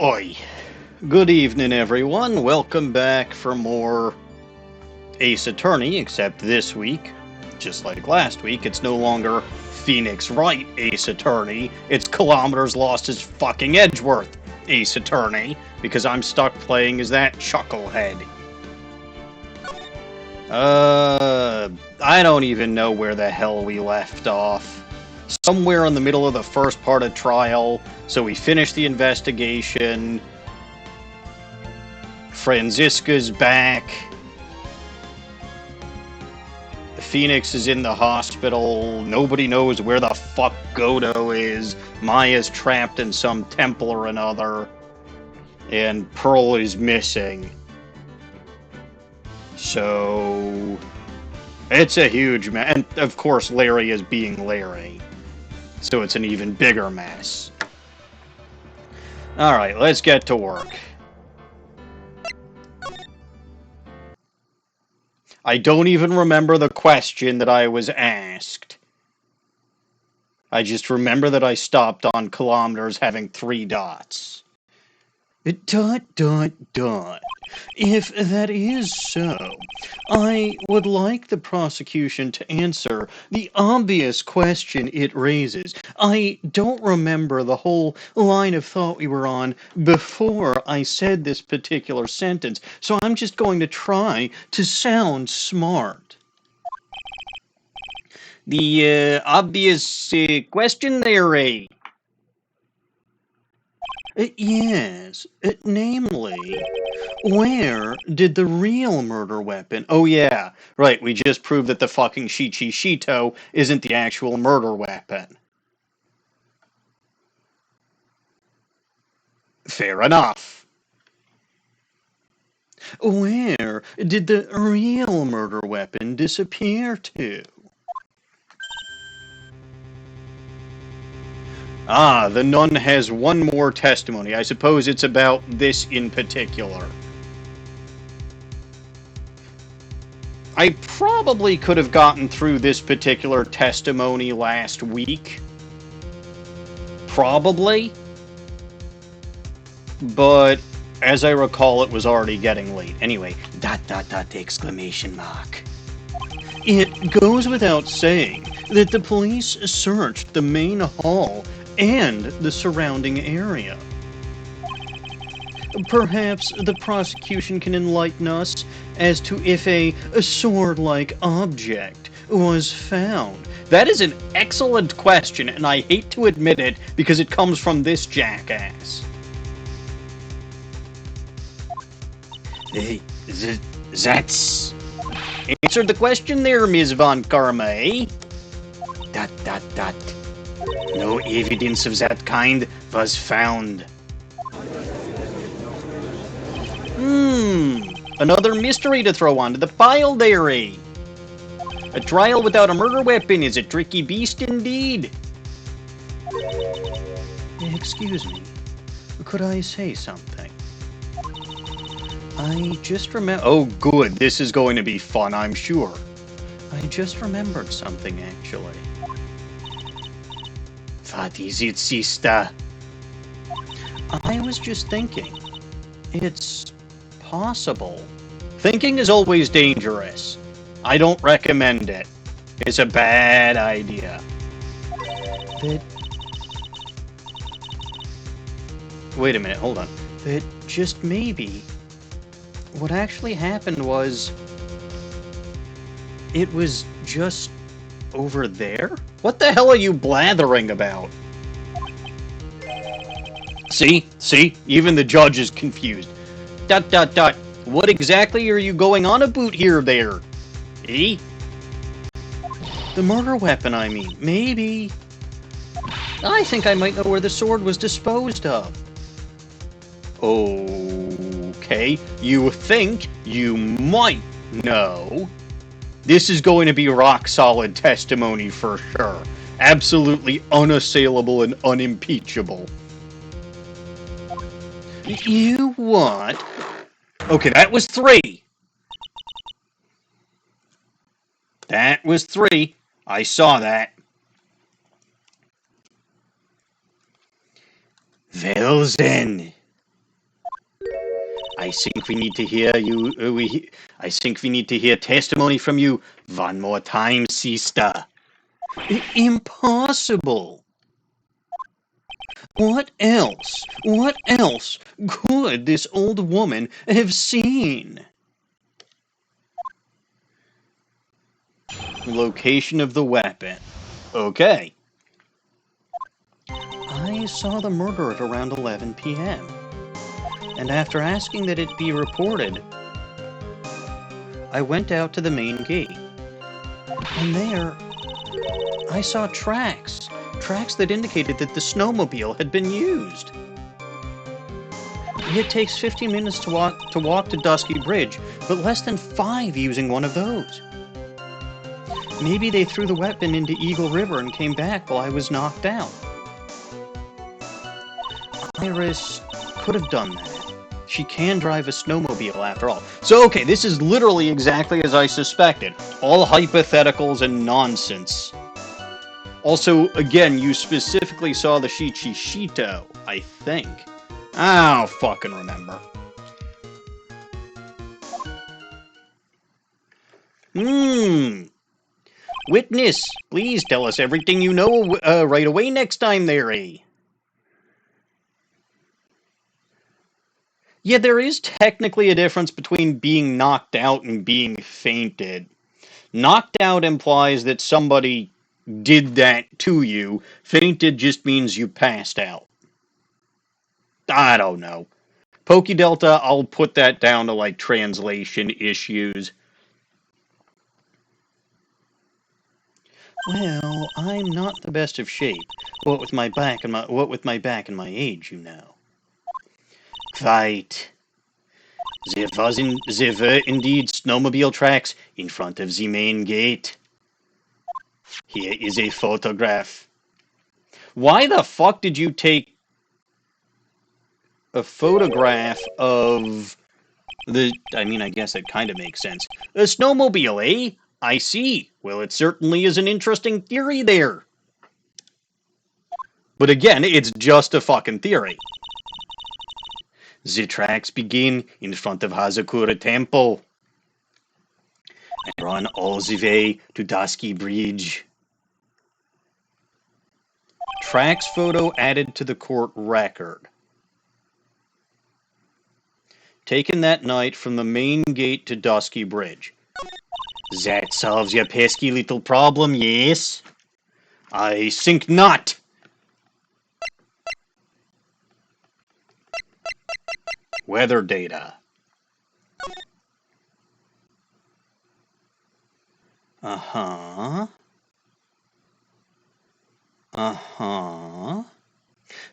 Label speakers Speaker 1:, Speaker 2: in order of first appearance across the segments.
Speaker 1: Oi. Good evening, everyone. Welcome back for more Ace Attorney, except this week, just like last week, it's no longer Phoenix Wright Ace Attorney. It's Kilometers Lost-His-Edgeworth Ace Attorney, because I'm stuck playing as that chucklehead. I don't even know where the hell we left off. Somewhere in the middle of the first part of trial, so we finished the investigation. Franziska's back. Phoenix is in the hospital. Nobody knows where the fuck Godo is. Maya's trapped in some temple or another. And Pearl is missing. So it's a huge mess. And of course Larry is being Larry. So it's an even bigger mess. Alright, let's get to work. I don't even remember the question that I was asked. I just remember that I stopped on kilometers having 3 dots. ... If that is so, I would like the prosecution to answer the obvious question it raises. I don't remember the whole line of thought we were on before I said this particular sentence, so I'm just going to try to sound smart. The obvious question there, Ray. Yes, namely, where did the real murder weapon... Oh yeah, right, we just proved that the fucking Shito isn't the actual murder weapon. Fair enough. Where did the real murder weapon disappear to? Ah, the nun has one more testimony. I suppose it's about this in particular. I probably could have gotten through this particular testimony last week. Probably. But, as I recall, it was already getting late. Anyway, ... exclamation mark. It goes without saying that the police searched the main hall and the surrounding area. Perhaps the prosecution can enlighten us as to if a sword-like object was found. That is an excellent question, and I hate to admit it because it comes from this jackass. That's... answered the question there, Ms. von Karma, eh? ... No evidence of that kind was found. Another mystery to throw onto the pile there, eh? A trial without a murder weapon is a tricky beast indeed. Excuse me, could I say something? I just remember... Oh, good, this is going to be fun, I'm sure. I just remembered something, actually. What is it, sister? I was just thinking. It's possible. Thinking is always dangerous. I don't recommend it. It's a bad idea. That... Wait a minute, hold on. That just maybe... what actually happened was... it was just... over there? What the hell are you blathering about? See? Even the judge is confused. ... What exactly are you going on about here, there? Eh? The murder weapon, I mean. Maybe. I think I might know where the sword was disposed of. Okay. You think you might know. This is going to be rock-solid testimony for sure. Absolutely unassailable and unimpeachable. You what? Okay, that was 3. That was 3. I saw that. Well then, I think we need to hear you. I think we need to hear testimony from you one more time, sister. Impossible. What else? What else could this old woman have seen? Location of the weapon. Okay. I saw the murder at around 11 p.m. And after asking that it be reported, I went out to the main gate. And there, I saw tracks that indicated that the snowmobile had been used. It takes 15 minutes to walk to Dusky Bridge, but less than 5 using one of those. Maybe they threw the weapon into Eagle River and came back while I was knocked out. Iris could have done that. She can drive a snowmobile after all. So, okay, this is literally exactly as I suspected. All hypotheticals and nonsense. Also, again, you specifically saw the Shichishito, I think. I don't fucking remember. Witness, please tell us everything you know right away next time there, eh? Yeah, there is technically a difference between being knocked out and being fainted. Knocked out implies that somebody did that to you. Fainted just means you passed out. I don't know. PokeDelta, I'll put that down to like translation issues. Well, I'm not the best of shape. What with my back and my age, you know. Quite. There were indeed snowmobile tracks in front of the main gate. Here is a photograph. Why the fuck did you take a photograph of the... I mean, I guess that kind of makes sense. A snowmobile, eh? I see. Well, it certainly is an interesting theory there. But again, it's just a fucking theory. The tracks begin in front of Hazakura Temple and run all the way to Dusky Bridge. Tracks photo added to the court record. Taken that night from the main gate to Dusky Bridge. That solves your pesky little problem, yes? I think not. Weather data. Uh-huh. Uh-huh.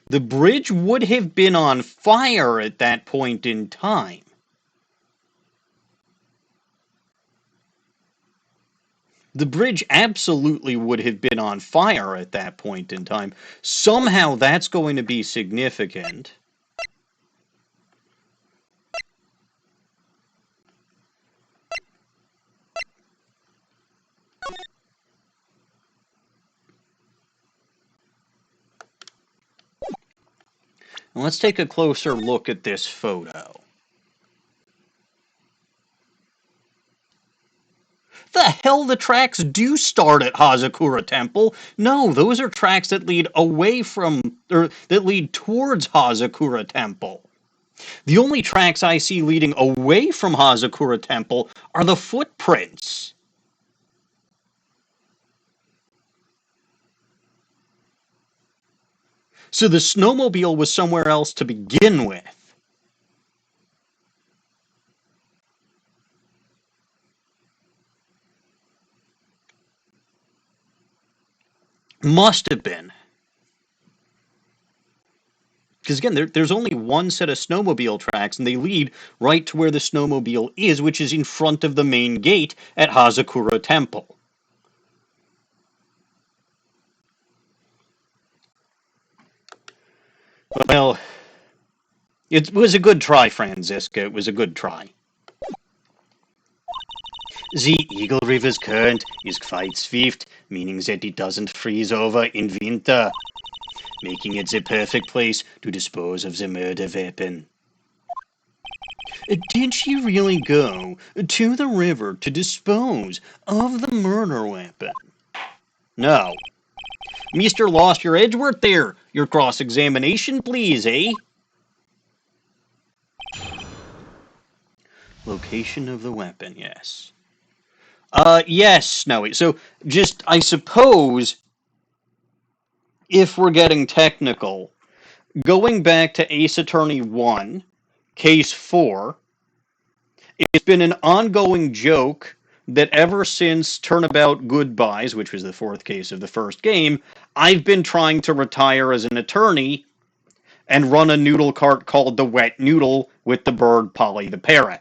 Speaker 1: The bridge would have been on fire at that point in time. The bridge absolutely would have been on fire at that point in time. Somehow that's going to be significant. And let's take a closer look at this photo. The hell, the tracks do start at Hazakura Temple. No, those are tracks that lead away from, or that lead towards Hazakura Temple. The only tracks I see leading away from Hazakura Temple are the footprints. So the snowmobile was somewhere else to begin with. Must have been. Because again, there's only one set of snowmobile tracks, and they lead right to where the snowmobile is, which is in front of the main gate at Hazakura Temple. Well, it was a good try, Franziska. It was a good try. The Eagle River's current is quite swift, meaning that it doesn't freeze over in winter, making it the perfect place to dispose of the murder weapon. Did she really go to the river to dispose of the murder weapon? No. Mr. Lost-Your-Edgeworth there. Your cross-examination, please, eh? Location of the weapon, yes. Yes, Snowy. So, just, I suppose, if we're getting technical, going back to Ace Attorney 1, Case 4, it's been an ongoing joke that ever since Turnabout Goodbyes, which was the fourth case of the first game, I've been trying to retire as an attorney and run a noodle cart called the Wet Noodle with the bird Polly the Parrot.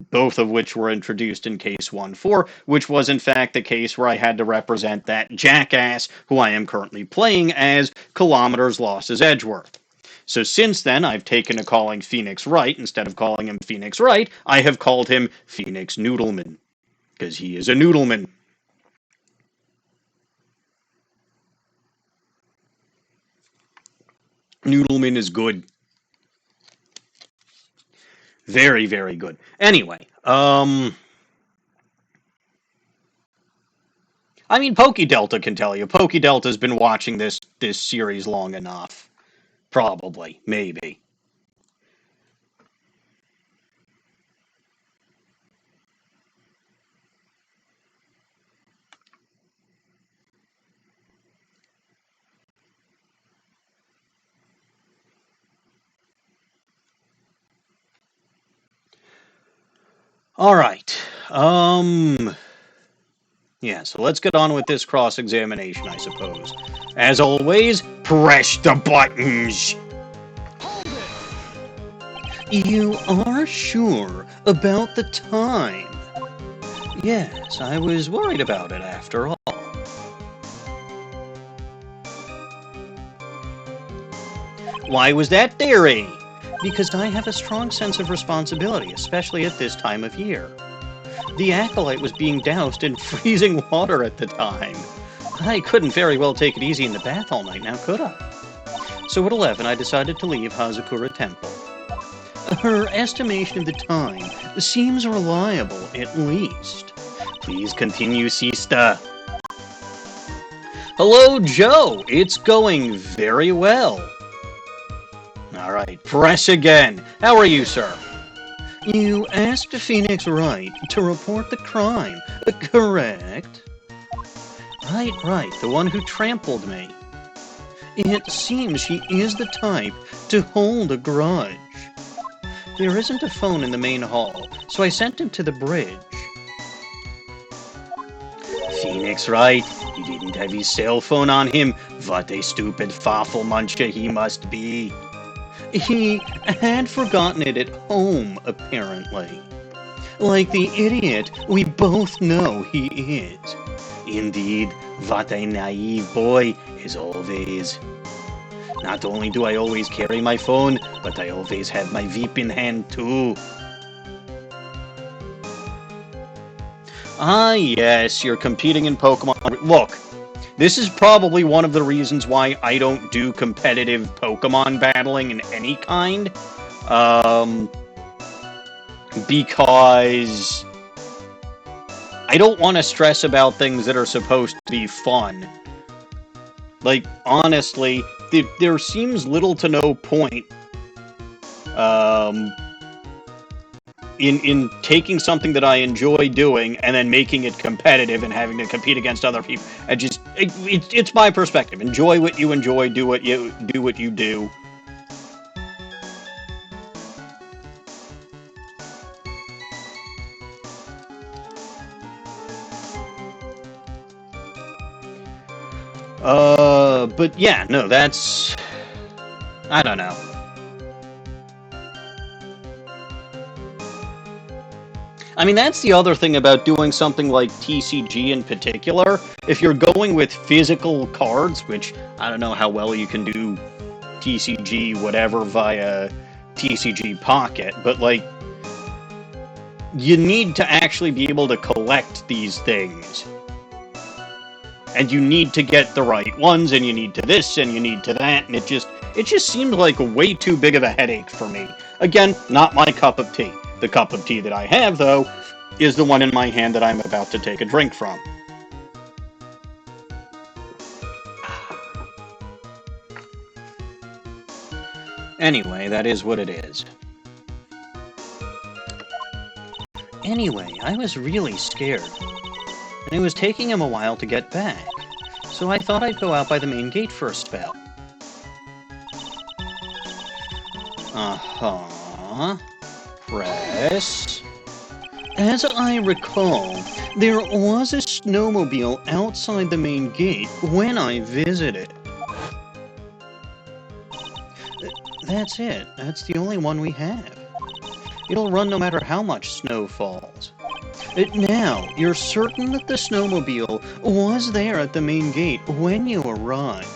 Speaker 1: Both of which were introduced in Case 1-4, which was in fact the case where I had to represent that jackass who I am currently playing as Kilometers Lost-His-Edgeworth. So since then, I've taken to calling Phoenix Wright. Instead of calling him Phoenix Wright, I have called him Phoenix Noodleman, because he is a noodleman. Noodleman is good. Very, very good. Anyway, I mean, PokeDelta can tell you. PokeDelta's been watching this series long enough. Probably. Maybe. All right. Yeah, so let's get on with this cross-examination, I suppose. As always, press the buttons! You are sure about the time? Yes, I was worried about it after all. Why was that there, eh? Because I have a strong sense of responsibility, especially at this time of year. The acolyte was being doused in freezing water at the time. I couldn't very well take it easy in the bath all night now, could I? So at 11, I decided to leave Hazakura Temple. Her estimation of the time seems reliable, at least. Please continue, sister. Hello, Joe. It's going very well. All right, press again. How are you, sir? You asked Phoenix Wright to report the crime, correct? Right, the one who trampled me. It seems she is the type to hold a grudge. There isn't a phone in the main hall, so I sent him to the bridge. Phoenix Wright, he didn't have his cell phone on him. What a stupid faffelmuncher he must be. He had forgotten it at home, apparently. Like the idiot we both know he is. Indeed, what a naive boy, as always. Not only do I always carry my phone, but I always have my Veep in hand, too. Ah, yes, you're competing in Pokemon. Look, this is probably one of the reasons why I don't do competitive Pokemon battling in any kind. Because I don't want to stress about things that are supposed to be fun. Like, honestly, there seems little to no point in taking something that I enjoy doing and then making it competitive and having to compete against other people. It's my perspective. Enjoy what you enjoy, do what you do. But yeah, no, that's... I don't know. I mean, that's the other thing about doing something like TCG in particular. If you're going with physical cards, which I don't know how well you can do TCG whatever via TCG Pocket, but like, you need to actually be able to collect these things. And you need to get the right ones, and you need to this, and you need to that, and it just seemed like way too big of a headache for me Again, not my cup of tea. The cup of tea that I have, though, is the one in my hand that I'm about to take a drink from. Anyway, that is what it is. Anyway, I was really scared, and it was taking him a while to get back, so I thought I'd go out by the main gate for a spell. Uh-huh. Press. As I recall, there was a snowmobile outside the main gate when I visited. That's it. That's the only one we have. It'll run no matter how much snow falls. Now, you're certain that the snowmobile was there at the main gate when you arrived?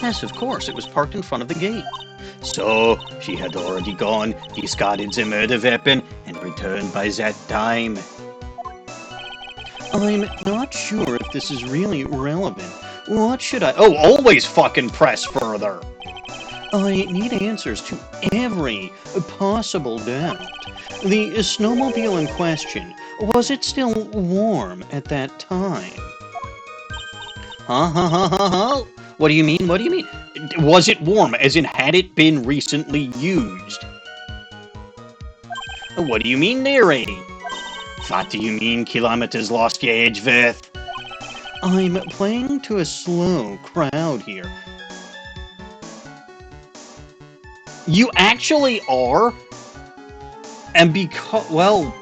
Speaker 1: Yes, of course. It was parked in front of the gate. So, she had already gone, discarded the murder weapon, and returned by that time. I'm not sure if this is really relevant. What should I... Oh, always fucking press further! I need answers to every possible doubt. The snowmobile in question, was it still warm at that time? Huh? What do you mean? What do you mean? Was it warm, as in had it been recently used? What do you mean, narrating? What do you mean, Kilometers Lost-His-Edgeworth? I'm playing to a slow crowd here. You actually are? And because, well...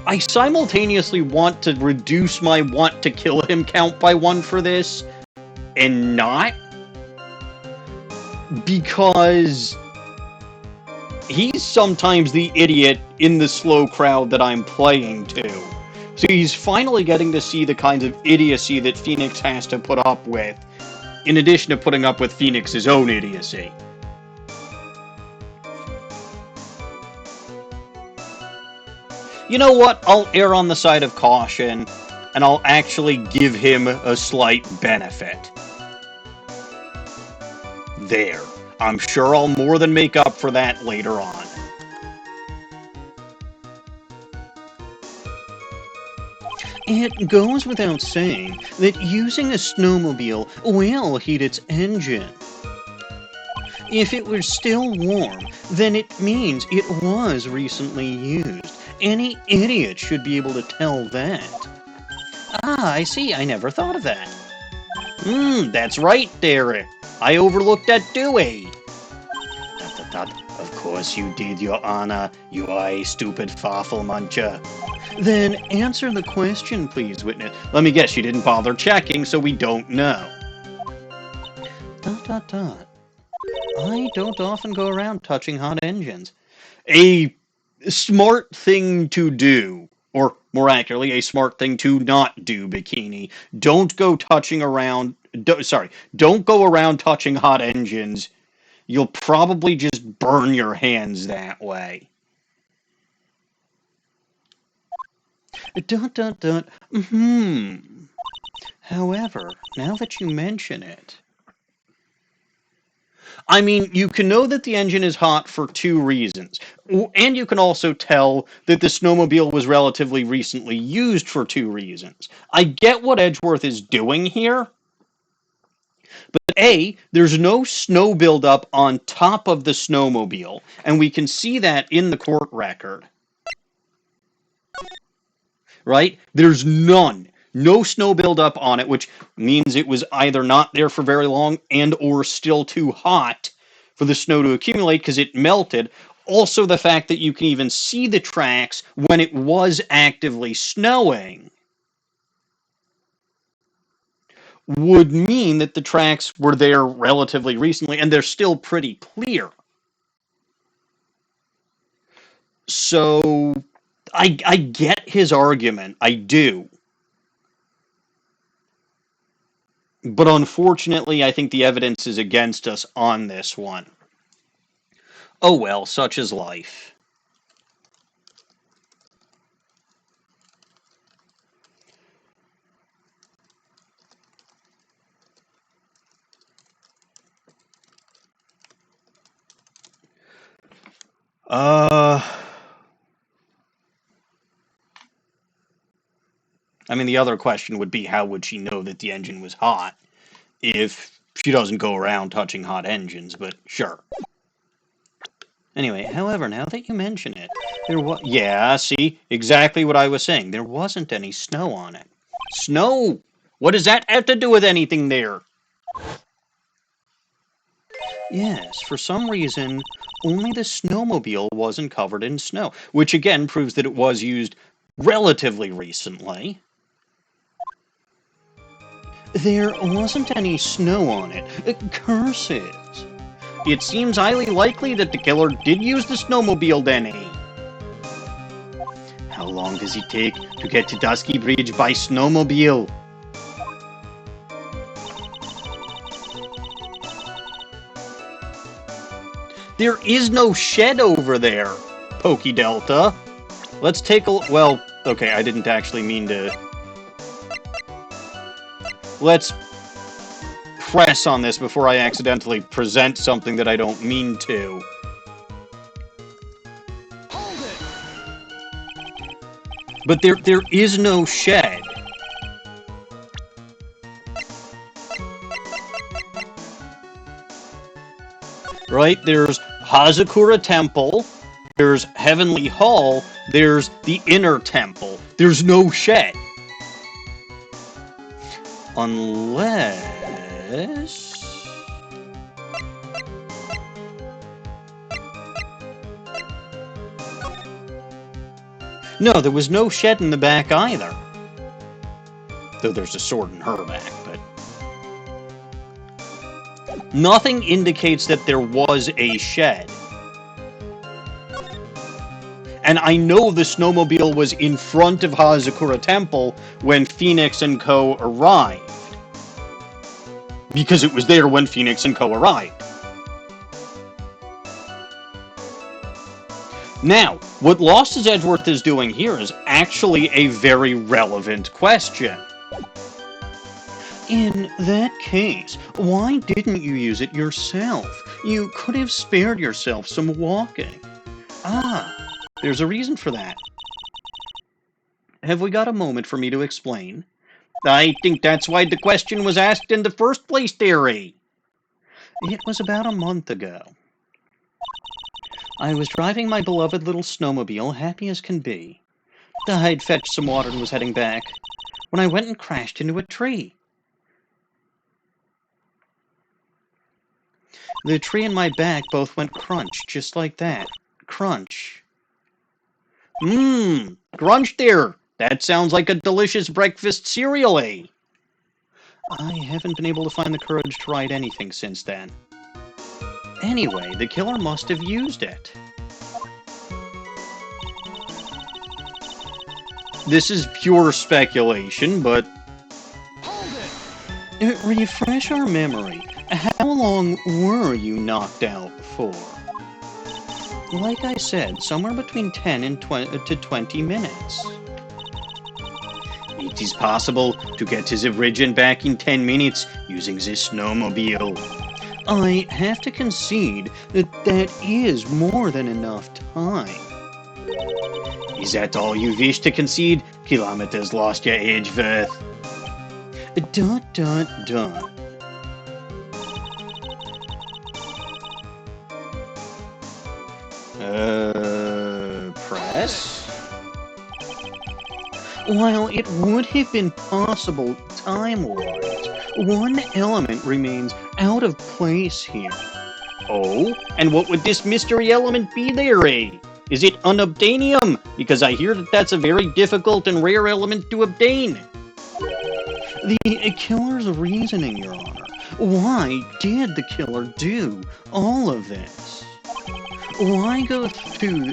Speaker 1: I simultaneously want to reduce my want to kill him count by 1 for this, and not, because he's sometimes the idiot in the slow crowd that I'm playing to. So he's finally getting to see the kinds of idiocy that Phoenix has to put up with, in addition to putting up with Phoenix's own idiocy. You know what? I'll err on the side of caution, and I'll actually give him a slight benefit. There. I'm sure I'll more than make up for that later on. It goes without saying that using a snowmobile will heat its engine. If it was still warm, then it means it was recently used. Any idiot should be able to tell that. Ah, I see. I never thought of that. That's right, Derek. I overlooked that Dewey. Of course you did, Your Honor. You are a stupid farfel muncher. Then answer the question, please, witness. Let me guess, you didn't bother checking, so we don't know. ... I don't often go around touching hot engines. A smart thing to do, or more accurately, a smart thing to not do, Bikini. Don't go touching around... don't go around touching hot engines. You'll probably just burn your hands that way. ... However, now that you mention it... I mean, you can know that the engine is hot for 2 reasons. And you can also tell that the snowmobile was relatively recently used for 2 reasons. I get what Edgeworth is doing here. But A, there's no snow buildup on top of the snowmobile. And we can see that in the court record. Right? There's none. No snow buildup on it, which means it was either not there for very long and or still too hot for the snow to accumulate because it melted. Also, the fact that you can even see the tracks when it was actively snowing would mean that the tracks were there relatively recently, and they're still pretty clear. So, I get his argument. I do. But unfortunately, I think the evidence is against us on this one. Oh well, such is life. I mean, the other question would be, how would she know that the engine was hot if she doesn't go around touching hot engines, but sure. Anyway, however, now that you mention it, yeah, see, exactly what I was saying. There wasn't any snow on it. Snow! What does that have to do with anything there? Yes, for some reason, only the snowmobile wasn't covered in snow, which again proves that it was used relatively recently. There wasn't any snow on it. Curses. It seems highly likely that the killer did use the snowmobile then, eh? How long does it take to get to Dusky Bridge by snowmobile? There is no shed over there, Pokey Delta. Let's take a look. Well, okay, I didn't actually mean to. Let's press on this before I accidentally present something that I don't mean to. But there is no shed. Right? There's Hazakura Temple, there's Heavenly Hall, there's the Inner Temple. There's no shed. Unless... No, there was no shed in the back either. Though there's a sword in her back, but... Nothing indicates that there was a shed. And I know the snowmobile was in front of Hazakura Temple when Phoenix and Co. arrived. Because it was there when Phoenix and Co. arrived. Now, what Lost-His-Edgeworth is doing here is actually a very relevant question. In that case, why didn't you use it yourself? You could have spared yourself some walking. Ah, there's a reason for that. Have we got a moment for me to explain? I think that's why the question was asked in the first place, dearie. It was about a month ago. I was driving my beloved little snowmobile, happy as can be. I'd fetched some water and was heading back, when I went and crashed into a tree. The tree and my back both went crunch, just like that. Crunch. Crunch there. That sounds like a delicious breakfast cereal, eh? I haven't been able to find the courage to write anything since then. Anyway, the killer must have used it. This is pure speculation, but... Refresh our memory. How long were you knocked out for? Like I said, somewhere between 10 and 20 minutes. It is possible to get his origin back in 10 minutes using this snowmobile. I have to concede that that is more than enough time. Is that all you wish to concede? Kilometers Lost-His-Edgeworth. ... Press? While it would have been possible time-wise, one element remains out of place here. Oh? And what would this mystery element be there, eh? Is it unobtainium? Because I hear that that's a very difficult and rare element to obtain. The killer's reasoning, Your Honor. Why did the killer do all of this? Why go to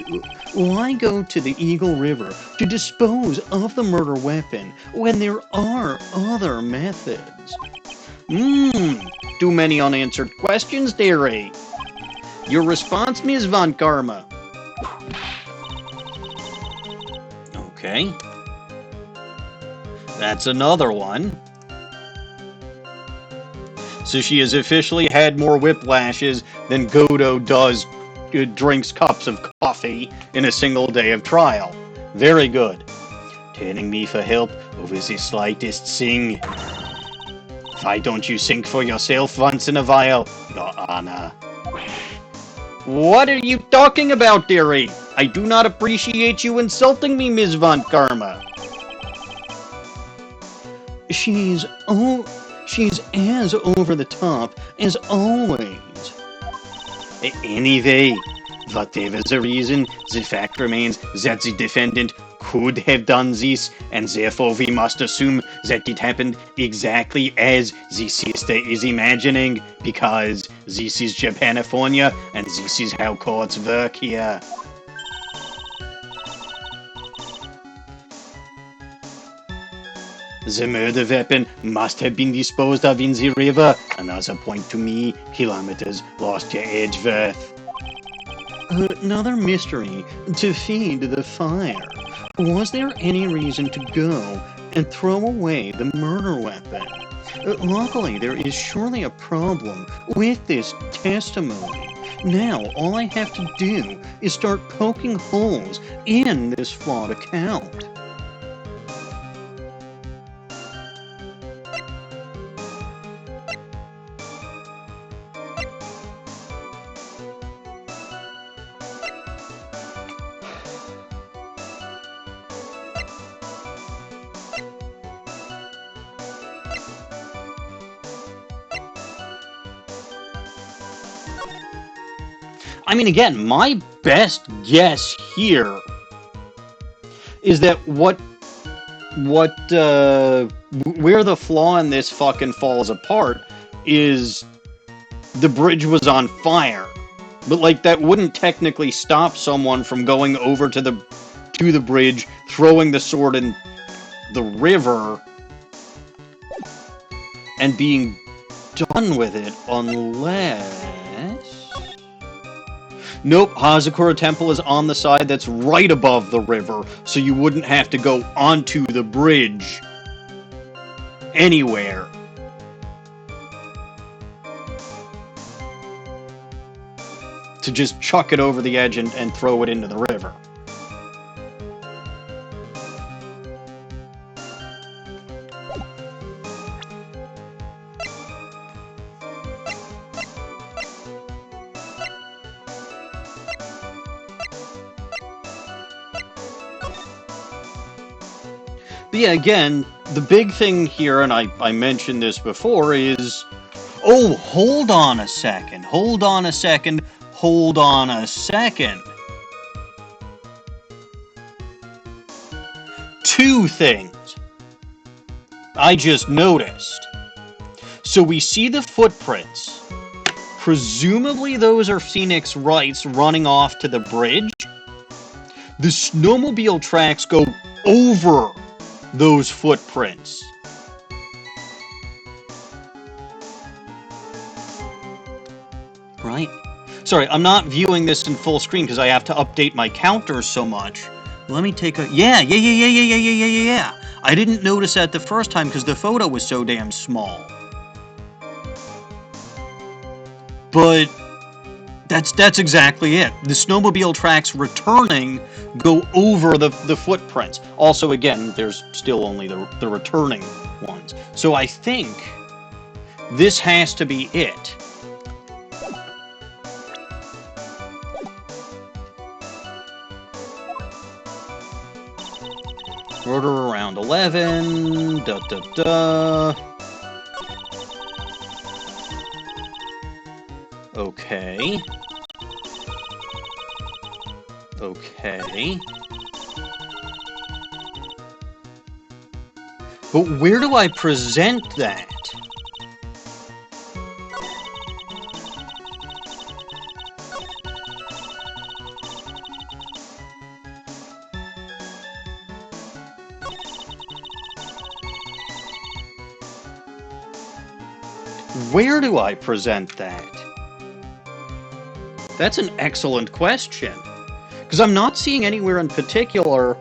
Speaker 1: the Eagle River to dispose of the murder weapon when there are other methods? Too many unanswered questions there, eh? Your response, Ms. von Karma? Okay. That's another one. So she has officially had more whiplashes than Godo does drinks cups of coffee in a single day of trial. Very good. Turning me for help over the slightest thing. Why don't you think for yourself once in a while, Your Honor? What are you talking about, dearie? I do not appreciate you insulting me, Ms. von Karma. She's as over the top as always. Anyway, whatever the reason, the fact remains that the defendant could have done this, and therefore we must assume that it happened exactly as the sister is imagining, because this is Japanifornia, and this is how courts work here. The murder weapon must have been disposed of in the river. Another point to me, Kilometers Lost-His-Edgeworth. Another mystery to feed the fire. Was there any reason to go and throw away the murder weapon? Luckily, there is surely a problem with this testimony. Now, all I have to do is start poking holes in this flawed account. I mean, again, my best guess here is that where the flaw in this fucking falls apart is the bridge was on fire. But, like, that wouldn't technically stop someone from going over to the bridge, throwing the sword in the river, and being done with it, unless... Nope, Hazakura Temple is on the side that's right above the river, so you wouldn't have to go onto the bridge anywhere. To just chuck it over the edge and throw it into the river. But yeah, again, the big thing here, and I mentioned this before, is... Oh, hold on a second. Hold on a second. Hold on a second. Two things I just noticed. So we see the footprints. Presumably those are Phoenix Wrights running off to the bridge. The snowmobile tracks go over those footprints. Right? Sorry, I'm not viewing this in full screen because I have to update my counters so much. Let me take a... Yeah. I didn't notice that the first time because the photo was so damn small. But that's exactly it. The snowmobile tracks returning go over the footprints. Also, again, there's still only the returning ones. So I think this has to be it. Rotor around 11. Okay. But where do I present that? Where do I present that? That's an excellent question. Because I'm not seeing anywhere in particular...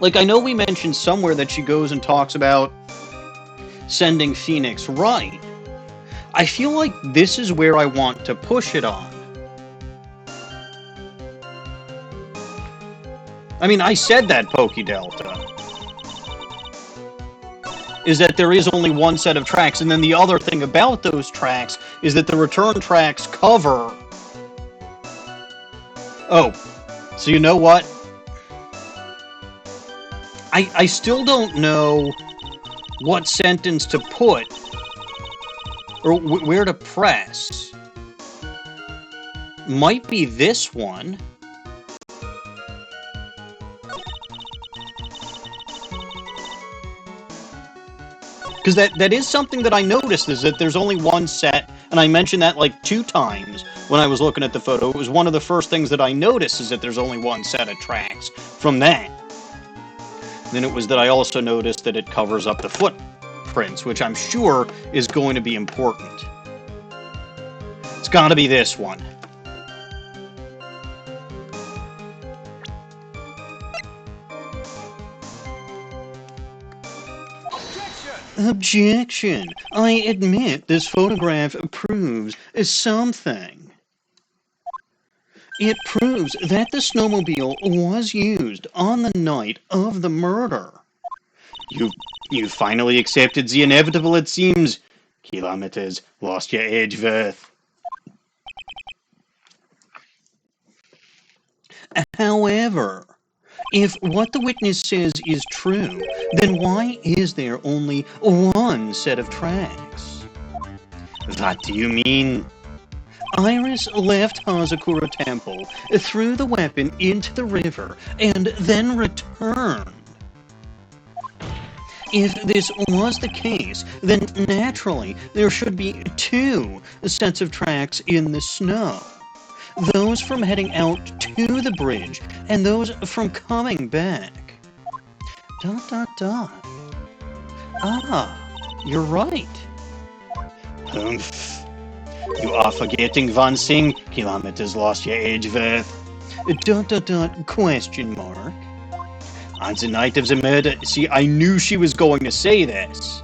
Speaker 1: Like, I know we mentioned somewhere that she goes and talks about sending Phoenix Wright. I feel like this is where I want to push it on. I mean, I said that, Pokedelta. Is that there is only one set of tracks, and then the other thing about those tracks is that the return tracks cover... Oh, so you know what? I still don't know what sentence to put, or where to press. Might be this one. Because that is something that I noticed, is that there's only one set, and I mentioned that like 2 times when I was looking at the photo. It was one of the first things that I noticed, is that there's only one set of tracks from that. Then it was that I also noticed that it covers up the footprints, which I'm sure is going to be important. It's got to be this one. Objection! I admit this photograph proves something. It proves that the snowmobile was used on the night of the murder. You finally accepted the inevitable, it seems. Kilometers Lost-His-Edgeworth. However, if what the witness says is true, then why is there only one set of tracks? What do you mean? Iris left Hazakura Temple, threw the weapon into the river, and then returned. If this was the case, then naturally there should be 2 sets of tracks in the snow. Those from heading out to the bridge, and those from coming back. ... Ah, you're right. Humph. You are forgetting one thing, Kilometers Lost-His-Edgeworth. ... Question mark. On the night of the murder, see, I knew she was going to say this.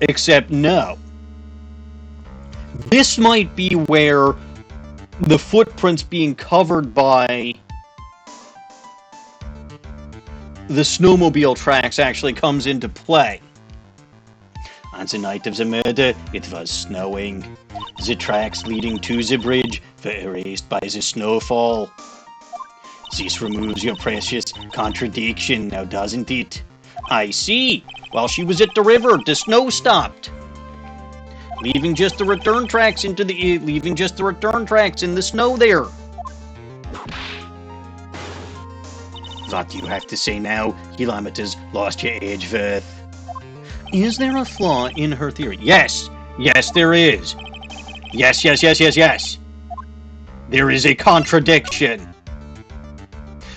Speaker 1: Except no. This might be where the footprints being covered by the snowmobile tracks actually comes into play. On the night of the murder, it was snowing. The tracks leading to the bridge were erased by the snowfall. This removes your precious contradiction, now doesn't it? I see. While she was at the river, the snow stopped. Leaving just the return tracks in the snow there. What do you have to say now, Kilometers Lost-His-Edgeworth? Is there a flaw in her theory? Yes. Yes, there is. Yes. There is a contradiction.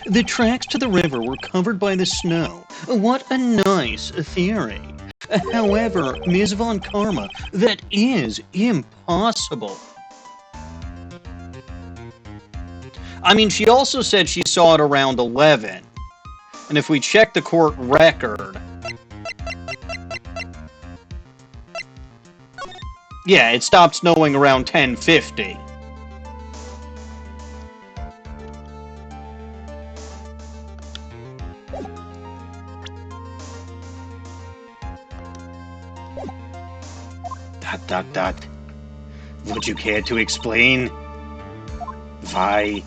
Speaker 1: The tracks to the river were covered by the snow. What a nice theory. However, Ms. von Karma, that is impossible. I mean, she also said she saw it around 11. And if we check the court record... Yeah, it stopped snowing around 10:50. Would you care to explain why?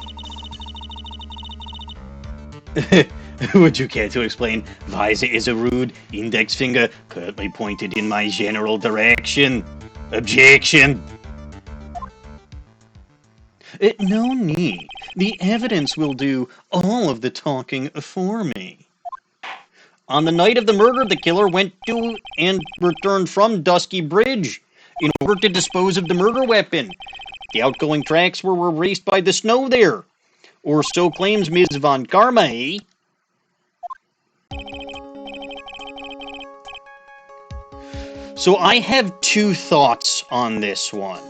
Speaker 1: Would you care to explain why there is a rude index finger currently pointed in my general direction? Objection! No need. The evidence will do all of the talking for me. On the night of the murder, the killer went to and returned from Dusky Bridge in order to dispose of the murder weapon. The outgoing tracks were erased by the snow there. Or so claims Ms. von Karma, eh? So I have 2 thoughts on this one.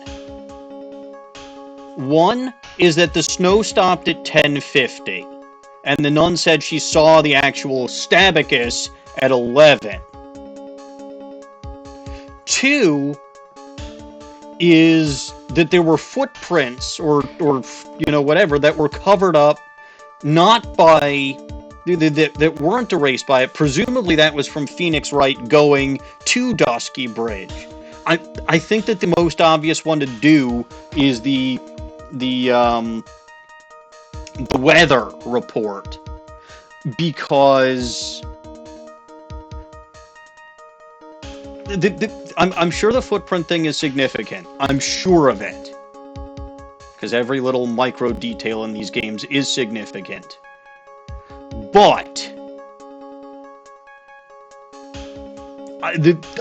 Speaker 1: One is that the snow stopped at 10:50, and the nun said she saw the actual stabicus at 11. 2, is that there were footprints or whatever that were covered up, not by that weren't erased by it. Presumably that was from Phoenix Wright going to Dusky Bridge. I think that the most obvious one to do is the weather report, because I'm sure the footprint thing is significant. I'm sure of it, because every little micro detail in these games is significant. But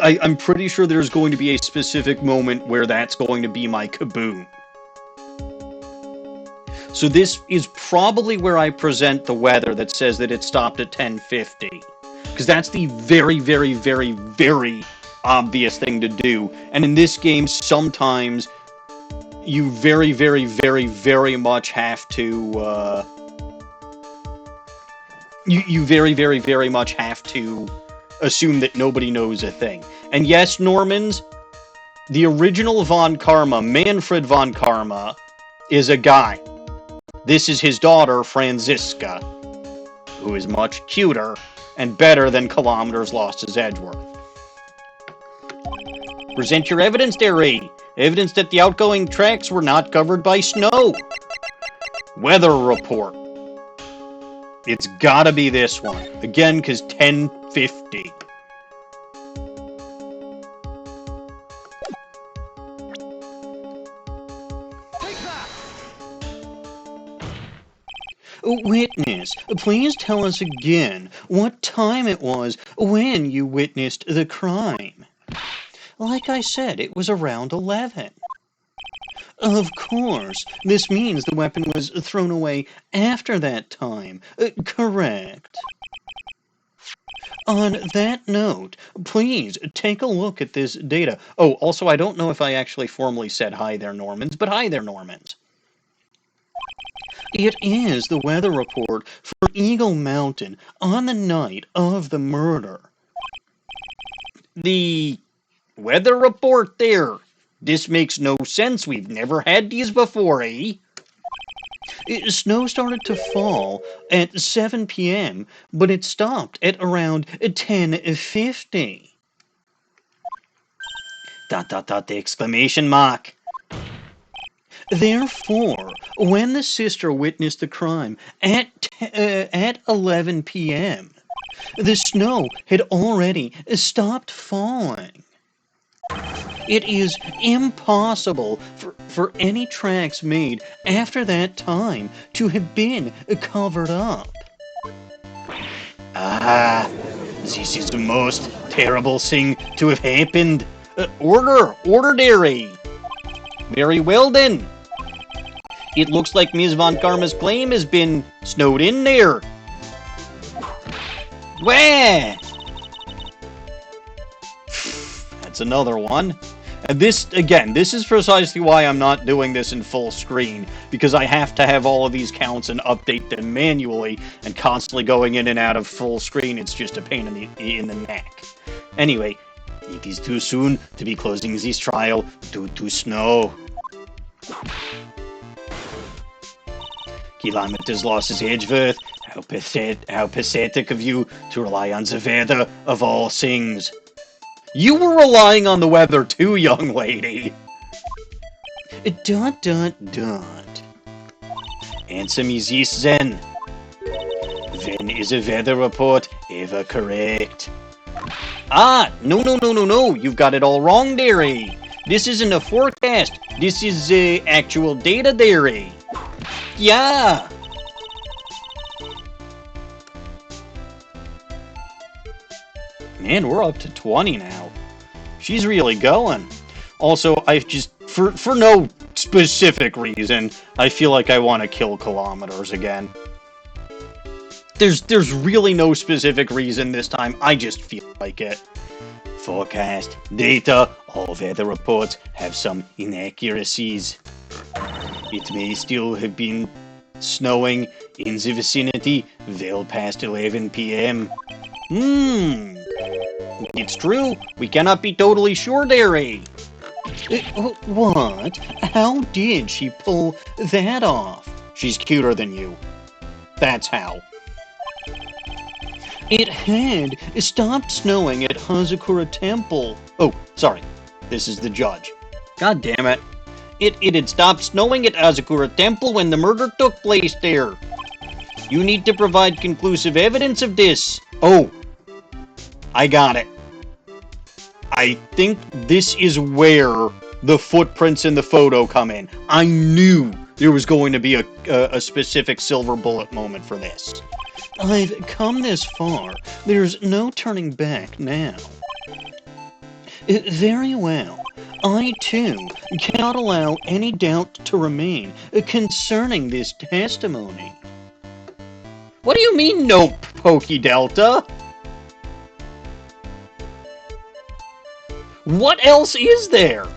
Speaker 1: I'm pretty sure there's going to be a specific moment where that's going to be my kaboom. So this is probably where I present the weather that says that it stopped at 10:50. Because that's the very, very, very, very obvious thing to do. And in this game, sometimes you very, very, very, very much have to... You very, very, very much have to assume that nobody knows a thing. And yes, Normans, the original von Karma, Manfred von Karma, is a guy. This is his daughter, Franziska, who is much cuter and better than Kilometers Lost-His-Edgeworth. Present your evidence, Derry. Evidence that the outgoing tracks were not covered by snow. Weather report. It's gotta be this one. Again, because 10:50. Witness, please tell us again what time it was when you witnessed the crime. Like I said, it was around 11. Of course, this means the weapon was thrown away after that time. Correct. On that note, please take a look at this data. Oh, also, I don't know if I actually formally said hi there, Normans, but hi there, Normans. It is the weather report for Eagle Mountain on the night of the murder. The weather report there. This makes no sense. We've never had these before, eh? Snow started to fall at 7 p.m., but it stopped at around 10:50. ... exclamation mark. Therefore, when the sister witnessed the crime at 11 p.m., the snow had already stopped falling. It is impossible for any tracks made after that time to have been covered up. Ah, this is the most terrible thing to have happened. Order, Derry. Very well then. It looks like Ms. von Karma's claim has been snowed in there. Wah! That's another one. And this is precisely why I'm not doing this in full screen, because I have to have all of these counts and update them manually, and constantly going in and out of full screen, it's just a pain in the neck. Anyway, it is too soon to be closing this trial due to snow. Kilometers Lost-His-Edgeworth, how pathetic of you to rely on the weather of all things. You were relying on the weather too, young lady. ... Answer me this then. When is a weather report ever correct? Ah, no, you've got it all wrong, Derry. This isn't a forecast. This is actual data, Derry. Yeah. Man, we're up to 20 now. She's really going. Also, I just, for no specific reason, I feel like I want to kill Kilometers again. There's really no specific reason this time. I just feel like it. Forecast, data, all weather reports have some inaccuracies. It may still have been snowing in the vicinity well past 11 p.m. It's true. We cannot be totally sure, Derry. What? How did she pull that off? She's cuter than you. That's how. It had stopped snowing at Hazakura Temple. Oh, sorry. This is the judge. God damn it. It had stopped snowing at Hazakura Temple when the murder took place there. You need to provide conclusive evidence of this. Oh, I got it. I think this is where the footprints in the photo come in. I knew there was going to be a specific silver bullet moment for this. I've come this far. There's no turning back now. Very well. I, too, cannot allow any doubt to remain concerning this testimony. What do you mean, nope, Pokey Delta? What else is there?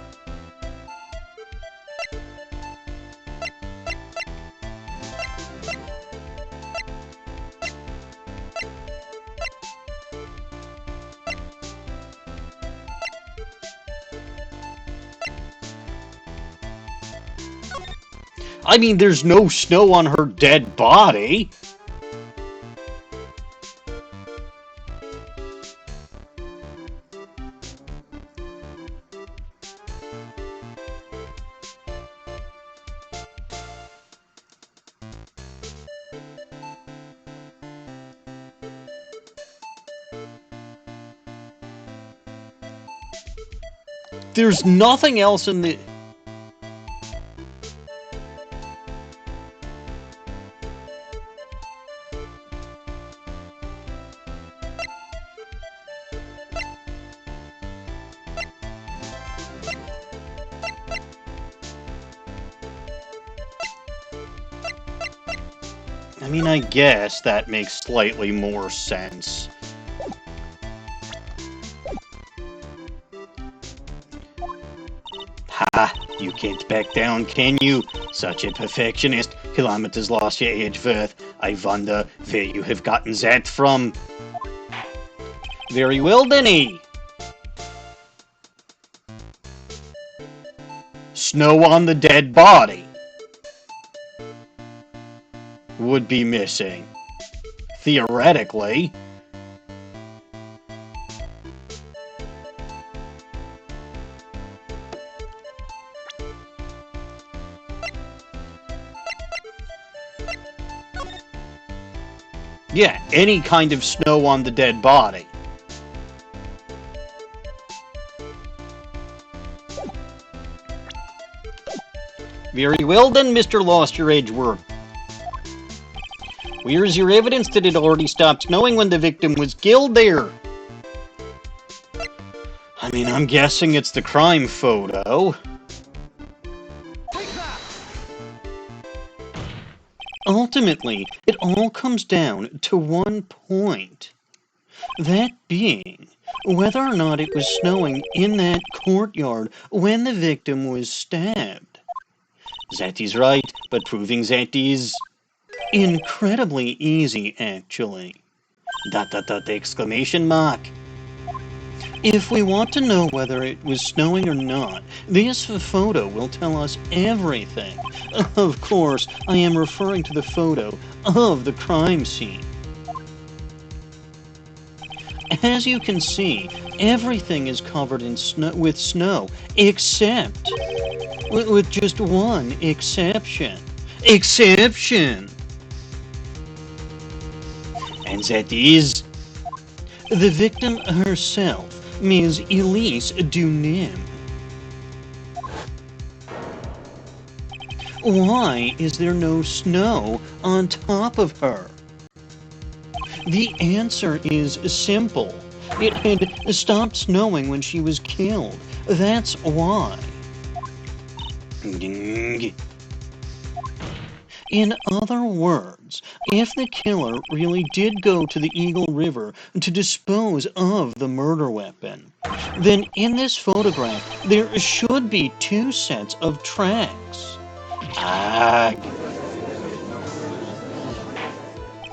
Speaker 1: I mean, there's no snow on her dead body. There's nothing else in the... I mean, I guess that makes slightly more sense. Ha! You can't back down, can you? Such a perfectionist. Kilometers Lost-His-Edgeworth. I wonder where you have gotten that from. Very well, Denny. Snow on the dead body would be missing. Theoretically. Yeah, any kind of snow on the dead body. Very well then, Mr. Lost-Your-Edgeworth. Where's your evidence that it already stopped snowing when the victim was killed there? I mean, I'm guessing it's the crime photo. Ultimately, it all comes down to one point. That being, whether or not it was snowing in that courtyard when the victim was stabbed. That is right, but proving that is... incredibly easy, actually. ... exclamation mark. If we want to know whether it was snowing or not, this photo will tell us everything. Of course, I am referring to the photo of the crime scene. As you can see, everything is covered in with snow, except... with just one exception. Exception! And that is... the victim herself, Ms. Elise Dunim. Why is there no snow on top of her? The answer is simple. It had stopped snowing when she was killed. That's why. In other words, if the killer really did go to the Eagle River to dispose of the murder weapon, then in this photograph there should be two sets of tracks.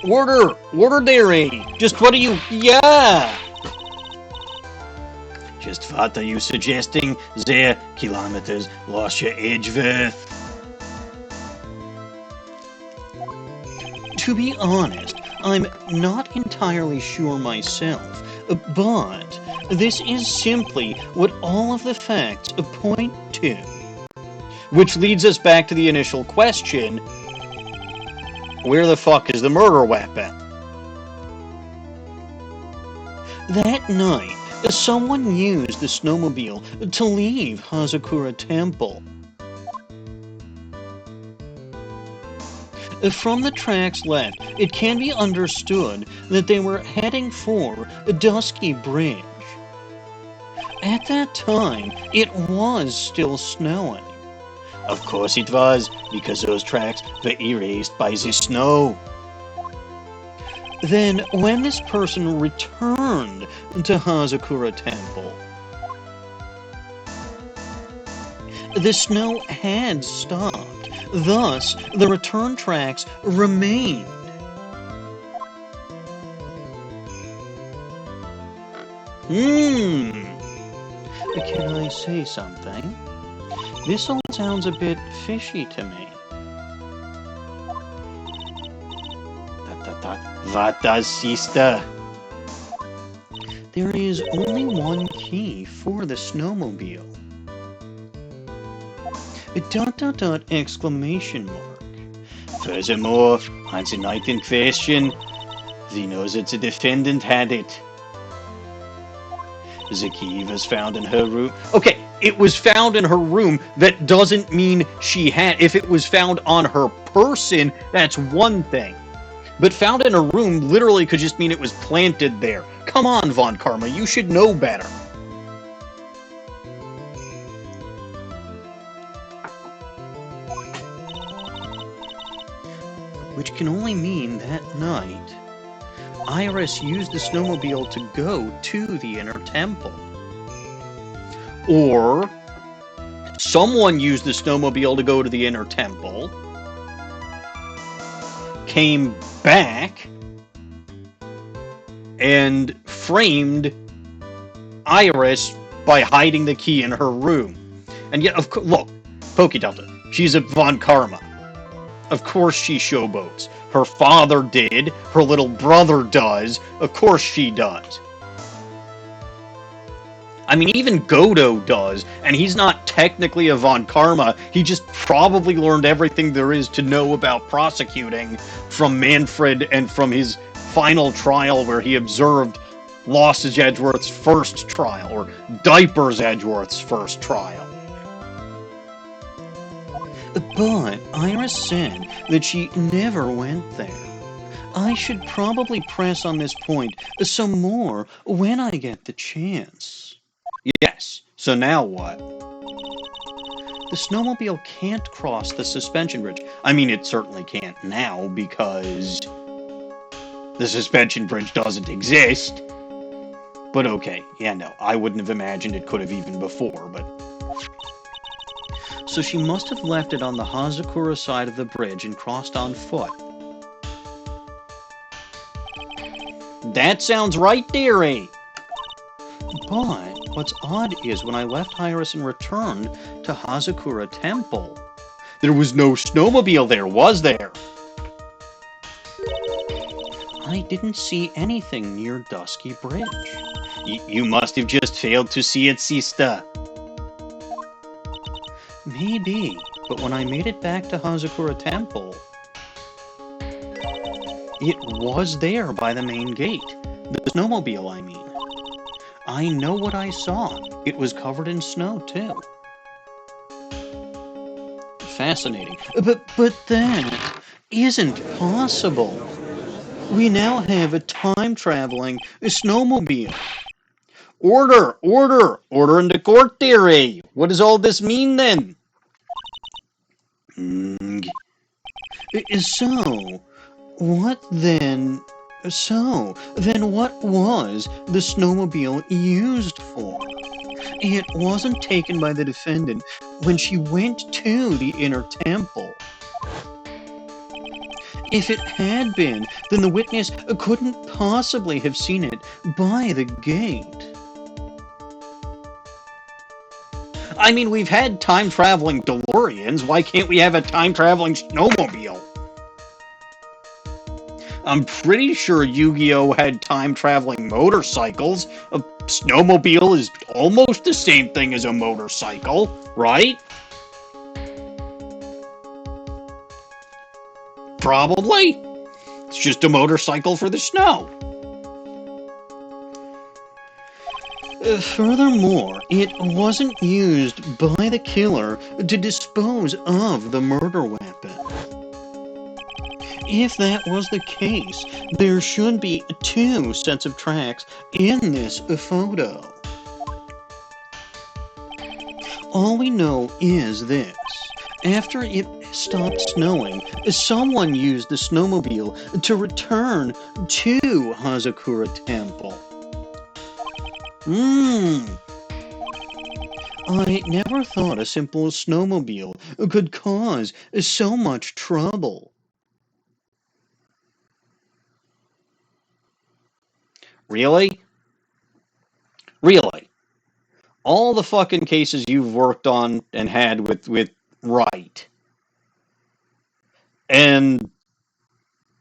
Speaker 1: Order, Dairy! Just what do you... Yeah! Just what are you suggesting there, Kilometers Lost-His-Edgeworth? To be honest, I'm not entirely sure myself, but this is simply what all of the facts point to. Which leads us back to the initial question, where the fuck is the murder weapon? That night, someone used the snowmobile to leave Hazakura Temple. From the tracks left, it can be understood that they were heading for Dusky Bridge. At that time, it was still snowing. Of course it was, because those tracks were erased by the snow. Then, when this person returned to Hazakura Temple, the snow had stopped. Thus, the return tracks remained. Can I say something? This all sounds a bit fishy to me. What does, sister? There is only one key for the snowmobile. Exclamation mark. Furthermore, on the night in question, they know that the defendant had it. The key was found in her room. Okay, it was found in her room. That doesn't mean she had. If it was found on her person, that's one thing. But found in her room literally could just mean it was planted there. Come on, Von Karma, you should know better. Which can only mean that night, Iris used the snowmobile to go to the inner temple. Or someone used the snowmobile to go to the inner temple, came back, and framed Iris by hiding the key in her room. And yet, of course, look, Poke Delta, she's a Von Karma. Of course she showboats. Her father did. Her little brother does. Of course she does. I mean, even Godo does, and he's not technically a Von Karma. He just probably learned everything there is to know about prosecuting from Manfred and from his final trial where he observed Lost-His-Edgeworth's first trial, or Diapers Edgeworth's first trial. But Iris said that she never went there. I should probably press on this point some more when I get the chance. Yes, so now what? The snowmobile can't cross the suspension bridge. I mean, it certainly can't now because the suspension bridge doesn't exist. But okay, yeah, no, I wouldn't have imagined it could have even before, but... So she must have left it on the Hazakura side of the bridge and crossed on foot. That sounds right, dearie! But what's odd is when I left Iris and returned to Hazakura Temple, there was no snowmobile there, was there? I didn't see anything near Dusky Bridge. You must have just failed to see it, sister. Maybe, but when I made it back to Hazakura Temple, it was there by the main gate. The snowmobile, I mean. I know what I saw. It was covered in snow, too. Fascinating. But that isn't possible. We now have a time-traveling snowmobile. Order! Order! Order in the court, dearie! What does all this mean, then? So, what then... So, then what was the snowmobile used for? It wasn't taken by the defendant when she went to the inner temple. If it had been, then the witness couldn't possibly have seen it by the gate. I mean, we've had time-traveling DeLoreans. Why can't we have a time-traveling snowmobile? I'm pretty sure Yu-Gi-Oh! Had time-traveling motorcycles. A snowmobile is almost the same thing as a motorcycle, right? Probably. It's just a motorcycle for the snow. Furthermore, it wasn't used by the killer to dispose of the murder weapon. If that was the case, there should be 2 sets of tracks in this photo. All we know is this. After it stopped snowing, someone used the snowmobile to return to Hazakura Temple. I never thought a simple snowmobile could cause so much trouble. Really? Really? All the fucking cases you've worked on and had with Wright, and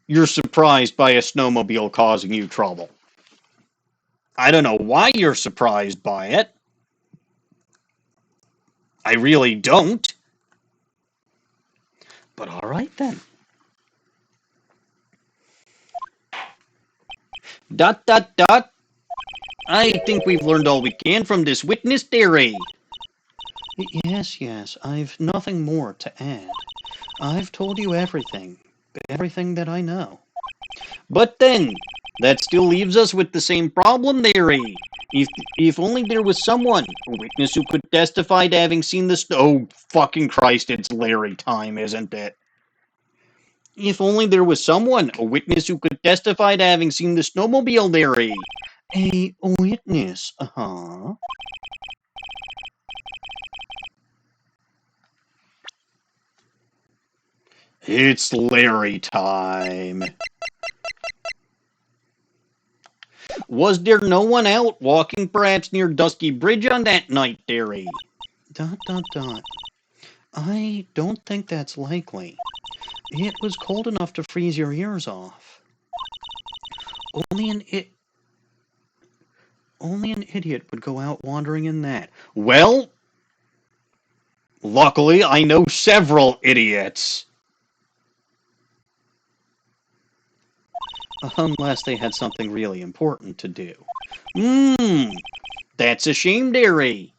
Speaker 1: you're surprised by a snowmobile causing you trouble. I don't know why you're surprised by it. I really don't. But alright then. Dot dot dot. I think we've learned all we can from this witness theory. Yes, I've nothing more to add. I've told you everything that I know. But then, that still leaves us with the same problem, Larry. If only there was someone, a witness who could testify to having seen the oh, fucking Christ, it's Larry time, isn't it? If only there was someone, a witness who could testify to having seen the snowmobile, Larry. A witness, huh? It's Larry time. Was there no one out walking perhaps near Dusky Bridge on that night, Larry? ... I don't think that's likely. It was cold enough to freeze your ears off. Only an idiot would go out wandering in that. Well, luckily I know several idiots. Unless they had something really important to do. That's a shame, Derry.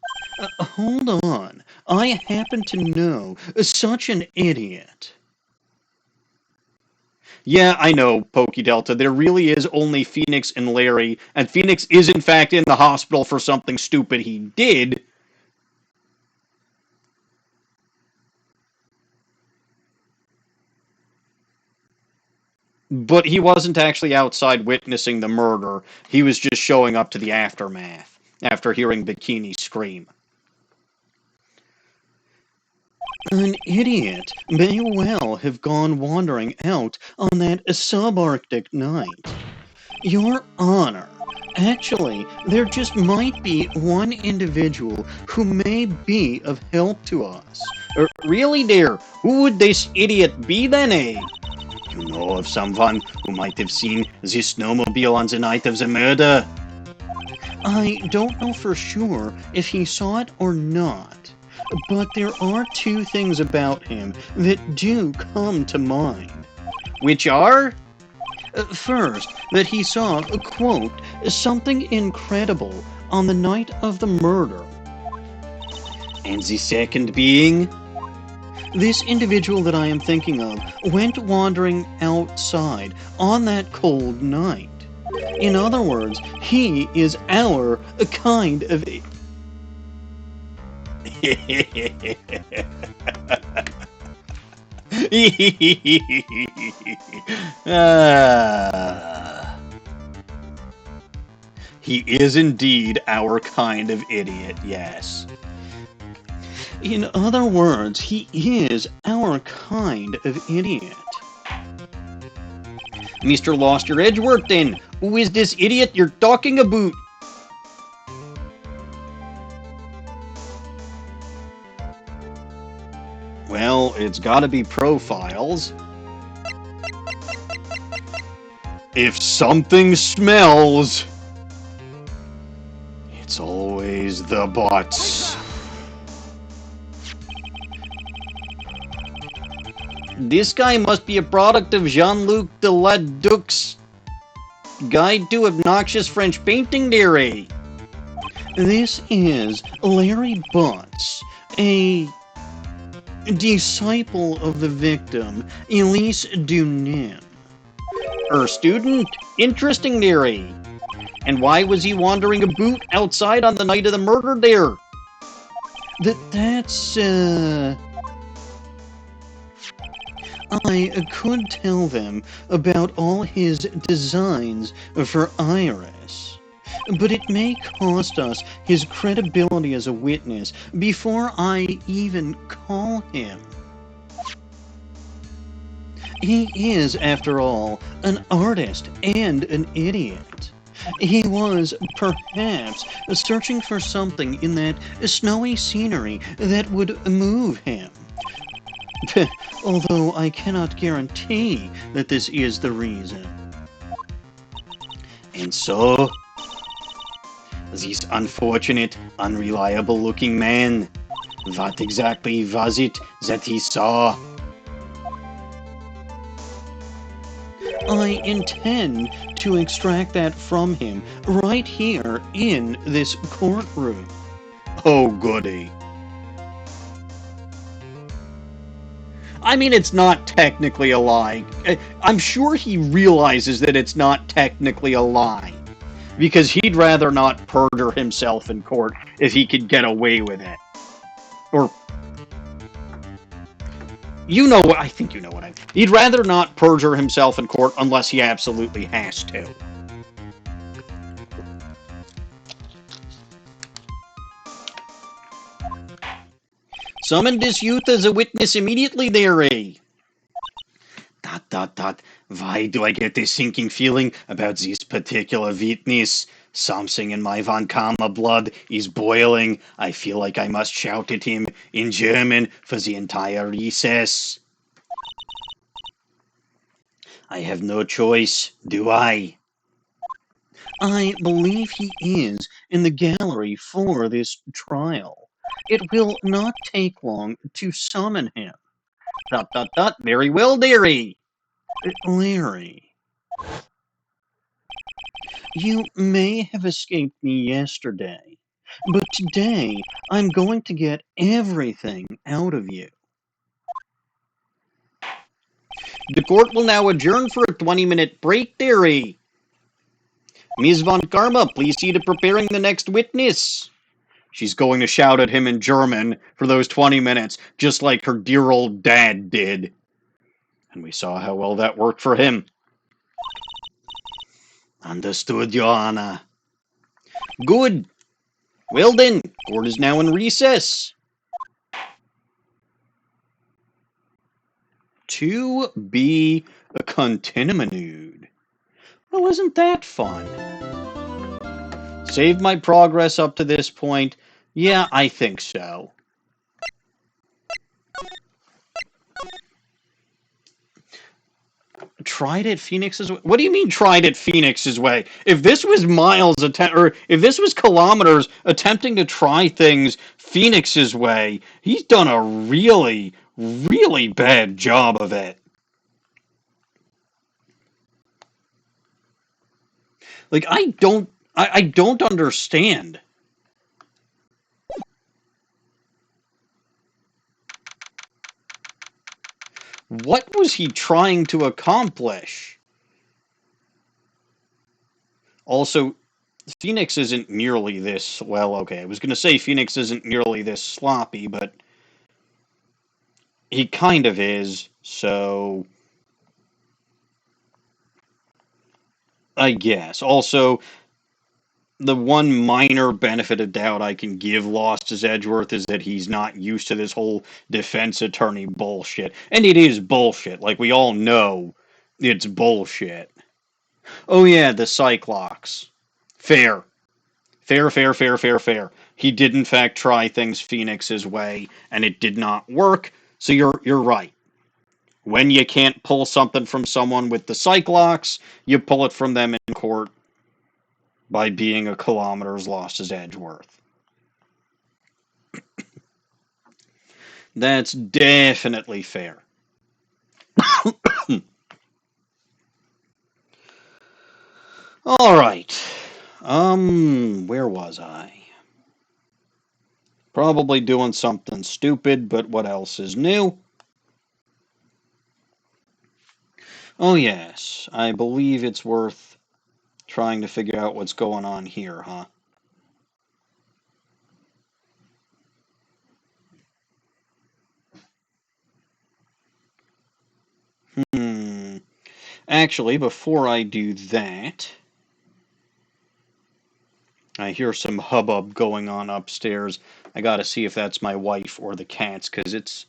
Speaker 1: Hold on. I happen to know such an idiot. Yeah, I know, Pokey Delta. There really is only Phoenix and Larry, and Phoenix is in fact in the hospital for something stupid he did. But he wasn't actually outside witnessing the murder. He was just showing up to the aftermath after hearing Bikini scream. An idiot may well have gone wandering out on that subarctic night. Your Honor, actually, there just might be one individual who may be of help to us. Really, dear? Who would this idiot be then, eh? You know of someone who might have seen this snowmobile on the night of the murder? I don't know for sure if he saw it or not, but there are 2 things about him that do come to mind. Which are? First, that he saw, quote, something incredible on the night of the murder. And the second being? This individual that I am thinking of went wandering outside on that cold night. In other words, he is our kind of... He is indeed our kind of idiot, yes. In other words, he is our kind of idiot. Mr. Lost-Your-Edgeworth, then, who is this idiot you're talking about? Well, it's gotta be profiles. If something smells, it's always the Butz. This guy must be a product of Jean-Luc Deladuc's Guide to Obnoxious French Painting Theory. This is Larry Butz, a disciple of the victim, Elise Dunim. Her student, interesting theory. And why was he wandering about outside on the night of the murder there? That's, I could tell them about all his designs for Iris, but it may cost us his credibility as a witness before I even call him. He is, after all, an artist and an idiot. He was, perhaps, searching for something in that snowy scenery that would move him. Although I cannot guarantee that this is the reason. And so, this unfortunate, unreliable-looking man, what exactly was it that he saw? I intend to extract that from him right here in this courtroom. Oh, goody. I mean, it's not technically a lie. I'm sure he realizes that it's not technically a lie, because he'd rather not perjure himself in court if he could get away with it. Or, I think you know what I mean. He'd rather not perjure himself in court unless he absolutely has to. Summon this youth as a witness immediately, there, eh? ... Why do I get this sinking feeling about this particular witness? Something in my von Karma blood is boiling. I feel like I must shout at him in German for the entire recess. I have no choice, do I? I believe he is in the gallery for this trial. It will not take long to summon him. ... Very well, dearie. Larry. You may have escaped me yesterday, but today I'm going to get everything out of you. The court will now adjourn for a 20-minute break, dearie. Ms. von Karma, please see to preparing the next witness. She's going to shout at him in German for those 20 minutes, just like her dear old dad did. And we saw how well that worked for him. Understood, Your Honor. Good. Well then, court is now in recess. To be continued. Well, isn't that fun? Saved my progress up to this point? Yeah, I think so. Tried it Phoenix's way? What do you mean tried it Phoenix's way? If this was if this was Kilometers attempting to try things Phoenix's way, he's done a really, really bad job of it. Like, I don't understand. What was he trying to accomplish? Also, Phoenix isn't nearly this, well, okay, I was going to say Phoenix isn't nearly this sloppy, but he kind of is, so I guess. Also, the one minor benefit of doubt I can give Lost-His-Edgeworth is that he's not used to this whole defense attorney bullshit. And it is bullshit. Like, we all know it's bullshit. Oh yeah, the Cyclops. Fair. Fair. He did in fact try things Phoenix's way, and it did not work, So you're right. When you can't pull something from someone with the psych locks, you pull it from them in court by being a kilometers lost his Edgeworth. That's definitely fair. All right. Where was I? Probably doing something stupid, but what else is new? Oh, yes. I believe it's worth trying to figure out what's going on here, huh? Hmm. Actually, before I do that, I hear some hubbub going on upstairs. I gotta see if that's my wife or the cats, because it's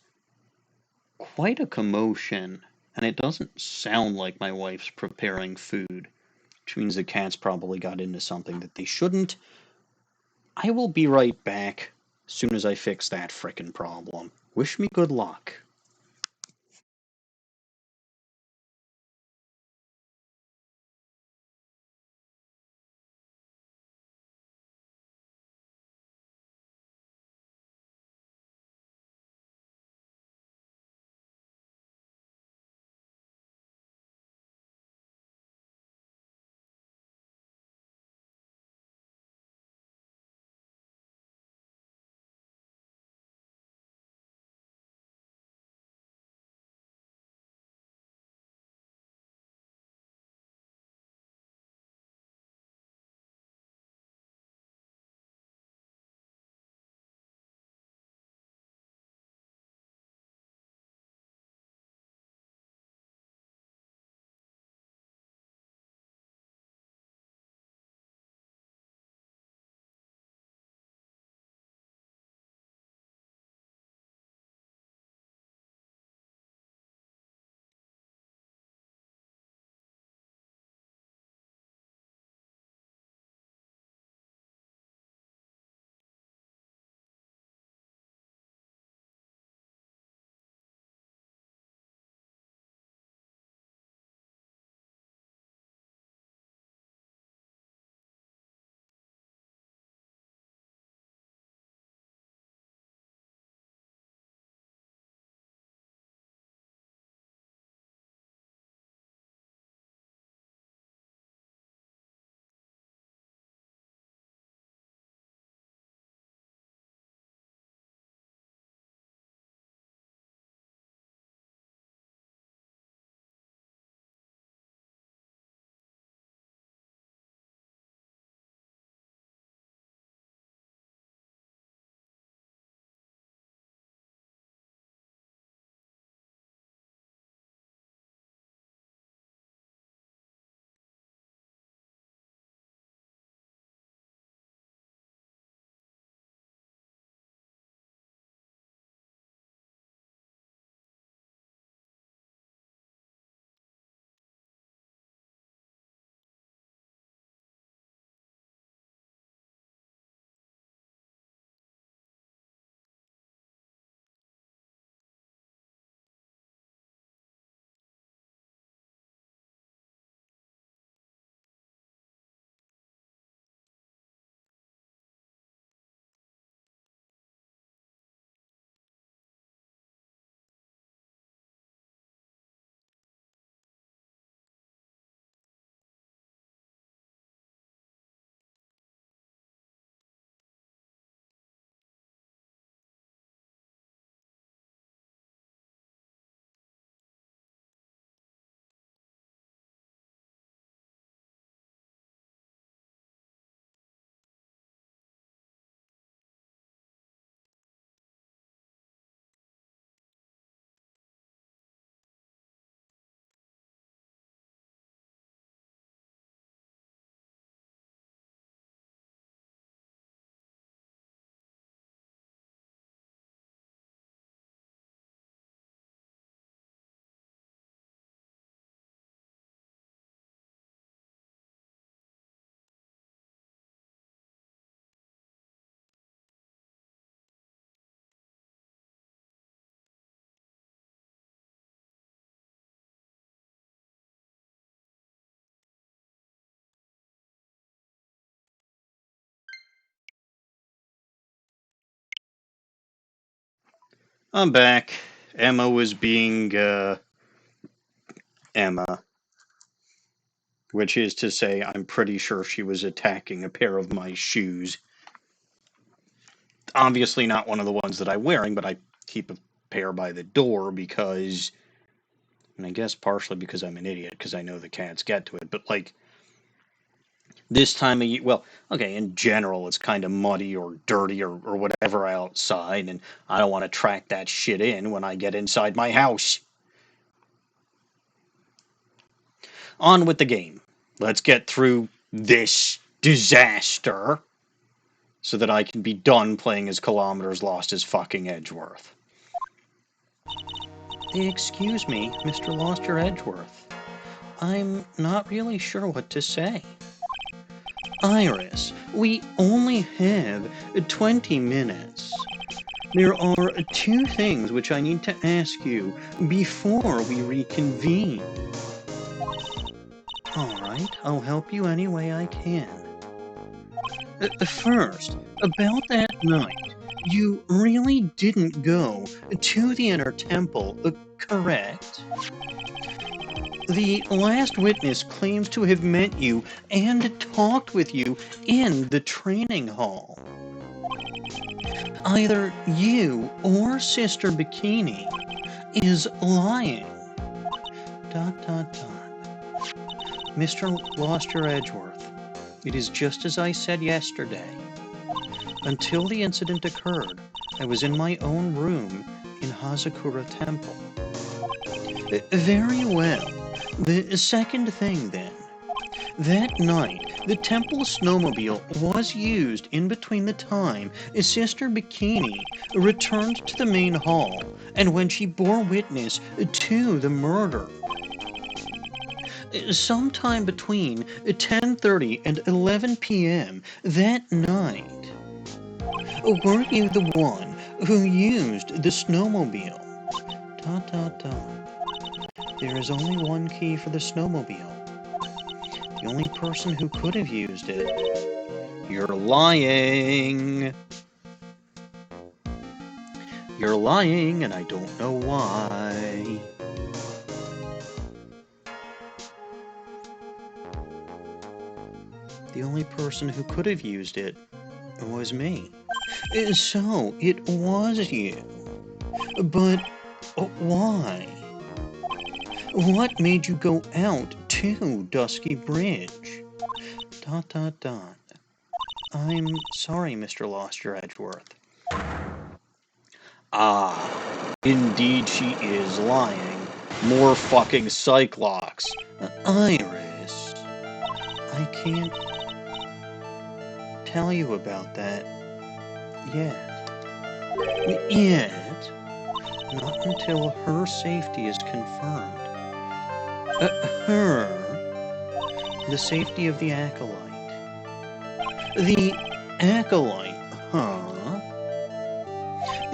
Speaker 1: quite a commotion, and it doesn't sound like my wife's preparing food, which means the cats probably got into something that they shouldn't. I will be right back as soon as I fix that frickin' problem. Wish me good luck. I'm back. Emma was being, Emma. Which is to say, I'm pretty sure she was attacking a pair of my shoes. Obviously not one of the ones that I'm wearing, but I keep a pair by the door because, and I guess partially because I'm an idiot, because I know the cats get to it, but like, this time of year, well, okay, in general, it's kind of muddy or dirty or whatever outside, and I don't want to track that shit in when I get inside my house. On with the game. Let's get through this disaster so that I can be done playing as Kilometers Lost-His-Edgeworth. Excuse me, Mr. Lost-Your-Edgeworth. I'm not really sure what to say. Iris, we only have 20 minutes. There are two things which I need to ask you before we reconvene. Alright, I'll help you any way I can. First, about that night, you really didn't go to the inner temple, correct? The last witness claims to have met you and talked with you in the training hall. Either you or Sister Bikini is lying. ... Mr. Lost-Your-Edgeworth, it is just as I said yesterday. Until the incident occurred, I was in my own room in Hazakura Temple. Very well. The second thing, then. That night, the temple snowmobile was used in between the time Sister Bikini returned to the main hall and when she bore witness to the murder. Sometime between 10:30 and 11 p.m. that night. Were you the one who used the snowmobile? ... There is only one key for the snowmobile. The only person who could have used it. You're lying. You're lying, and I don't know why. The only person who could have used it was me. So, it was you. But why? What made you go out to Dusky Bridge? ... I'm sorry, Mr. Lost-Your-Edgeworth. Ah, indeed she is lying. More fucking Cyclops. Iris, I can't tell you about that yet. Yet? Not until her safety is confirmed. Her? The safety of the Acolyte. The Acolyte, huh?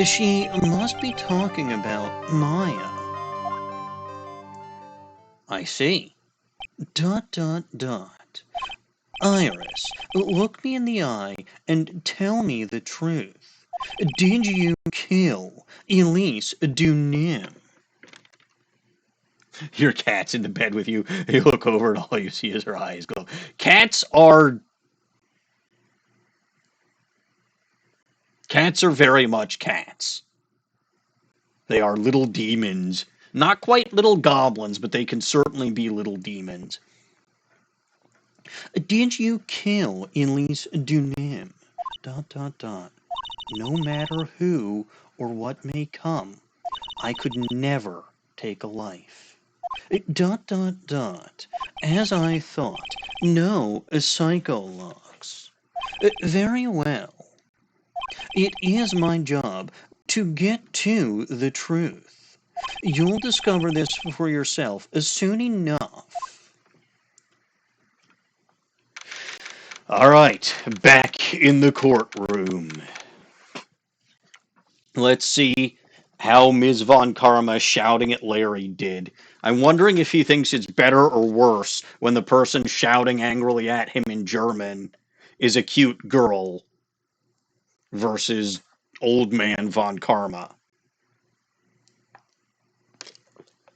Speaker 1: She must be talking about Maya. I see. ... Iris, look me in the eye and tell me the truth. Did you kill Elise Dunim? Your cat's in the bed with you. You look over and all you see is her eyes go. Cats are very much cats. They are little demons. Not quite little goblins, but they can certainly be little demons. Did you kill Elise Dunim? ... No matter who or what may come, I could never take a life. ... As I thought, no psychologs. Very well. It is my job to get to the truth. You'll discover this for yourself soon enough. All right, back in the courtroom. Let's see how Ms. Von Karma shouting at Larry did. I'm wondering if he thinks it's better or worse when the person shouting angrily at him in German is a cute girl versus old man Von Karma.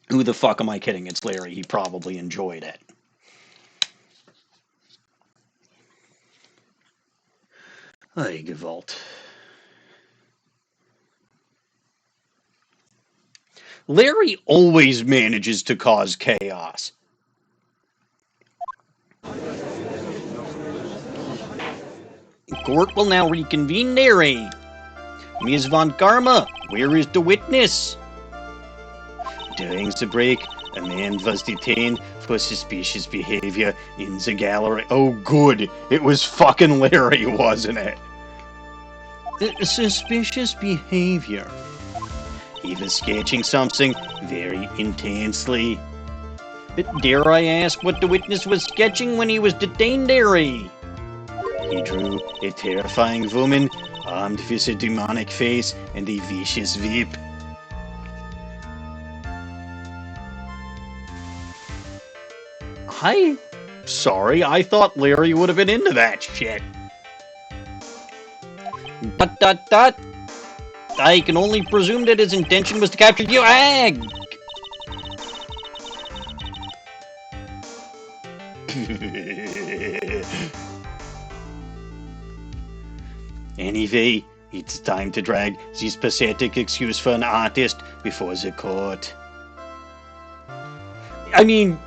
Speaker 1: Who the fuck am I kidding? It's Larry. He probably enjoyed it. Hey, Gewalt. Larry always manages to cause chaos. Court will now reconvene, Larry. Ms. von Karma, where is the witness? During the break, a man was detained for suspicious behavior in the gallery. Oh, good. It was fucking Larry, wasn't it? Suspicious behavior. He was sketching something very intensely. Dare I ask what the witness was sketching when he was detained, Larry? He drew a terrifying woman, armed with a demonic face and a vicious whip. Sorry, I thought Larry would have been into that shit. ... I can only presume that his intention was to capture you. Anyway, it's time to drag this pathetic excuse for an artist before the court. I mean,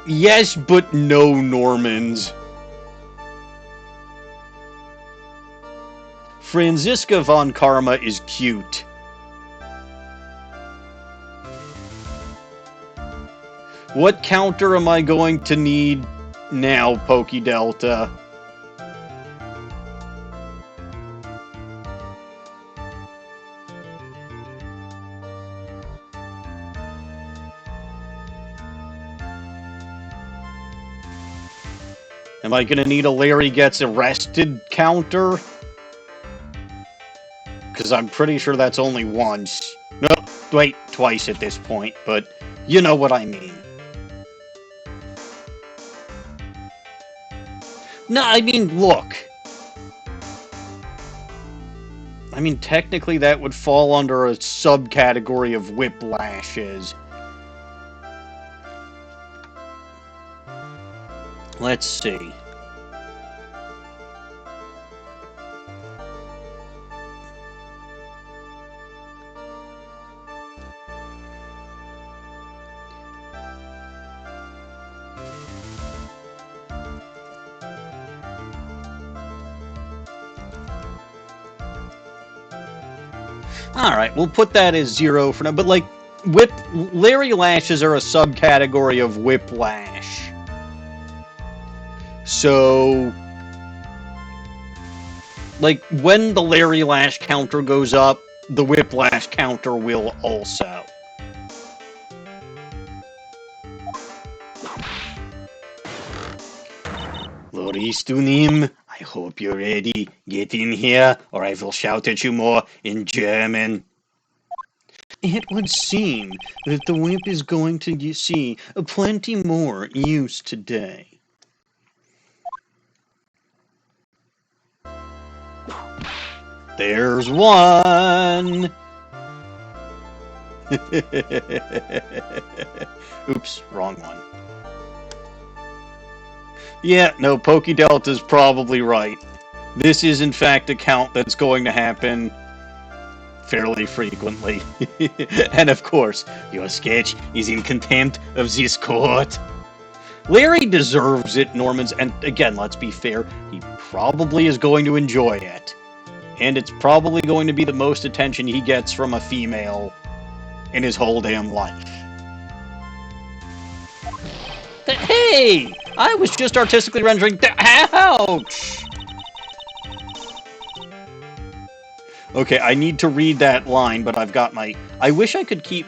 Speaker 1: yes, but no, Normans. Franziska von Karma is cute. What counter am I going to need now, Pokey Delta? Am I gonna need a Larry gets arrested counter? Because I'm pretty sure that's only once. No, wait, twice at this point, but you know what I mean. No, I mean, look. I mean, technically that would fall under a subcategory of whiplashes. Let's see. Alright, we'll put that as 0 for now, but like, Larry lashes are a subcategory of whiplash. So, like, when the Larry lash counter goes up, the whiplash counter will also. Loris Dunim, I hope you're ready. Get in here, or I will shout at you more in German. It would seem that the whip is going to see plenty more use today. There's one! Oops, wrong one. Yeah, no, Pokey Delta's probably right. This is, in fact, a count that's going to happen fairly frequently. And, of course, your sketch is in contempt of this court. Larry deserves it, Normans, and again, let's be fair, he probably is going to enjoy it. And it's probably going to be the most attention he gets from a female in his whole damn life. Hey! I was just artistically rendering ouch! Okay, I need to read that line, but I've got my... I wish I could keep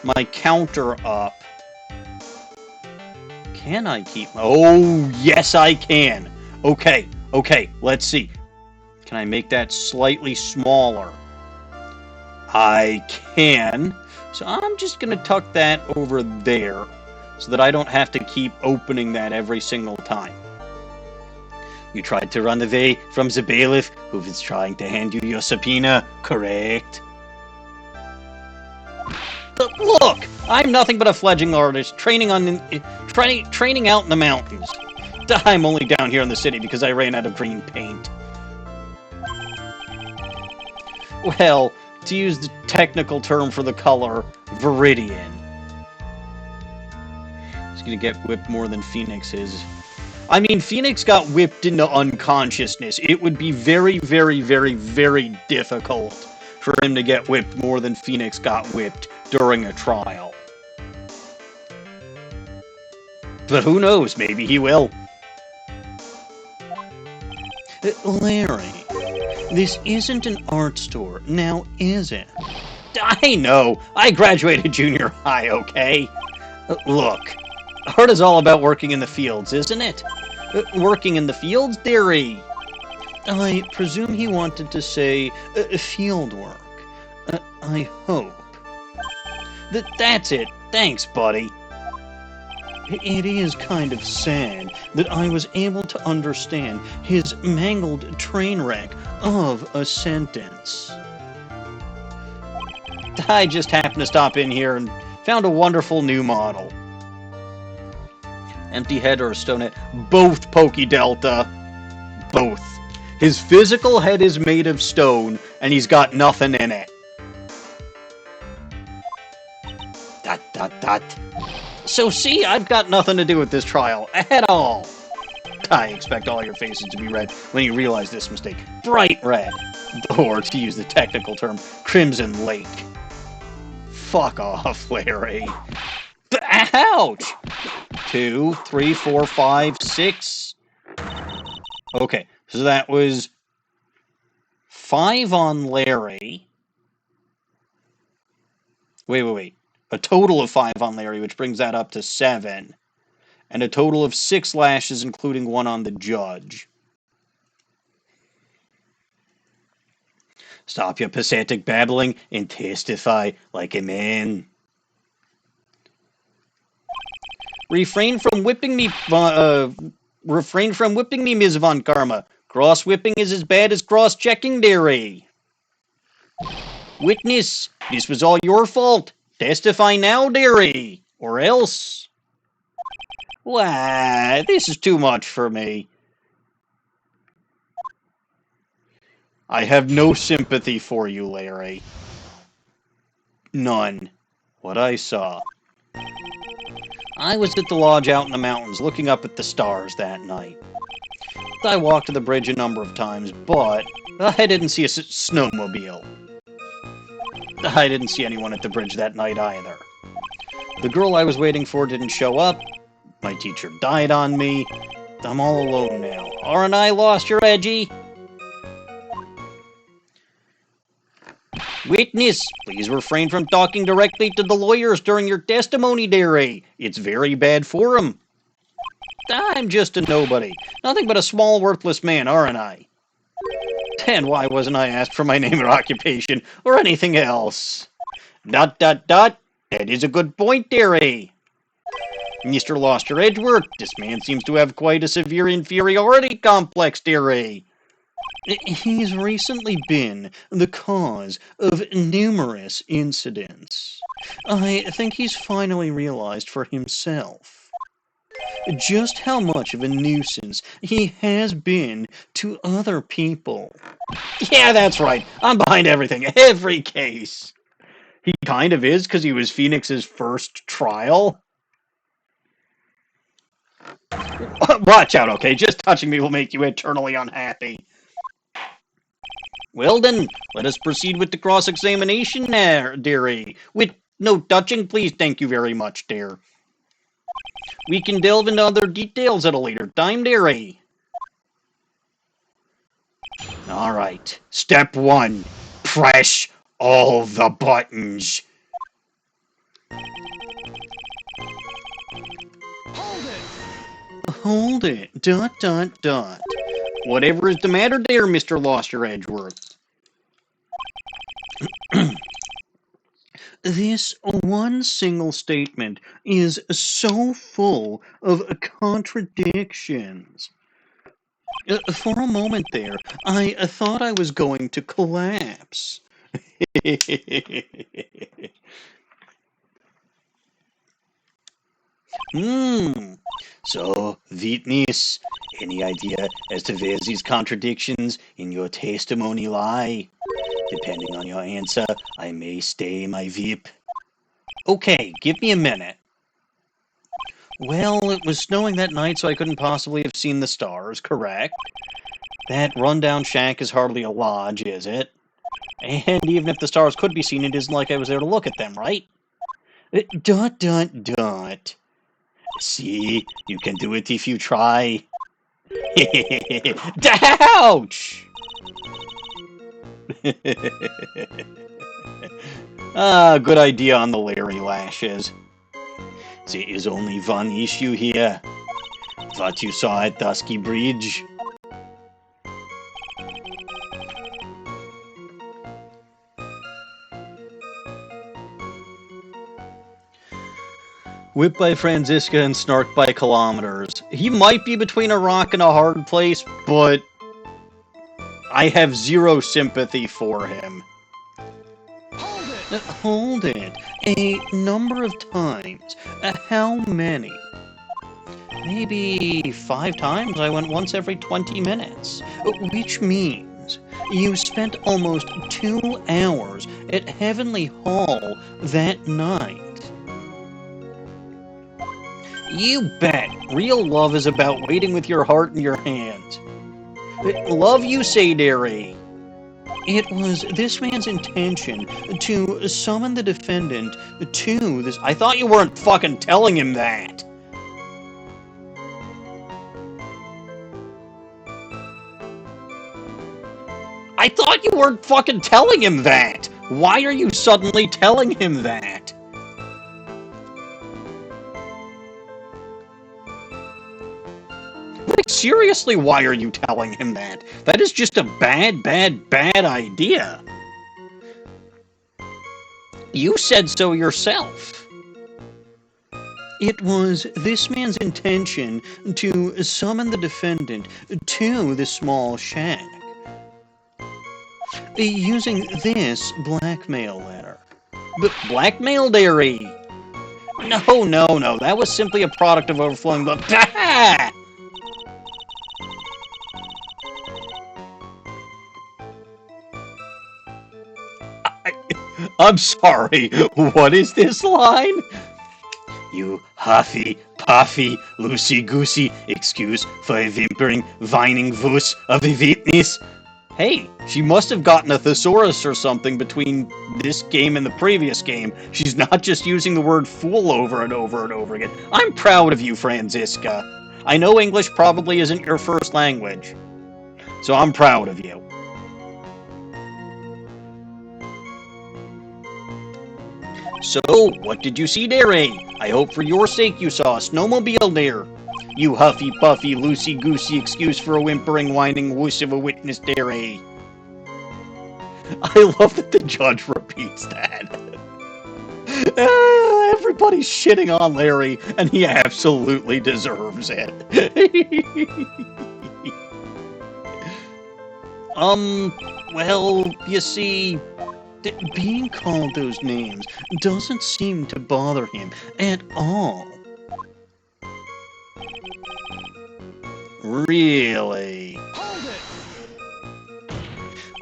Speaker 1: my counter up. Can I keep... Oh, yes, I can! Okay, let's see. Can I make that slightly smaller? I can. So I'm just going to tuck that over there so that I don't have to keep opening that every single time. You tried to run away from the bailiff who was trying to hand you your subpoena, correct? Look, I'm nothing but a fledgling artist, training out in the mountains. I'm only down here in the city because I ran out of green paint. Well, to use the technical term for the color, Viridian. He's gonna get whipped more than Phoenix is. I mean, Phoenix got whipped into unconsciousness. It would be very, very, very, very difficult for him to get whipped more than Phoenix got whipped during a trial. But who knows, maybe he will. Larry, this isn't an art store, now is it? I know, I graduated junior high, okay? Look, art is all about working in the fields, isn't it? Working in the fields, dearie? I presume he wanted to say field work. I hope. That's it. Thanks, buddy. It is kind of sad that I was able to understand his mangled train wreck of a sentence. I just happened to stop in here and found a wonderful new model. Empty head or a stone head? Both, Pokey Delta. Both. His physical head is made of stone, and he's got nothing in it. Dot. So see, I've got nothing to do with this trial at all. I expect all your faces to be red when you realize this mistake. Bright red. Or, to use the technical term, Crimson Lake. Fuck off, Larry. Ouch! 2, 3, 4, 5, 6. Okay, so that was 5 on Larry. Wait. A total of 5 on Larry, which brings that up to 7. And a total of 6 lashes, including 1 on the judge. Stop your pathetic babbling and testify like a man. Refrain from whipping me, Ms. Von Karma. Cross whipping is as bad as cross checking, dearie. Witness, this was all your fault. Testify now, dearie, or else. Why, this is too much for me. I have no sympathy for you, Larry. None. What I saw. I was at the lodge out in the mountains looking up at the stars that night. I walked to the bridge a number of times, but I didn't see a snowmobile. I didn't see anyone at the bridge that night either. The girl I was waiting for didn't show up. My teacher died on me. I'm all alone now. Aren't I lost your edgy? Witness, please refrain from talking directly to the lawyers during your testimony, dearie. It's very bad form. I'm just a nobody. Nothing but a small, worthless man, aren't I? And why wasn't I asked for my name or occupation, or anything else? ... That is a good point, dearie. Mr. Lost-His-Edgeworth, this man seems to have quite a severe inferiority complex, dearie. He's recently been the cause of numerous incidents. I think he's finally realized for himself just how much of a nuisance he has been to other people. Yeah, that's right. I'm behind everything, every case. He kind of is, because he was Phoenix's first trial. Watch out, okay? Just touching me will make you eternally unhappy. Well then, let us proceed with the cross-examination there, dearie. With no touching, please, thank you very much, dear. We can delve into other details at a later time, dearie. Alright, step 1. Press all the buttons. Hold it. ... Whatever is the matter there, Mr. Lost-His-Edgeworth? This one single statement is so full of contradictions. For a moment there, I thought I was going to collapse. So, witness, any idea as to where these contradictions in your testimony lie? Depending on your answer, I may stay my VIP. Okay, give me a minute. Well, it was snowing that night, so I couldn't possibly have seen the stars, correct? That rundown shack is hardly a lodge, is it? And even if the stars could be seen, it isn't like I was there to look at them, right? Dot, dot, dot. See, you can do it if you try. Ouch! Good idea on the Larry lashes. There is only one issue here. What you saw at Dusky Bridge. Whipped by Franziska and snarked by Kilometers. He might be between a rock and a hard place, but I have zero sympathy for him. Hold it. A number of times. How many? Maybe 5 times. I went once every 20 minutes. Which means you spent almost 2 hours at Heavenly Hall that night. You bet. Real love is about waiting with your heart in your hands. Love, you say, dearie. It was this man's intention to summon the defendant to this. I thought you weren't fucking telling him that. I thought you weren't fucking telling him that. Why are you suddenly telling him that? Like, seriously, why are you telling him that? That is just a bad, bad, bad idea. You said so yourself. It was this man's intention to summon the defendant to the small shack using this blackmail letter. But blackmail, dearie? No. That was simply a product of overflowing blood. I'm sorry, what is this line? You huffy, puffy, loosey-goosey excuse for a whimpering, whining voice of a witness. Hey, she must have gotten a thesaurus or something between this game and the previous game. She's not just using the word fool over and over and over again. I'm proud of you, Franziska. I know English probably isn't your first language, so I'm proud of you. So, what did you see there, eh? I hope for your sake you saw a snowmobile there. You huffy, puffy, loosey-goosey excuse for a whimpering, whining whoosh of a witness there, eh? I love that the judge repeats that. Everybody's shitting on Larry, and he absolutely deserves it. Well, you see, being called those names doesn't seem to bother him at all. Really?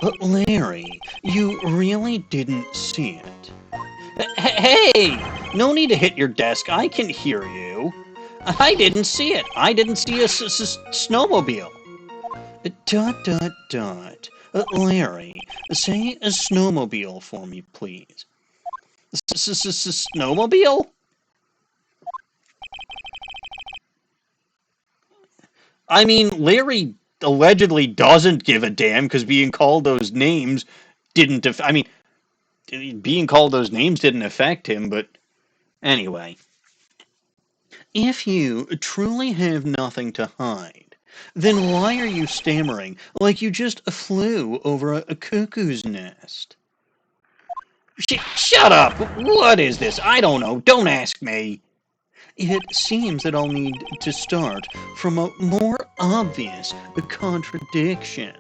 Speaker 1: But Larry, you really didn't see it. Hey! No need to hit your desk, I can hear you. I didn't see it. I didn't see a snowmobile. ... Larry, say a snowmobile for me, please. Snowmobile? I mean, Larry allegedly doesn't give a damn because being called those names didn't... being called those names didn't affect him, but anyway. If you truly have nothing to hide, then why are you stammering like you just flew over a cuckoo's nest? Shut up! What is this? I don't know. Don't ask me. It seems that I'll need to start from a more obvious contradiction.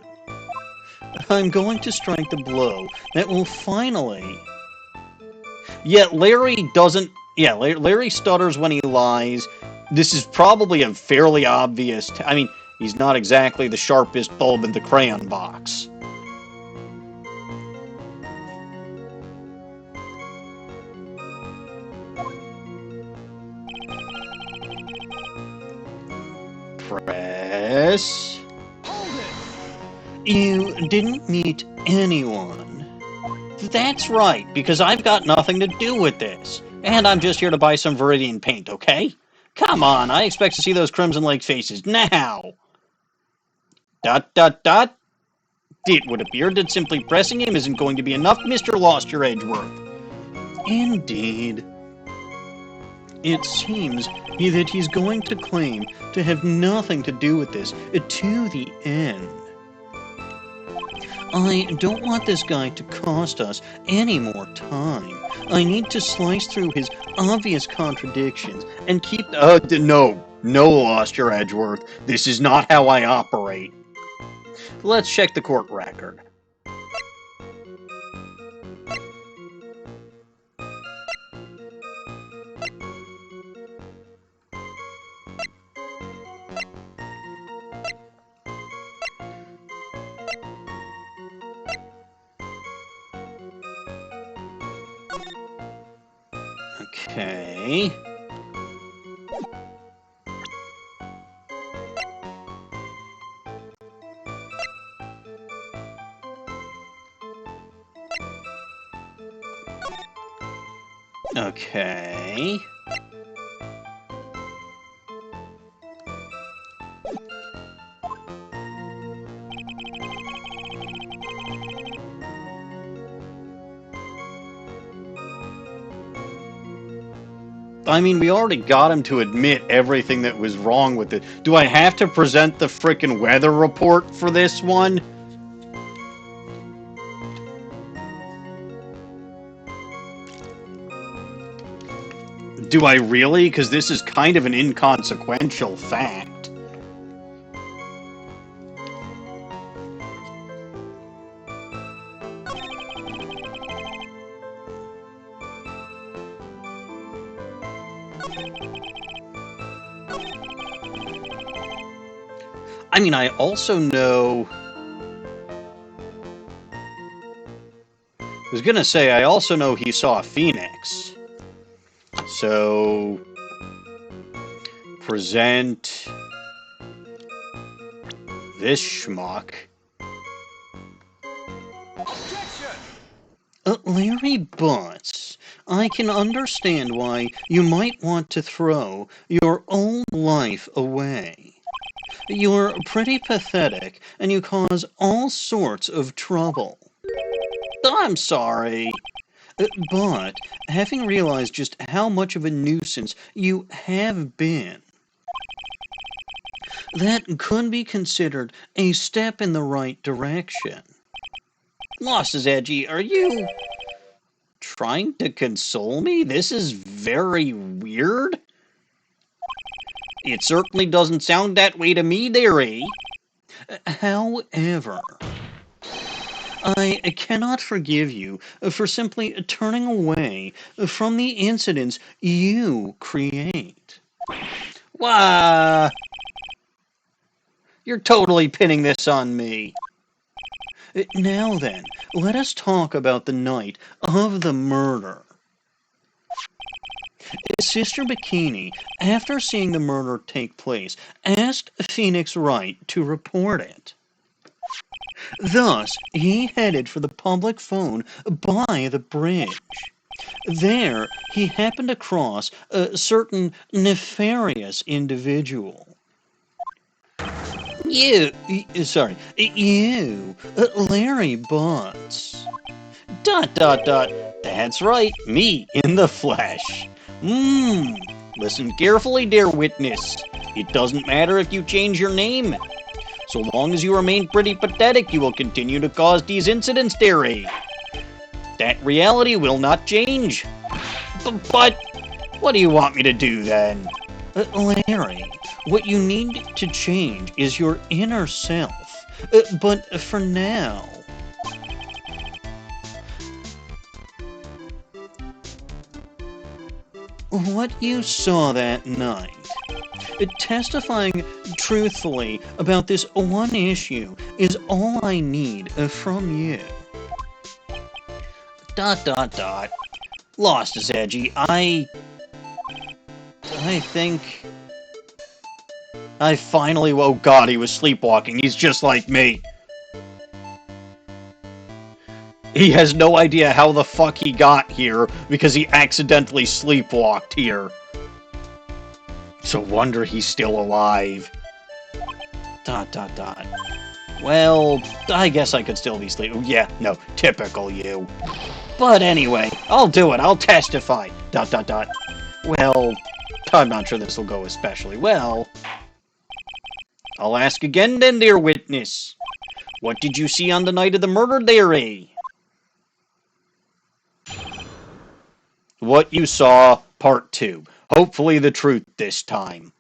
Speaker 1: I'm going to strike the blow that will finally... Yet Larry doesn't Yeah, Larry stutters when he lies. This is probably a fairly obvious... I mean, he's not exactly the sharpest bulb in the crayon box. Press... You didn't meet anyone. That's right, because I've got nothing to do with this. And I'm just here to buy some Viridian paint, okay? Come on, I expect to see those Crimson Lake faces now. ... It would appear that simply pressing him isn't going to be enough, Mr. Lost-Your-Edgeworth. Indeed. It seems that he's going to claim to have nothing to do with this to the end. I don't want this guy to cost us any more time. I need to slice through his obvious contradictions and keep... No, Lost-Your-Edgeworth. This is not how I operate. Let's check the court record. Okay. Okay. I mean, we already got him to admit everything that was wrong with it. Do I have to present the frickin' weather report for this one? Do I really? Because this is kind of an inconsequential fact. I mean, I also know... I was gonna say, I also know he saw a phoenix. So... present... this schmuck. Larry Butz, I can understand why you might want to throw your own life away. You're pretty pathetic, and you cause all sorts of trouble. I'm sorry. But, having realized just how much of a nuisance you have been, that could be considered a step in the right direction. Lost-His-Edgy, are you trying to console me? This is very weird. It certainly doesn't sound that way to me, dearie. However, I cannot forgive you for simply turning away from the incidents you create. Why? You're totally pinning this on me. Now then, let us talk about the night of the murder. Sister Bikini, after seeing the murder take place, asked Phoenix Wright to report it. Thus, he headed for the public phone by the bridge. There, he happened across a certain nefarious individual. You, Larry Butz. ... That's right, me in the flesh. Listen carefully, dear witness. It doesn't matter if you change your name. So long as you remain pretty pathetic, you will continue to cause these incidents, dearie. That reality will not change. But what do you want me to do, then? Larry, what you need to change is your inner self. But for now... what you saw that night. Testifying truthfully about this one issue is all I need from you. ... Lost his edgy. I think I finally... Oh god, he was sleepwalking. He's just like me. He has no idea how the fuck he got here because he accidentally sleepwalked here. So wonder he's still alive. ... Well, I guess I could still be sleeping. Yeah, no, typical you. But anyway, I'll do it. I'll testify. ... Well, I'm not sure this will go especially well. I'll ask again then, dear witness. What did you see on the night of the murder, dearie? What you saw, part 2. Hopefully the truth this time.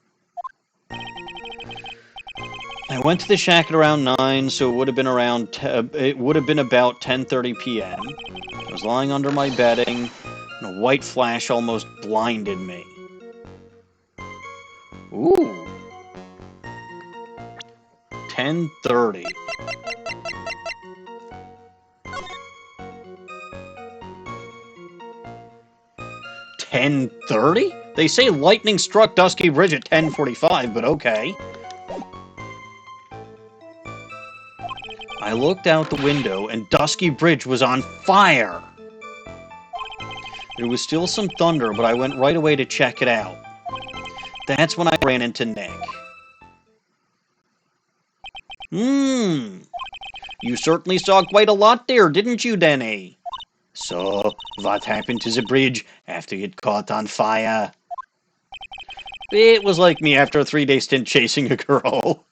Speaker 1: I went to the shack at around 9, so it would have been around it would have been about 10:30 p.m. I was lying under my bedding, and a white flash almost blinded me. Ooh. 10:30. $10:30? They say lightning struck Dusky Bridge at 10:45, but okay. I looked out the window, and Dusky Bridge was on fire! There was still some thunder, but I went right away to check it out. That's when I ran into Nick. You certainly saw quite a lot there, didn't you, Denny? So, what happened to the bridge after it caught on fire? It was like me after a 3-day stint chasing a girl.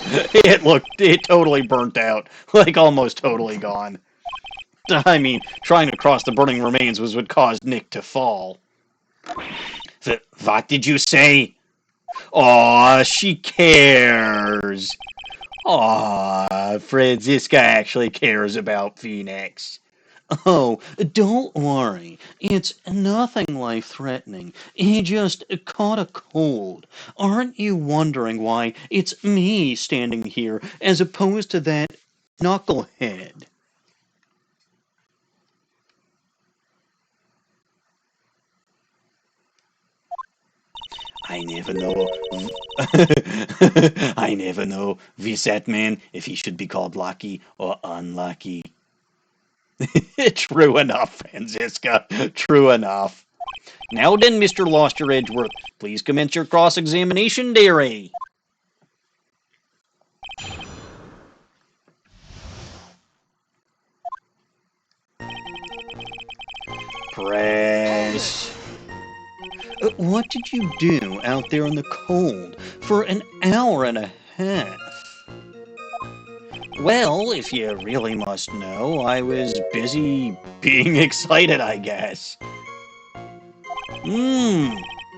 Speaker 1: It totally burnt out. Like, almost totally gone. I mean, trying to cross the burning remains was what caused Nick to fall. What did you say? Aw, she cares. Aw, Franziska actually cares about Phoenix. Oh, don't worry. It's nothing life-threatening. He just caught a cold. Aren't you wondering why it's me standing here as opposed to that knucklehead? I never know. I never know with that man if he should be called lucky or unlucky. True enough, Franziska. True enough. Now then, Mr. Lost-His-Edgeworth, please commence your cross-examination, dearie. Press. What did you do out there in the cold for an hour and a half? Well, if you really must know, I was busy being excited, I guess.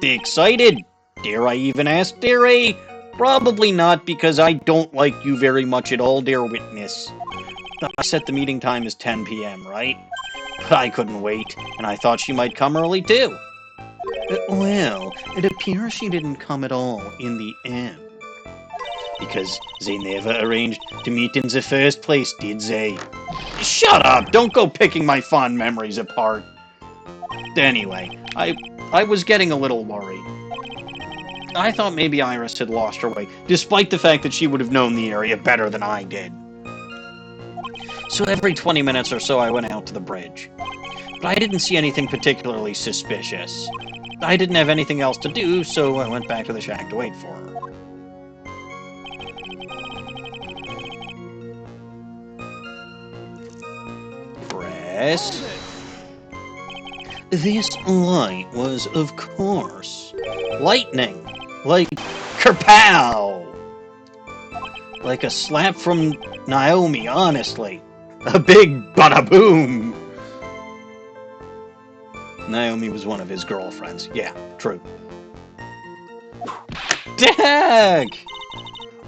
Speaker 1: Excited? Dare I even ask, dearie? Probably not, because I don't like you very much at all, dear witness. I set the meeting time as 10 p.m., right? But I couldn't wait, and I thought she might come early, too. Well, it appears she didn't come at all in the end. Because they never arranged to meet in the first place, did they? Shut up! Don't go picking my fond memories apart. Anyway, I was getting a little worried. I thought maybe Iris had lost her way, despite the fact that she would have known the area better than I did. So every 20 minutes or so I went out to the bridge. But I didn't see anything particularly suspicious. I didn't have anything else to do, so I went back to the shack to wait for her. Press. This light was, of course, lightning. Like kerpow! Like a slap from Naomi, honestly. A big bada-boom! Naomi was one of his girlfriends. Yeah, true. Dag!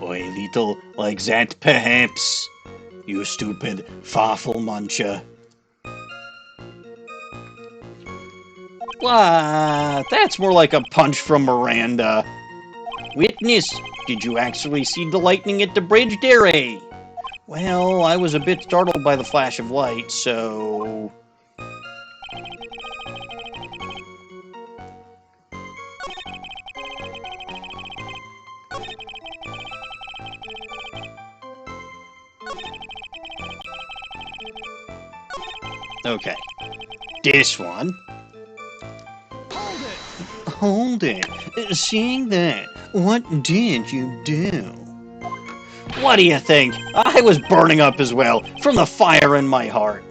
Speaker 1: Or a little like that, perhaps. You stupid farfel muncher. That's more like a punch from Miranda. Witness, did you actually see the lightning at the bridge, dearie? Well, I was a bit startled by the flash of light, so... Okay. This one. Hold it. Seeing that, what did you do? What do you think? I was burning up as well, from the fire in my heart.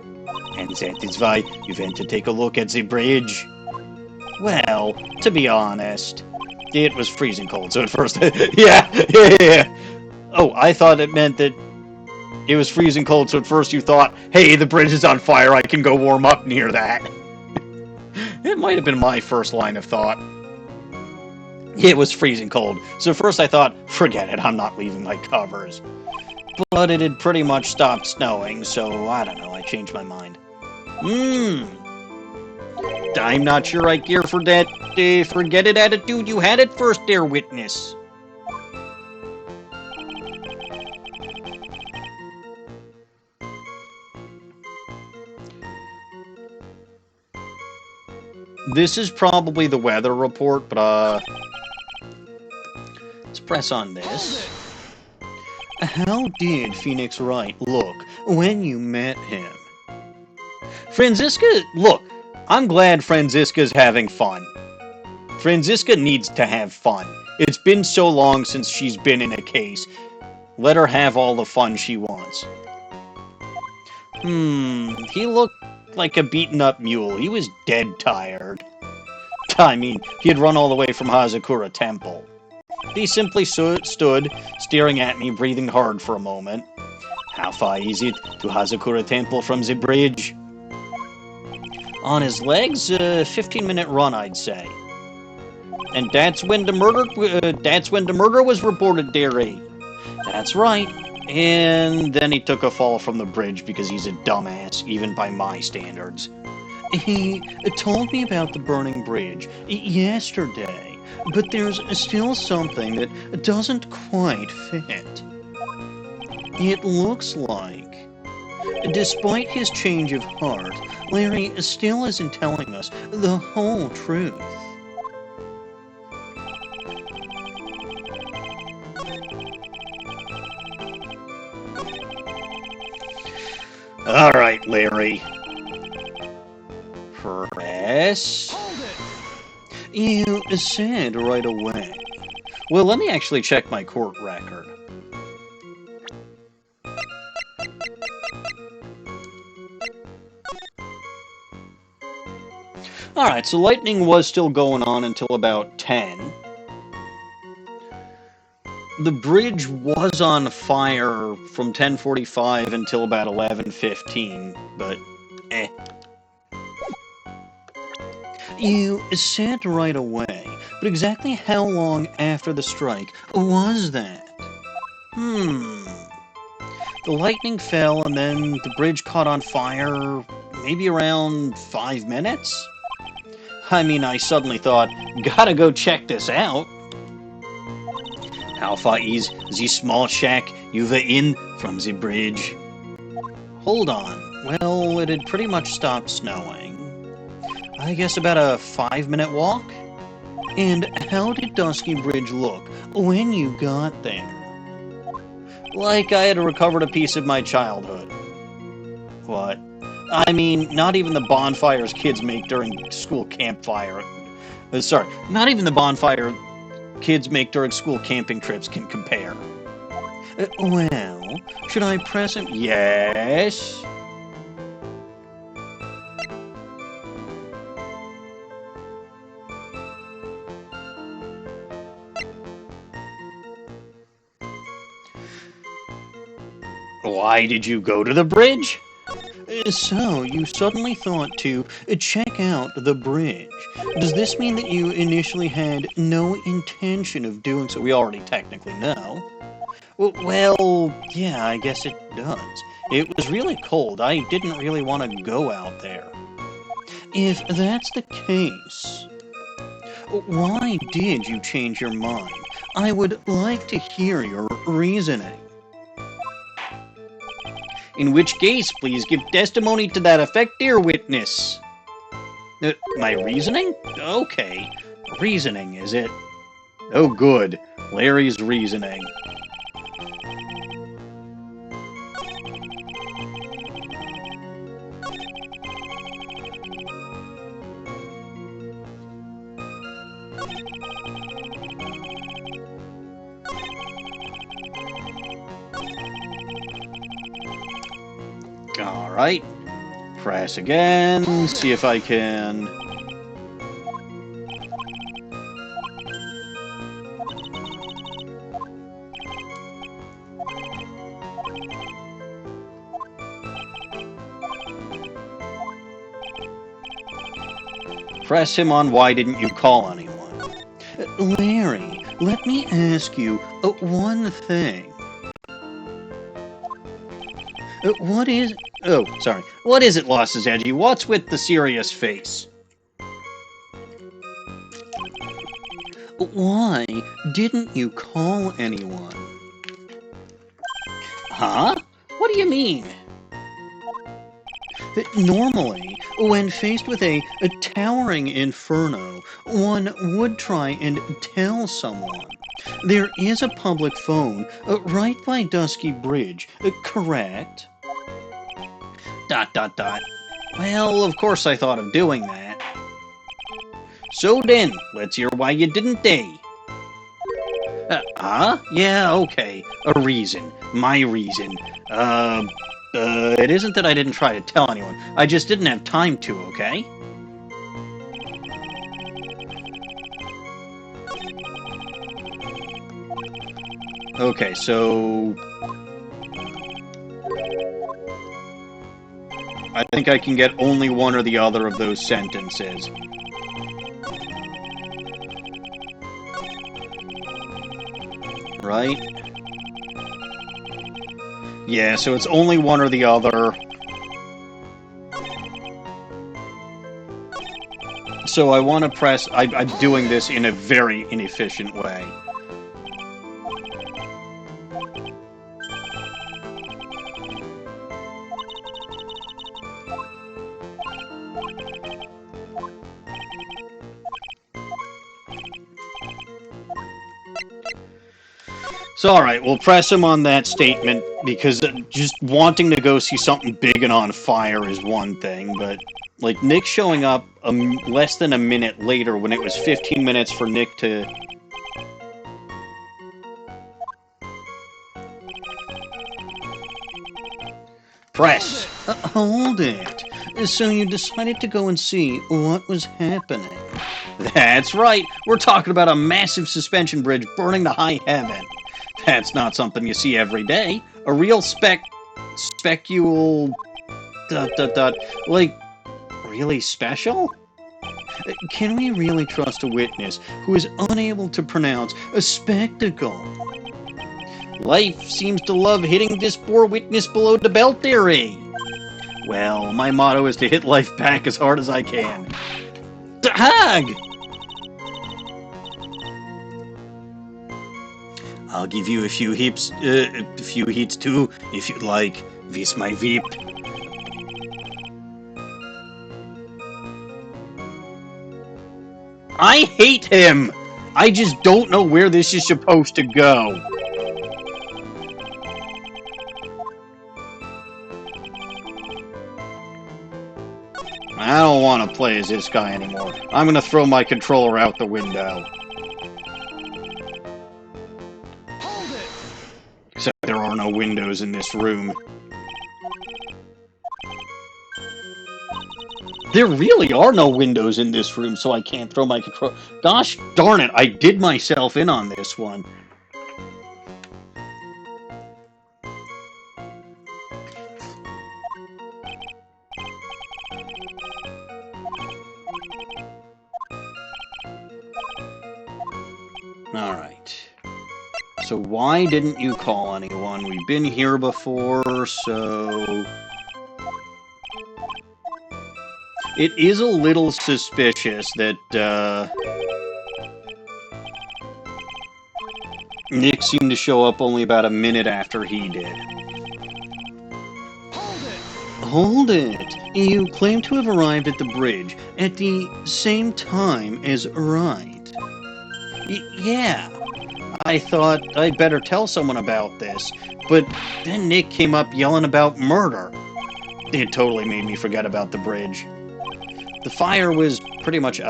Speaker 1: And that is why you went to take a look at the bridge? Well, to be honest, it was freezing cold, so at first... yeah. Oh, I thought it meant that it was freezing cold, so at first you thought, hey, the bridge is on fire, I can go warm up near that. It might have been my first line of thought. It was freezing cold, so first I thought, forget it, I'm not leaving my covers. But it had pretty much stopped snowing, so I don't know, I changed my mind. I'm not sure I care for that forget it attitude you had at first there, witness. This is probably the weather report, but let's press on this. How did Phoenix Wright look when you met him? Franziska, look, I'm glad Franziska's having fun. Franziska needs to have fun. It's been so long since she's been in a case. Let her have all the fun she wants. He looked like a beaten-up mule. He was dead tired. I mean, he had run all the way from Hazakura Temple. He simply stood, staring at me, breathing hard for a moment. How far is it to Hazakura Temple from the bridge? On his legs, a 15-minute run, I'd say. And that's when the murder was reported, dearie. That's right. And then he took a fall from the bridge because he's a dumbass, even by my standards. He told me about the burning bridge yesterday, but there's still something that doesn't quite fit. It looks like, despite his change of heart, Larry still isn't telling us the whole truth. All right, Larry. Press. You said right away. Well, let me actually check my court record. Alright, so lightning was still going on until about 10. The bridge was on fire from 10:45 until about 11:15, but You said right away, but exactly how long after the strike was that? The lightning fell and then the bridge caught on fire maybe around 5 minutes? I mean, I suddenly thought, gotta go check this out. How far is the small shack you were in from the bridge? Hold on. Well, it had pretty much stopped snowing. I guess about a 5-minute walk? And how did Dusky Bridge look when you got there? Like I had recovered a piece of my childhood. What? I mean, not even the bonfires kids make during school campfire. Sorry, not even the bonfire kids make during school camping trips can compare. Well, should I press him? Yes. Why did you go to the bridge? So, you suddenly thought to check out the bridge. Does this mean that you initially had no intention of doing so? We already technically know. Well, yeah, I guess it does. It was really cold. I didn't really want to go out there. If that's the case, why did you change your mind? I would like to hear your reasoning. In which case, please give testimony to that effect, dear witness. My reasoning? Okay. Reasoning, is it? Oh, good. Larry's reasoning. Alright. Press again. See if I can... Press him on why didn't you call anyone. Larry, let me ask you one thing. What is... Oh, sorry. What is it, Lost-His-Edgeworth? What's with the serious face? Why didn't you call anyone? Huh? What do you mean? Normally, when faced with a towering inferno, one would try and tell someone. There is a public phone right by Dusky Bridge, correct? ... Well, of course I thought of doing that. So then, let's hear why you didn't, eh? Yeah, okay. A reason. My reason. It isn't that I didn't try to tell anyone. I just didn't have time to, okay? Okay, so... I think I can get only one or the other of those sentences. Right? Yeah, so it's only one or the other. So I want to press... I'm doing this in a very inefficient way. So, alright, we'll press him on that statement, because just wanting to go see something big and on fire is one thing, but, like, Nick showing up less than a minute later when it was 15 minutes for Nick to... Press! Hold it! So you decided to go and see what was happening. That's right! We're talking about a massive suspension bridge burning to high heaven. That's not something you see every day. A real specule... Like, really special? Can we really trust a witness who is unable to pronounce a spectacle? Life seems to love hitting this poor witness below the belt there, eh? Well, my motto is to hit life back as hard as I can. Hag! I'll give you a few hits too, if you'd like. This my VIP. I hate him! I just don't know where this is supposed to go. I don't want to play as this guy anymore. I'm gonna throw my controller out the window. Except there are no windows in this room. There really are no windows in this room, so I can't throw my controller. Gosh darn it, I did myself in on this one. Alright. So why didn't you call anyone? We've been here before, so... It is a little suspicious that, Nick seemed to show up only about a minute after he did. Hold it! You claim to have arrived at the bridge at the same time as Wright. Yeah, I thought I'd better tell someone about this, but then Nick came up yelling about murder. It totally made me forget about the bridge. The fire was pretty much, no?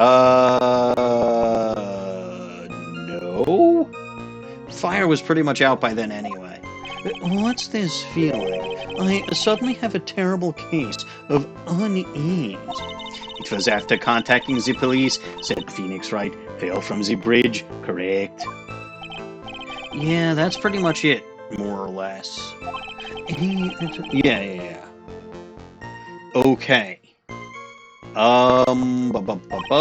Speaker 1: Fire was pretty much out by then anyway. What's this feeling? I suddenly have a terrible case of unease. It was after contacting the police, said Phoenix Wright. Fell from the bridge, correct? Yeah, that's pretty much it, more or less. Yeah. Okay. Ba ba ba ba.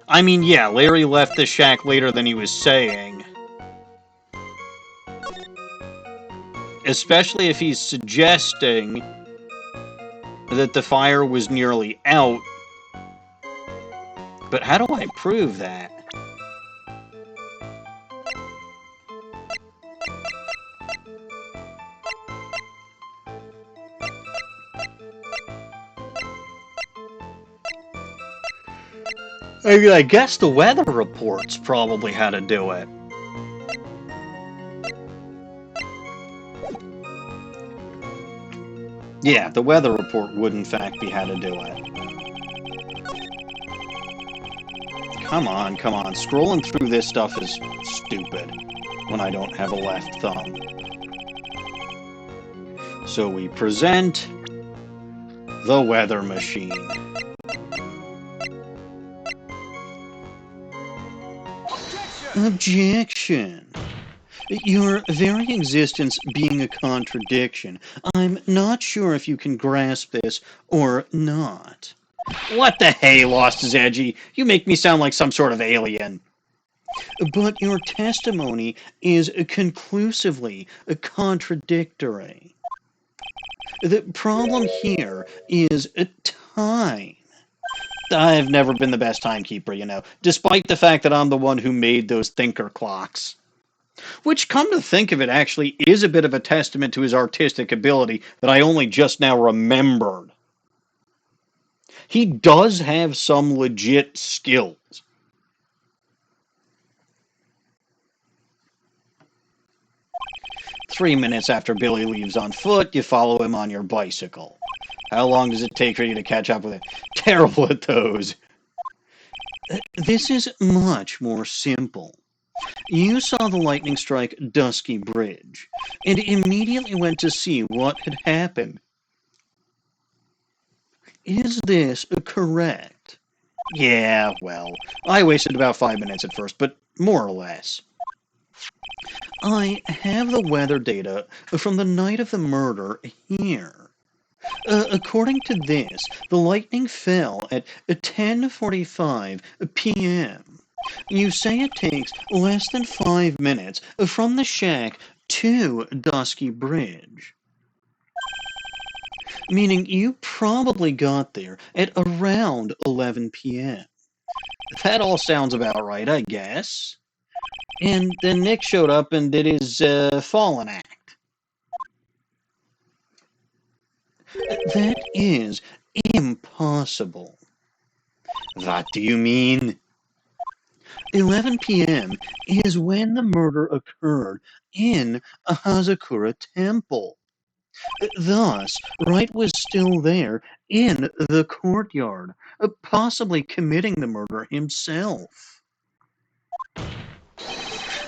Speaker 1: I mean, yeah, Larry left the shack later than he was saying. Especially if he's suggesting that the fire was nearly out. But how do I prove that? I guess the weather reports probably how to do it. Yeah, the weather report would in fact be how to do it. Come on. Scrolling through this stuff is stupid when I don't have a left thumb. So we present the weather machine. Objection. Your very existence being a contradiction. I'm not sure if you can grasp this or not. What the hey, Lost-His-Edgy? You make me sound like some sort of alien. But your testimony is conclusively contradictory. The problem here is time. I've never been the best timekeeper, you know, despite the fact that I'm the one who made those thinker clocks. Which, come to think of it, actually is a bit of a testament to his artistic ability that I only just now remembered. He does have some legit skills. "3 minutes after Billy leaves on foot, you follow him on your bicycle. How long does it take for you to catch up with him?" Terrible at those. This is much more simple. You saw the lightning strike Dusky Bridge, and immediately went to see what had happened. Is this correct? Yeah, well, I wasted about 5 minutes at first, but more or less. I have the weather data from the night of the murder here. According to this, the lightning fell at 10:45 p.m. You say it takes less than 5 minutes from the shack to Dusky Bridge. Meaning you probably got there at around 11 p.m. That all sounds about right, I guess. And then Nick showed up and did his fallen act. That is impossible. What do you mean? 11 p.m. is when the murder occurred in a Hazakura temple. Thus, Wright was still there in the courtyard, possibly committing the murder himself.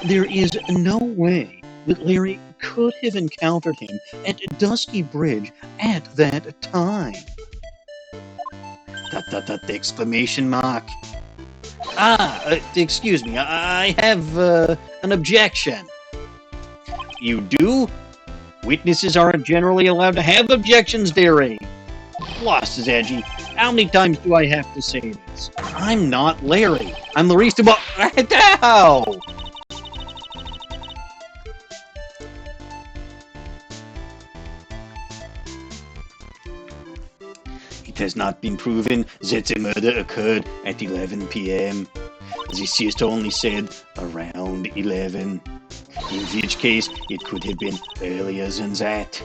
Speaker 1: There is no way that Larry could have encountered him at Dusky Bridge at that time. ... Exclamation mark. Excuse me, I have an objection. You do? Witnesses aren't generally allowed to have objections, dearie. Lost-His-Edgy. How many times do I have to say this? I'm not Larry. I'm Larissa. Ow! It has not been proven that the murder occurred at 11 p.m. The sister only said around 11, in which case it could have been earlier than that.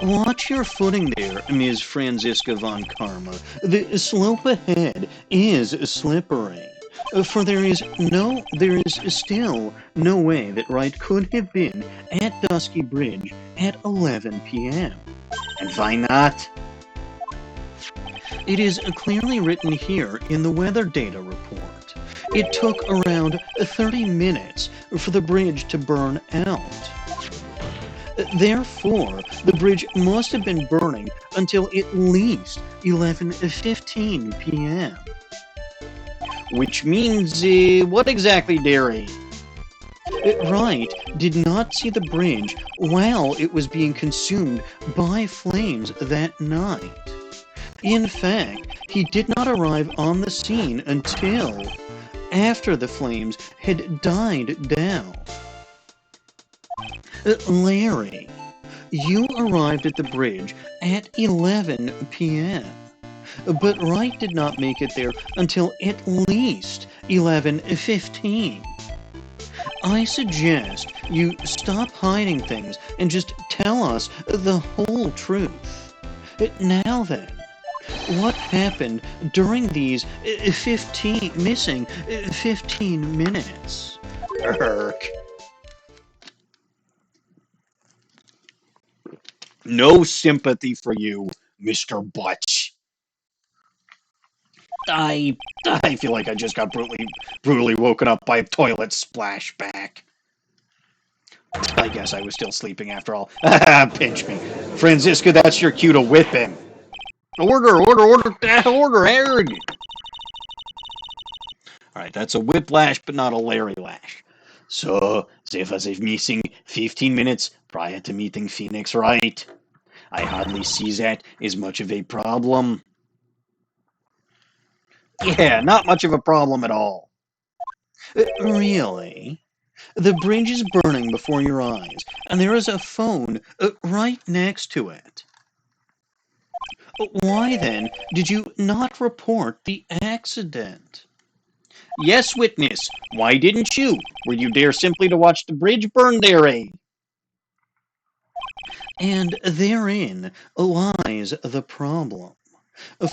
Speaker 1: Watch your footing there, Ms. Franziska von Karma. The slope ahead is slippery. For there is still no way that Wright could have been at Dusky Bridge at 11 p.m. And why not? It is clearly written here in the weather data report. It took around 30 minutes for the bridge to burn out. Therefore, the bridge must have been burning until at least 11:15 p.m. Which means, what exactly, Derry? Wright did not see the bridge while it was being consumed by flames that night. In fact, he did not arrive on the scene until after the flames had died down. Larry, you arrived at the bridge at 11 p.m., but Wright did not make it there until at least 11:15. I suggest you stop hiding things and just tell us the whole truth. Now then, what happened during these missing 15 minutes? Irk. No sympathy for you, Mr. Butz. I feel like I just got brutally woken up by a toilet splashback. I guess I was still sleeping after all. Pinch me. Franziska, that's your cue to whip him. Order, Harry. Alright, that's a whiplash, but not a Larry lash. So, there was a missing 15 minutes prior to meeting Phoenix Wright. I hardly see that as much of a problem. Yeah, not much of a problem at all. Really? The bridge is burning before your eyes, and there is a phone right next to it. Why then did you not report the accident? Yes, witness. Why didn't you? Were you there simply to watch the bridge burn there, eh? And therein lies the problem.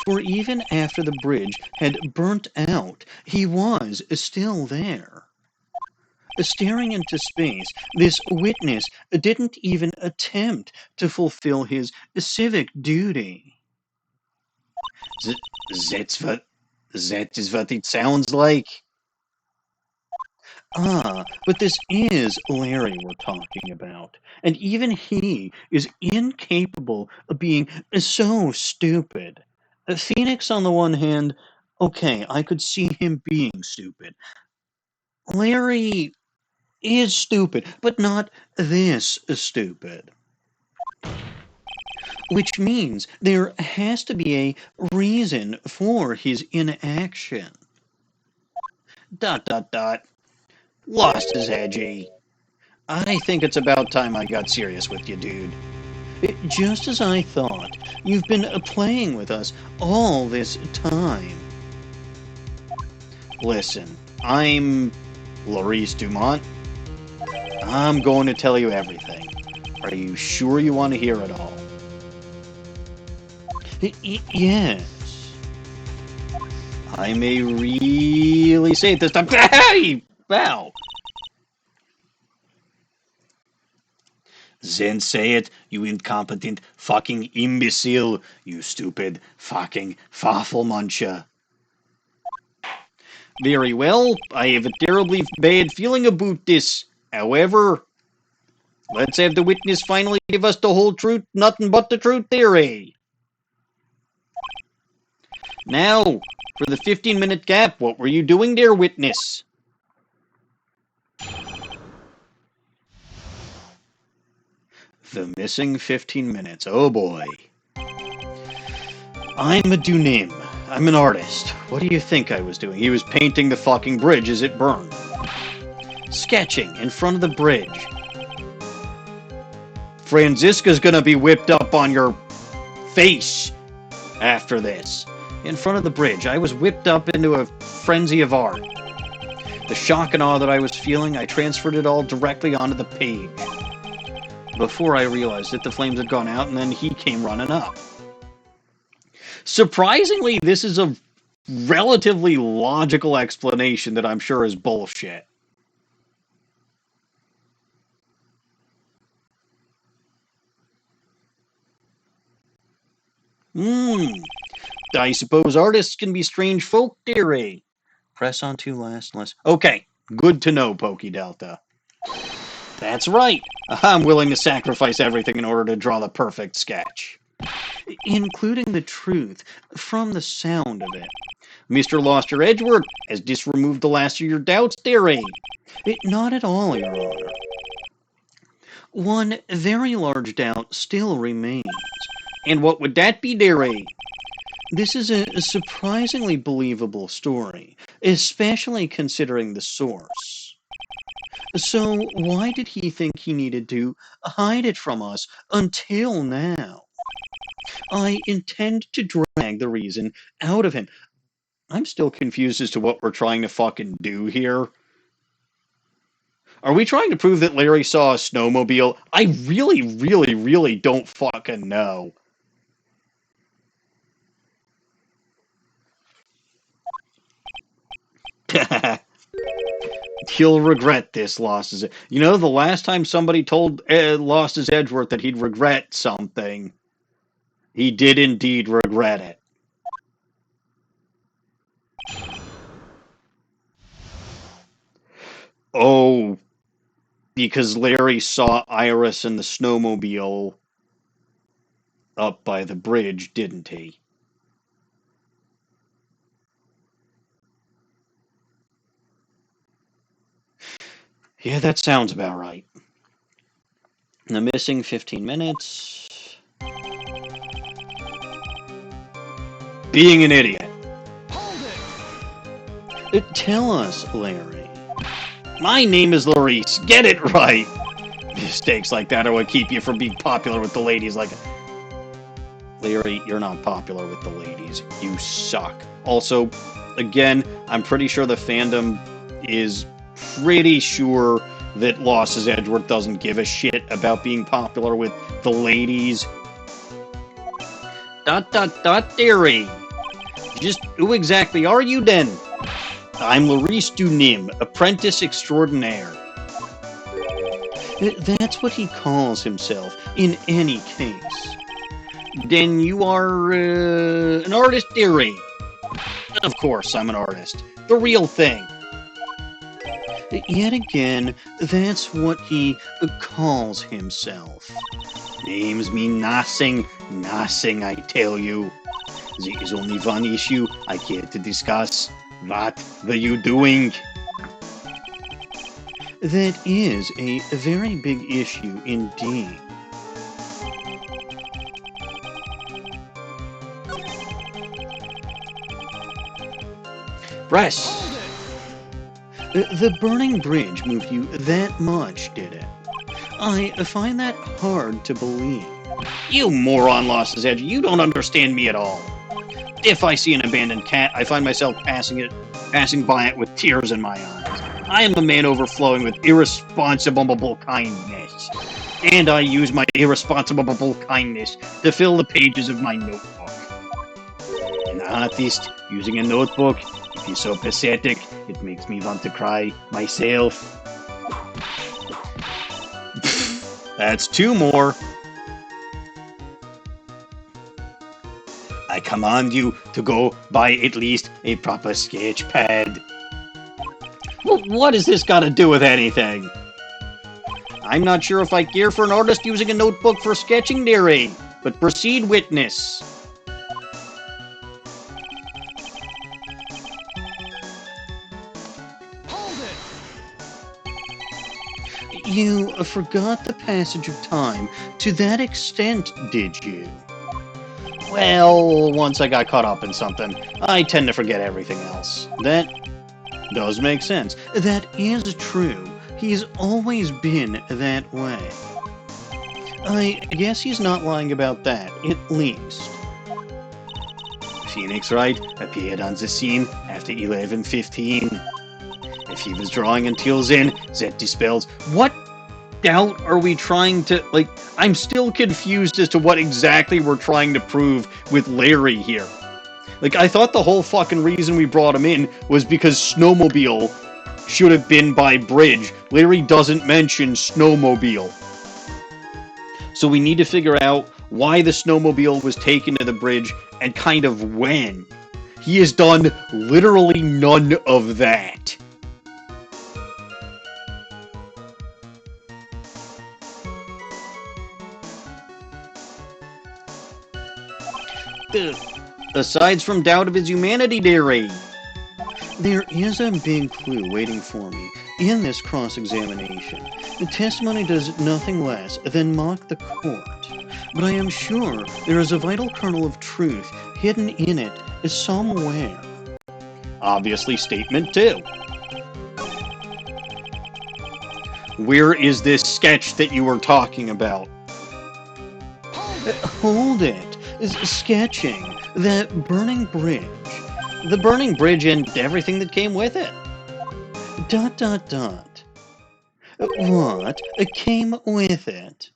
Speaker 1: For even after the bridge had burnt out, he was still there. Staring into space, this witness didn't even attempt to fulfill his civic duty. That is what it sounds like. But this is Larry we're talking about, and even he is incapable of being so stupid. Phoenix, on the one hand, okay, I could see him being stupid. Larry is stupid, but not this stupid. Which means there has to be a reason for his inaction. ... Lost his edgy. I think it's about time I got serious with you, dude. Just as I thought, you've been playing with us all this time. Listen, I'm Laurice Dumont. I'm going to tell you everything. Are you sure you want to hear it all? Yes. I may really say it this time. Hey! Wow. Then say it, you incompetent fucking imbecile, you stupid fucking faffelmuncher. Very well, I have a terribly bad feeling about this. However, let's have the witness finally give us the whole truth, nothing but the truth there, eh? Now, for the 15-minute gap, what were you doing there, witness? The missing 15 minutes, oh boy. I'm a Dunim. I'm an artist. What do you think I was doing? He was painting the fucking bridge as it burned. Sketching in front of the bridge. Franziska's gonna be whipped up on your face after this. In front of the bridge, I was whipped up into a frenzy of art. The shock and awe that I was feeling, I transferred it all directly onto the page. Before I realized it, the flames had gone out, and then he came running up. Surprisingly, this is a relatively logical explanation that I'm sure is bullshit. I suppose artists can be strange folk, dearie. Press on to last. Okay, good to know, Pokey Delta. That's right. I'm willing to sacrifice everything in order to draw the perfect sketch. Including the truth from the sound of it. Mr. Lost-His-Edgeworth, has this removed the last of your doubts, dearie? Not at all, Your Honor. One very large doubt still remains. And what would that be, dearie? This is a surprisingly believable story, especially considering the source. So why did he think he needed to hide it from us until now? I intend to drag the reason out of him. I'm still confused as to what we're trying to fucking do here. Are we trying to prove that Larry saw a snowmobile? I really don't fucking know. He'll regret this, You know, the last time somebody told Lost-His-Edgeworth that he'd regret something, he did indeed regret it. Oh, because Larry saw Iris and the snowmobile up by the bridge, didn't he? Yeah, that sounds about right. The missing 15 minutes. Being an idiot. Tell us, Larry. My name is Larice. Get it right. Mistakes like that are what keep you from being popular with the ladies. Like, Larry, you're not popular with the ladies. You suck. Also, again, I'm pretty sure the fandom is pretty sure that Lost-His-Edgeworth doesn't give a shit about being popular with the ladies. ... Theory. Just who exactly are you then? I'm Larice Dunim, apprentice extraordinaire. That's what he calls himself, in any case. Then you are an artist, dearie. Of course, I'm an artist. The real thing. Yet again, that's what he calls himself. Names mean nothing, nothing, I tell you. There is only one issue I care to discuss. What were you doing? That is a very big issue indeed. Press. The burning bridge moved you that much, did it? I find that hard to believe. You moron, Lost-His-Edge, you don't understand me at all. If I see an abandoned cat, I find myself passing by it with tears in my eyes. I am a man overflowing with irresponsible kindness. And I use my irresponsible kindness to fill the pages of my notebook. An artist using a notebook, it is so pathetic, it makes me want to cry myself. That's two more. I command you to go buy at least a proper sketch pad. Well, what has this got to do with anything? I'm not sure if I care for an artist using a notebook for sketching, dearie, but proceed, witness. You forgot the passage of time to that extent, did you? Well, once I got caught up in something, I tend to forget everything else. That does make sense. That is true. He's always been that way. I guess he's not lying about that, at least. Phoenix Wright appeared on the scene after 11:15. If he was drawing until then, that dispels... What doubt are we trying to... Like, I'm still confused as to what exactly we're trying to prove with Larry here. Like, I thought the whole fucking reason we brought him in was because snowmobile should have been by bridge. Larry doesn't mention snowmobile. So we need to figure out why the snowmobile was taken to the bridge and kind of when. He has done literally none of that. Aside from doubt of his humanity, dearie. There is a big clue waiting for me in this cross-examination. The testimony does nothing less than mock the court, but I am sure there is a vital kernel of truth hidden in it somewhere. Obviously, statement 2. Where is this sketch that you were talking about? Hold it. Sketching that burning bridge. The burning bridge and everything that came with it. ... What came with it?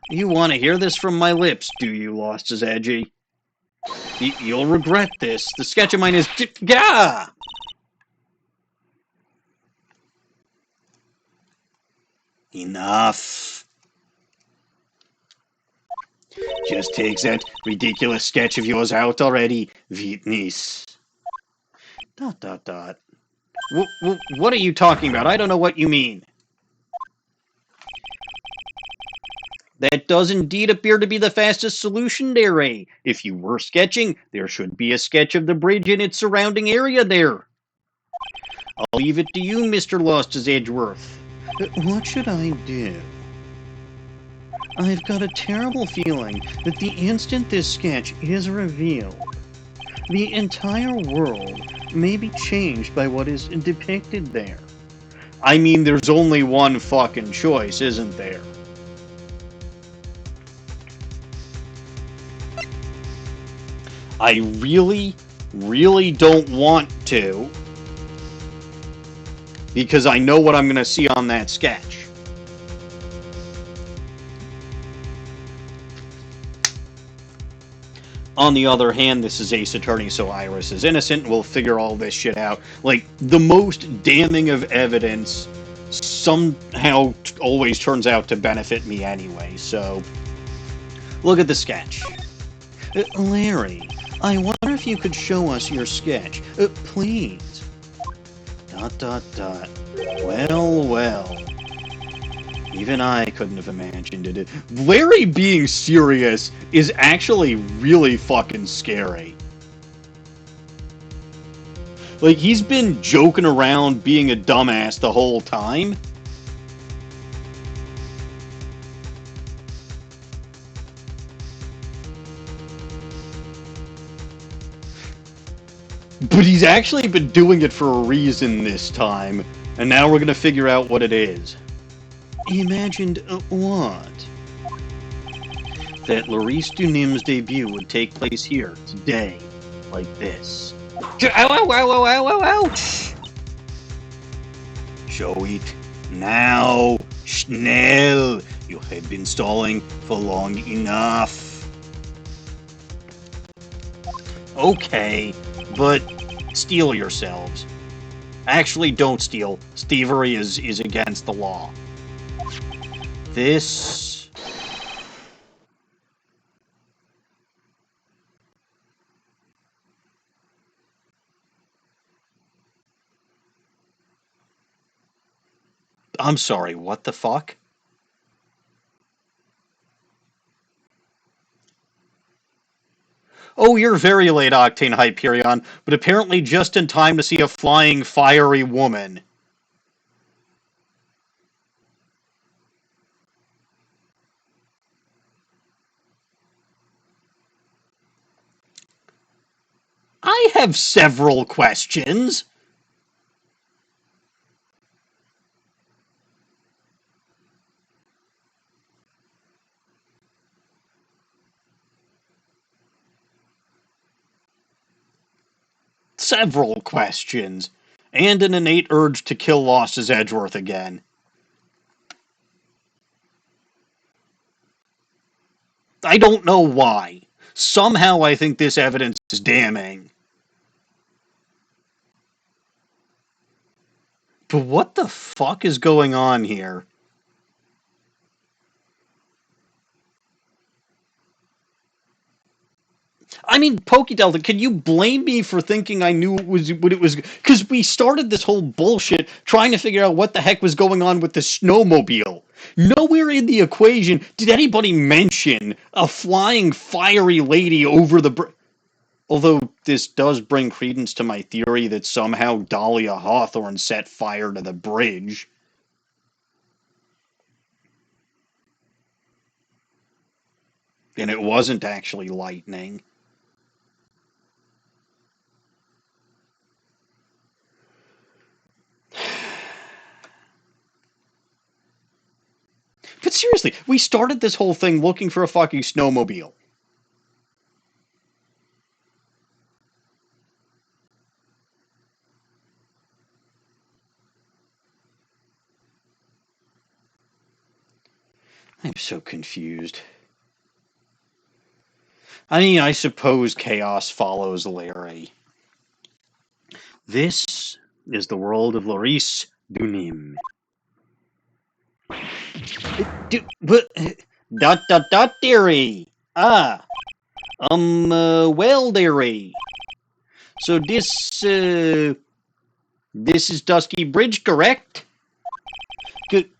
Speaker 1: You want to hear this from my lips, do you, Lost-His-Edgy? You'll regret this. The sketch of mine is... Gah! Enough. Just take that ridiculous sketch of yours out already, witness. ... What are you talking about? I don't know what you mean. That does indeed appear to be the fastest solution there, Ray. If you were sketching, there should be a sketch of the bridge and its surrounding area there. I'll leave it to you, Mr. Lost-His-Edgeworth. What should I do? I've got a terrible feeling that the instant this sketch is revealed, the entire world may be changed by what is depicted there. I mean, there's only one fucking choice, isn't there? I really, really don't want to, because I know what I'm going to see on that sketch. On the other hand, this is Ace Attorney, so Iris is innocent. We'll figure all this shit out. Like, the most damning of evidence somehow always turns out to benefit me anyway, so... Look at the sketch. Larry, I wonder if you could show us your sketch. Please. ... Well. Even I couldn't have imagined it. Larry being serious is actually really fucking scary. Like, he's been joking around being a dumbass the whole time. But he's actually been doing it for a reason this time, and now we're gonna figure out what it is. Imagined what? That Laurice Dunim's debut would take place here, today, like this. Ouch! Show it now, schnell! You have been stalling for long enough. Okay, but steel yourselves. Actually, don't steal. Thievery is against the law. This... I'm sorry, what the fuck? Oh, you're very late, Octane Hyperion, but apparently just in time to see a flying, fiery woman. I have several questions. Several questions. And an innate urge to kill Lost-His-Edgeworth again. I don't know why. Somehow I think this evidence is damning. But what the fuck is going on here? I mean, Pokey Delta, can you blame me for thinking I knew what it was? Because we started this whole bullshit trying to figure out what the heck was going on with the snowmobile. Nowhere in the equation did anybody mention a flying fiery lady over the bridge. Although this does bring credence to my theory that somehow Dahlia Hawthorne set fire to the bridge. And it wasn't actually lightning. But seriously, we started this whole thing looking for a fucking snowmobile. I'm so confused. I mean, I suppose chaos follows Larry. This is the world of Laurice Dunim. Dot theory. Well, dearie. So this is Dusky Bridge, correct?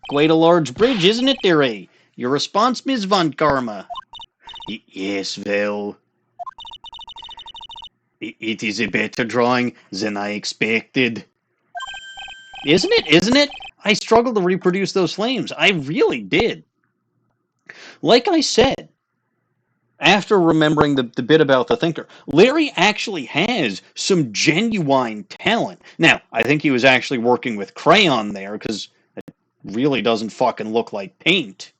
Speaker 1: Quite a large bridge, isn't it, dearie? Your response, Ms. von Karma. Yes, well, it is a better drawing than I expected. Isn't it? Isn't it? I struggled to reproduce those flames. I really did. Like I said, after remembering the bit about the thinker, Larry actually has some genuine talent. Now, I think he was actually working with crayon there, because it really doesn't fucking look like paint.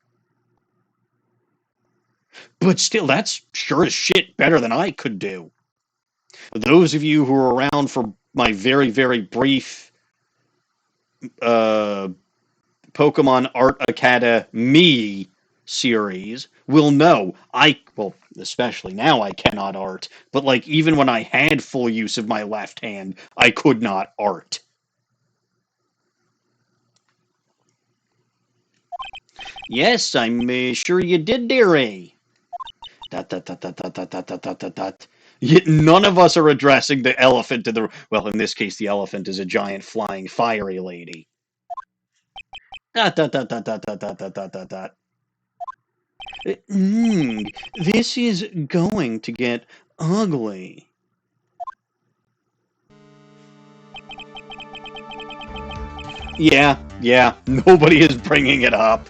Speaker 1: But still, that's sure as shit better than I could do. Those of you who are around for my very, very brief Pokemon Art Academy series will know well, especially now I cannot art, but like even when I had full use of my left hand, I could not art. Yes, I'm sure you did, dearie. Dot, dot, dot, dot, dot, dot, dot, dot, dot, dot, dot. Yet none of us are addressing the elephant to the... Well, in this case, the elephant is a giant flying fiery lady. Dot, dot, dot, dot, dot, dot, dot, dot, dot, dot, dot. This is going to get ugly. Yeah, nobody is bringing it up.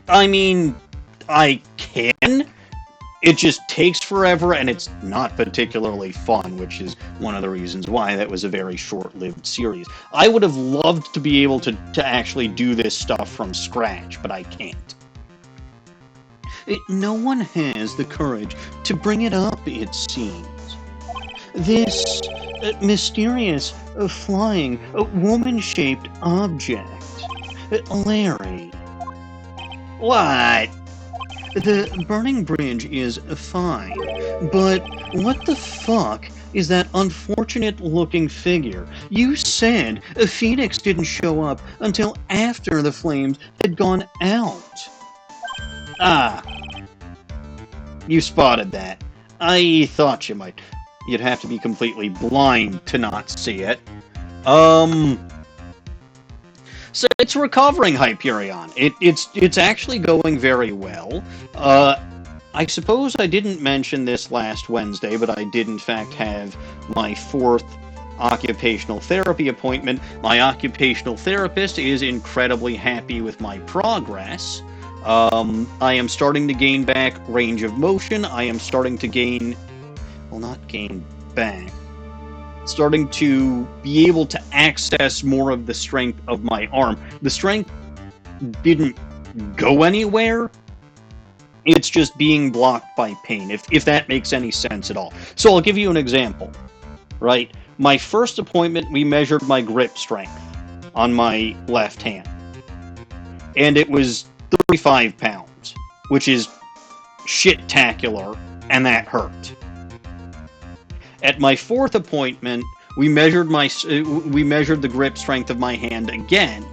Speaker 1: I mean, I can. It just takes forever, and it's not particularly fun, which is one of the reasons why that was a very short-lived series. I would have loved to be able to actually do this stuff from scratch, but I can't. No one has the courage to bring it up, it seems. This mysterious, flying, woman-shaped object. Larry. What? The burning bridge is fine, but what the fuck is that unfortunate-looking figure? You said Phoenix didn't show up until after the flames had gone out. Ah. You spotted that. I thought you might. You'd have to be completely blind to not see it. So it's recovering, Hyperion. It's actually going very well. I suppose I didn't mention this last Wednesday, but I did in fact have my 4th occupational therapy appointment. My occupational therapist is incredibly happy with my progress. I am starting to gain back range of motion. I am starting to gain, well, not gain back, starting to be able to access more of the strength of my arm. The strength didn't go anywhere. It's just being blocked by pain, if that makes any sense at all. So I'll give you an example, right? My first appointment, we measured my grip strength on my left hand. And it was 35 pounds, which is shit-tacular, and that hurt. At my fourth appointment, we measured the grip strength of my hand again,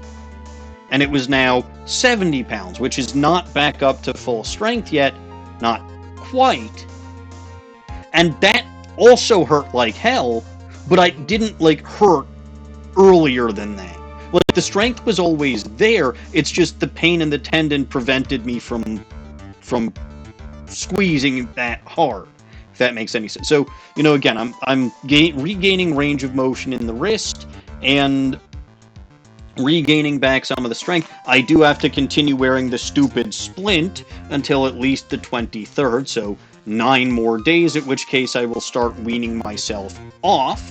Speaker 1: and it was now 70 pounds, which is not back up to full strength yet, not quite. And that also hurt like hell, but I didn't hurt earlier than that. The strength was always there. It's just the pain in the tendon prevented me from squeezing that hard. If that makes any sense. So, again, I'm regaining range of motion in the wrist and regaining back some of the strength. I do have to continue wearing the stupid splint until at least the 23rd, so 9 more days, at which case I will start weaning myself off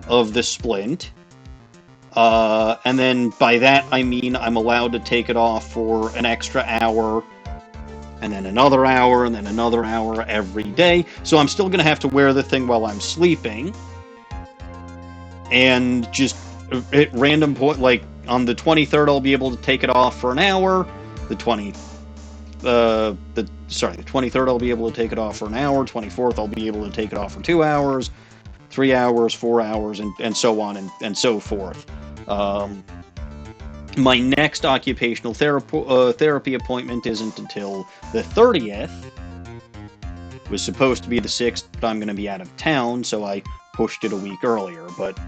Speaker 1: of the splint. And then by that I mean I'm allowed to take it off for an extra hour, and then another hour, and then another hour every day. So I'm still going to have to wear the thing while I'm sleeping. And just at random point, on the 23rd I'll be able to take it off for an hour. The 23rd I'll be able to take it off for an hour. 24th I'll be able to take it off for 2 hours, 3 hours, 4 hours, and so on and so forth. My next occupational therapy appointment isn't until the 30th. It was supposed to be the 6th, but I'm going to be out of town, so I pushed it a week earlier. But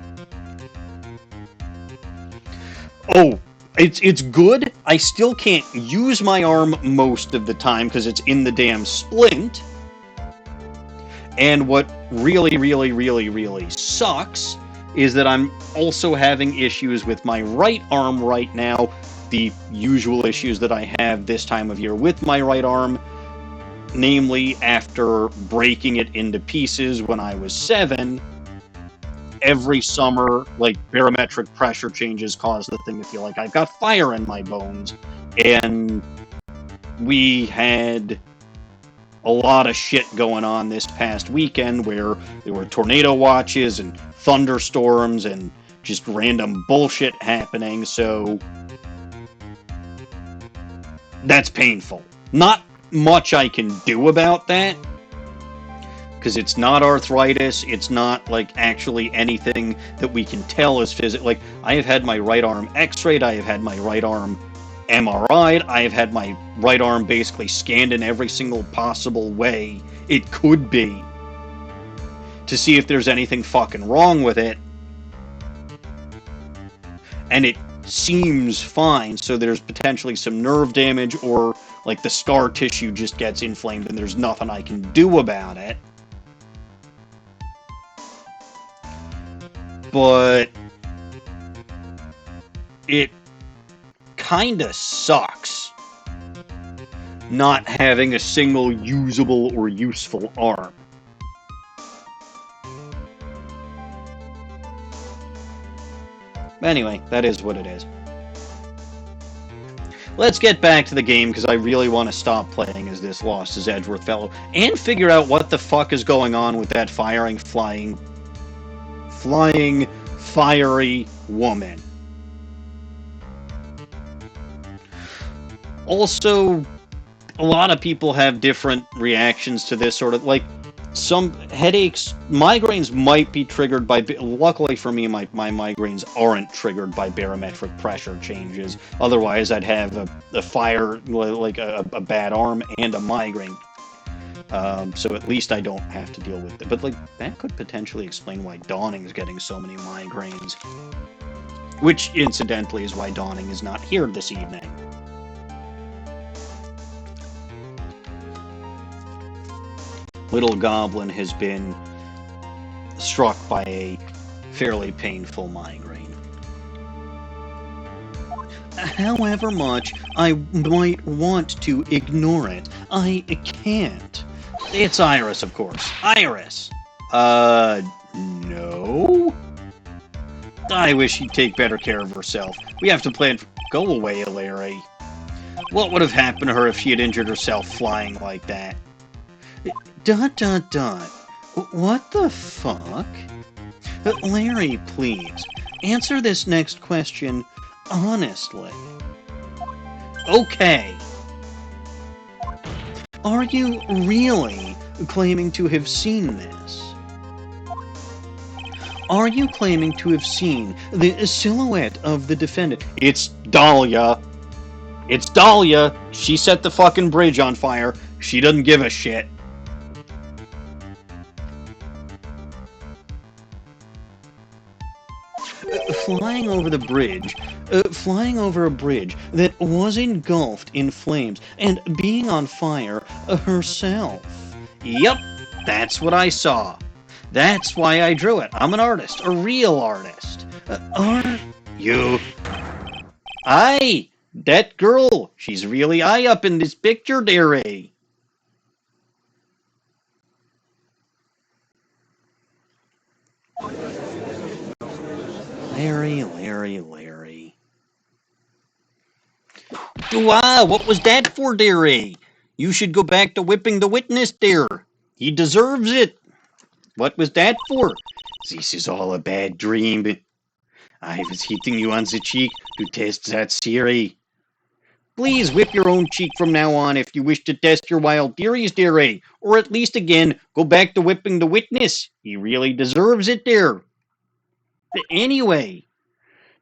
Speaker 1: it's good. I still can't use my arm most of the time because it's in the damn splint. And what really, really, really, really sucks is that I'm also having issues with my right arm right now, the usual issues that I have this time of year with my right arm, namely after breaking it into pieces when I was 7. Every summer, barometric pressure changes cause the thing to feel like I've got fire in my bones, and we had a lot of shit going on this past weekend where there were tornado watches and thunderstorms and just random bullshit happening, so that's painful. Not much I can do about that, because it's not arthritis, it's not actually anything that we can tell is physical. I have had my right arm x-rayed, I have had my right arm MRI'd, I have had my right arm basically scanned in every single possible way it could be to see if there's anything fucking wrong with it. And it seems fine, so there's potentially some nerve damage, or the scar tissue just gets inflamed and there's nothing I can do about it. But it kinda sucks not having a single usable or useful arm. Anyway, that is what it is. Let's get back to the game, because I really want to stop playing as this Lost-His-Edgeworth fellow, and figure out what the fuck is going on with that flying, fiery woman. Also, a lot of people have different reactions to this sort of, some headaches, migraines might be triggered by, luckily for me, my migraines aren't triggered by barometric pressure changes. Otherwise, I'd have a fire, a bad arm and a migraine. So at least I don't have to deal with it. But, that could potentially explain why Dawning is getting so many migraines. Which, incidentally, is why Dawning is not here this evening. Little Goblin has been struck by a fairly painful migraine. However much I might want to ignore it, I can't. It's Iris, of course. Iris! No? I wish she'd take better care of herself. We have to plan for... Go away, Larry. What would have happened to her if she had injured herself flying like that? ... What the fuck? Larry, please, answer this next question honestly. Okay. Are you really claiming to have seen this? Are you claiming to have seen the silhouette of the defendant? It's Dahlia. It's Dahlia. She set the fucking bridge on fire. She doesn't give a shit. Flying over a bridge that was engulfed in flames and being on fire herself. Yep, that's what I saw. That's why I drew it. I'm an artist, a real artist. Are you? Aye, that girl, she's really high up in this picture, dearie. Larry. What was that for, dearie? You should go back to whipping the witness, dear. He deserves it. What was that for? This is all a bad dream. I was hitting you on the cheek to test that theory. Please whip your own cheek from now on if you wish to test your wild theories, dearie. Or at least again, go back to whipping the witness. He really deserves it, dear. Anyway,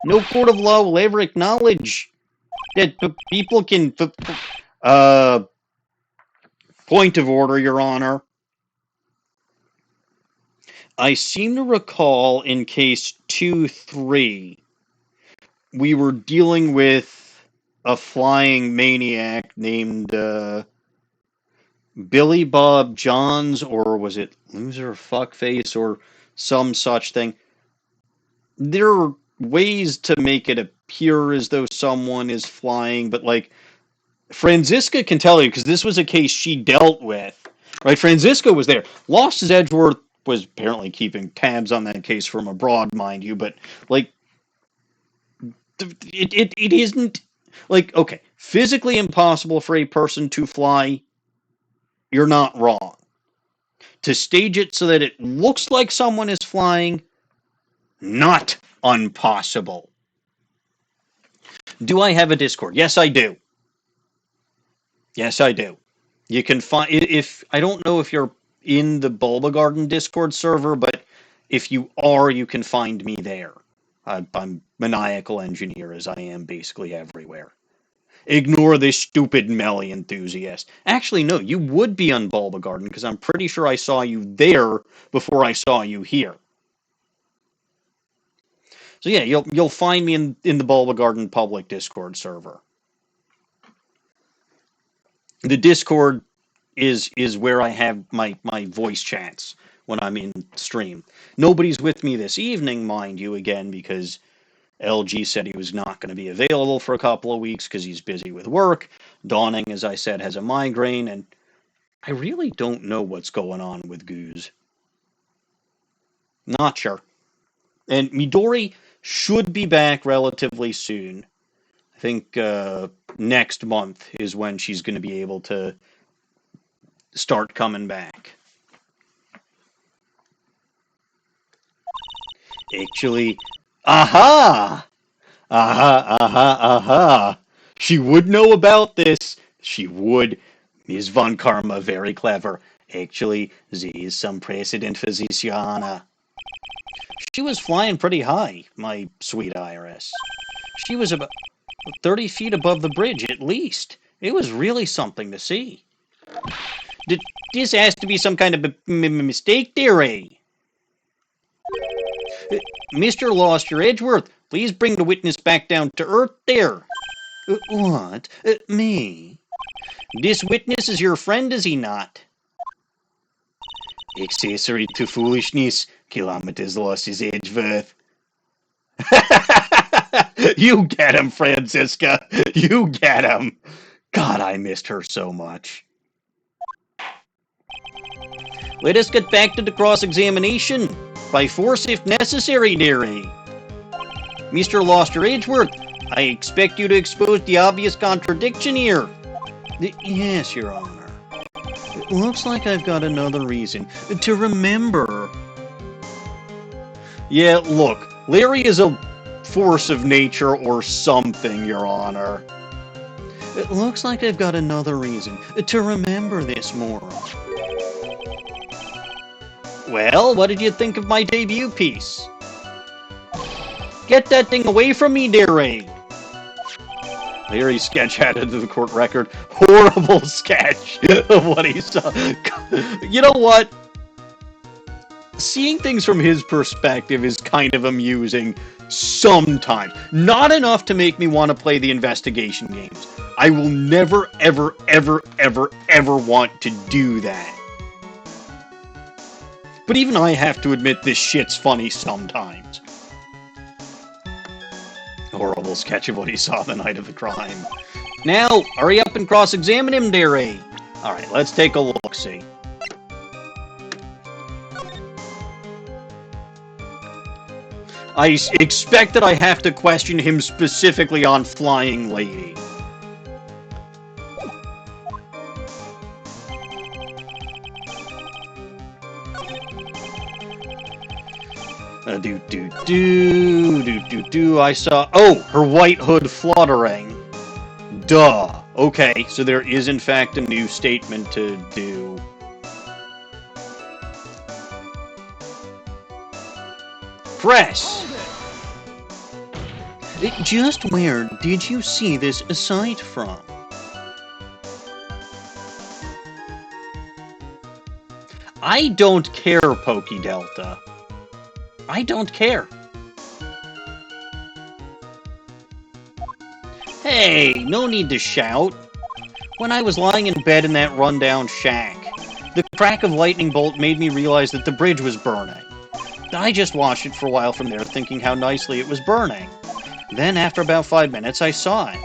Speaker 1: no court of law will ever acknowledge that people can... point of order, Your Honor. I seem to recall in case 2-3, we were dealing with a flying maniac named Billy Bob Johns, or was it Loser Fuckface, or some such thing. There are ways to make it appear as though someone is flying, but like, Franziska can tell you, because this was a case she dealt with, right? Franziska was there. Lost-His-Edgeworth was apparently keeping tabs on that case from abroad, mind you, but like, it isn't, like, okay, physically impossible for a person to fly, you're not wrong. To stage it so that it looks like someone is flying, not impossible. Do I have a Discord? Yes, I do. Yes, I do. You can find, if, I don't know if you're in the Bulba Garden Discord server, but if you are, you can find me there. I'm Maniacal Engineer, as I am basically everywhere. Ignore this stupid Melly enthusiast. Actually, no, you would be on Bulba Garden, because I'm pretty sure I saw you there before I saw you here. So yeah, you'll find me in the Bulba Garden public Discord server. The Discord is where I have my voice chats when I'm in stream. Nobody's with me this evening, mind you, again, because LG said he was not going to be available for a couple of weeks because he's busy with work. Dawning, as I said, has a migraine, and I really don't know what's going on with Goose. Not sure. And Midori should be back relatively soon. I think next month is when she's going to be able to start coming back. Actually, aha! She would know about this. She would. Ms. von Karma, very clever. Actually, there is some precedent for this, Your Honor. She was flying pretty high, my sweet Iris. She was about 30 feet above the bridge, at least. It was really something to see. This has to be some kind of mistake, dearie. Mr. Lost-His-Edgeworth, please bring the witness back down to earth there. What? Me? This witness is your friend, is he not? Accessory to foolishness, Kilometers Lost-His-Edgeworth. You get him, Franziska. You get him. God, I missed her so much. Let us get back to the cross-examination. By force if necessary, dearie. Mr. Lost-His-Edgeworth, I expect you to expose the obvious contradiction here. Yes, Your Honor. It looks like I've got another reason to remember. Yeah, look, Larry is a force of nature or something, Your Honor. It looks like I've got another reason to remember this moral. Well, what did you think of my debut piece? Get that thing away from me, dearie! Larry's sketch added to the court record. Horrible sketch of what he saw. You know what? Seeing things from his perspective is kind of amusing sometimes. Not enough to make me want to play the investigation games. I will never, ever, ever, ever, ever want to do that. But even I have to admit this shit's funny sometimes. Horrible sketch of what he saw the night of the crime. Now, hurry up and cross-examine him, dearie. Alright, let's take a look-see. I expect that I have to question him specifically on Flying Lady. I saw... Oh, her white hood fluttering. Duh. Okay, so there is in fact a new statement to do. Press! Just where did you see this sight from? I don't care, Pokey Delta. I don't care. Hey, no need to shout. When I was lying in bed in that rundown shack, the crack of lightning bolt made me realize that the bridge was burning. I just watched it for a while from there, thinking how nicely it was burning. Then, after about 5 minutes, I saw it.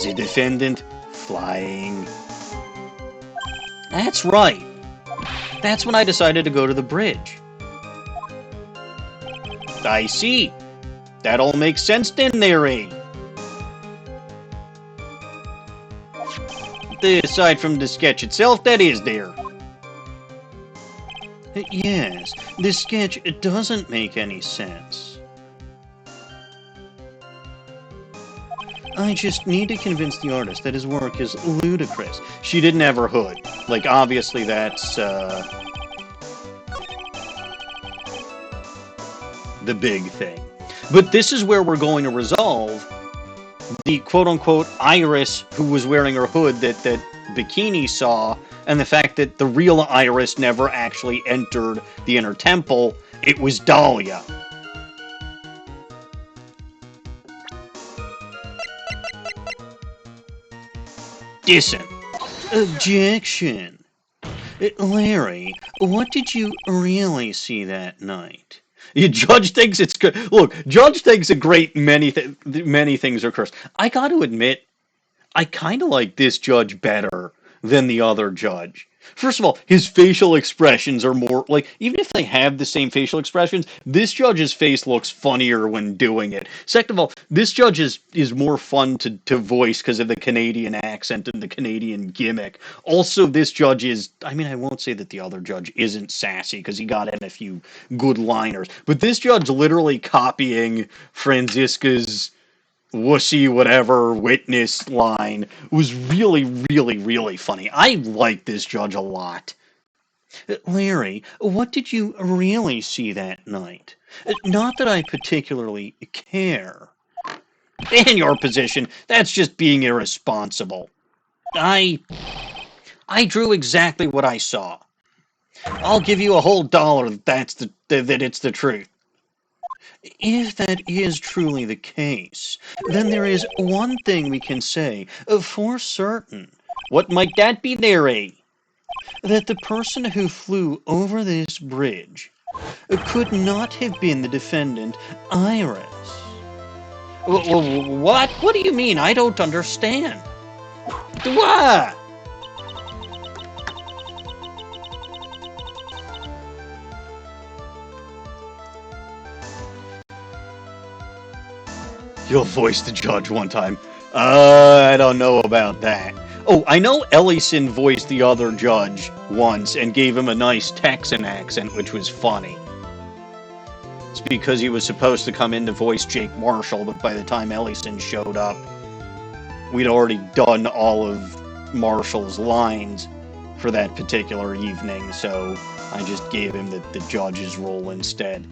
Speaker 1: The defendant flying. That's right. That's when I decided to go to the bridge. I see. That all makes sense then, Larry. Aside from the sketch itself, that is there. Yes, this sketch doesn't make any sense. I just need to convince the artist that his work is ludicrous. She didn't have her hood. Like, obviously that's, the big thing. But this is where we're going to resolve the quote-unquote Iris who was wearing her hood that Bikini saw, and the fact that the real Iris never actually entered the inner temple. It was Dahlia. Listen. Objection. Larry, what did you really see that night? Judge thinks it's good. Look, Judge thinks a great many things are cursed. I got to admit, I kind of like this judge better than the other judge. First of all, his facial expressions are more, like, even if they have the same facial expressions, this judge's face looks funnier when doing it. Second of all, this judge is more fun to voice because of the Canadian accent and the Canadian gimmick. Also, this judge is, I mean, I won't say that the other judge isn't sassy because he got in a few good liners, but this judge literally copying Franziska's wussy whatever witness line was really, really, really funny. I like this judge a lot. Larry, what did you really see that night? Not that I particularly care. In your position, that's just being irresponsible. I drew exactly what I saw. I'll give you a whole $1 that it's the truth. If that is truly the case, then there is one thing we can say for certain. What might that be, Larry? That the person who flew over this bridge could not have been the defendant, Iris. What? What do you mean? I don't understand. What? You'll voice the judge one time. I don't know about that. Oh, I know Ellison voiced the other judge once and gave him a nice Texan accent, which was funny. It's because he was supposed to come in to voice Jake Marshall, but by the time Ellison showed up, we'd already done all of Marshall's lines for that particular evening, so I just gave him the judge's role instead.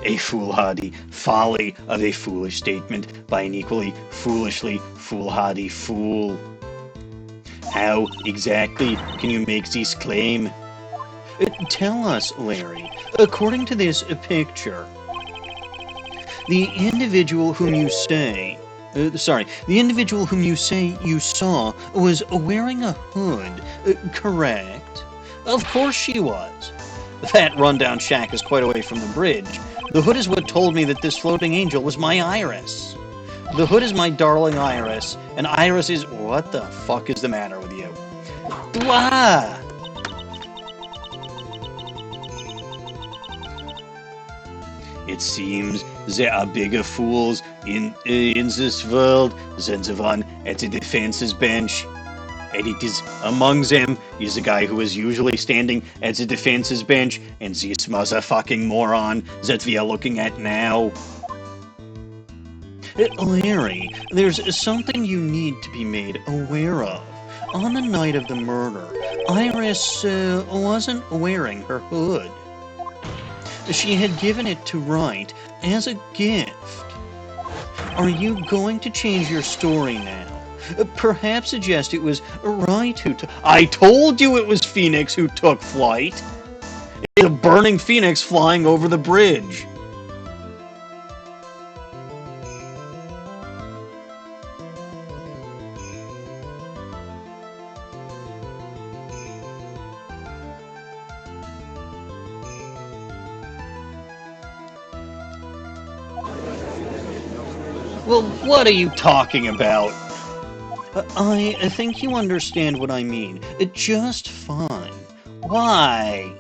Speaker 1: A foolhardy folly of a foolish statement by an equally foolishly foolhardy fool. How exactly can you make this claim? Tell us, Larry. According to this picture, the individual whom you say you saw was wearing a hood, correct? Of course she was. That rundown shack is quite away from the bridge. The hood is what told me that this floating angel was my Iris. The hood is my darling Iris, and Iris is... What the fuck is the matter with you? Blah! It seems there are bigger fools in this world than the one at the defense's bench. And it is among them is the guy who is usually standing at the defense's bench, and this motherfucking moron that we are looking at now. Larry, there's something you need to be made aware of. On the night of the murder, Iris wasn't wearing her hood. She had given it to Wright as a gift. Are you going to change your story now? Perhaps suggest it was Wright who took... I told you it was Phoenix who took flight! It's a burning Phoenix flying over the bridge. Well, what are you talking about? I think you understand what I mean. Just fine. Why?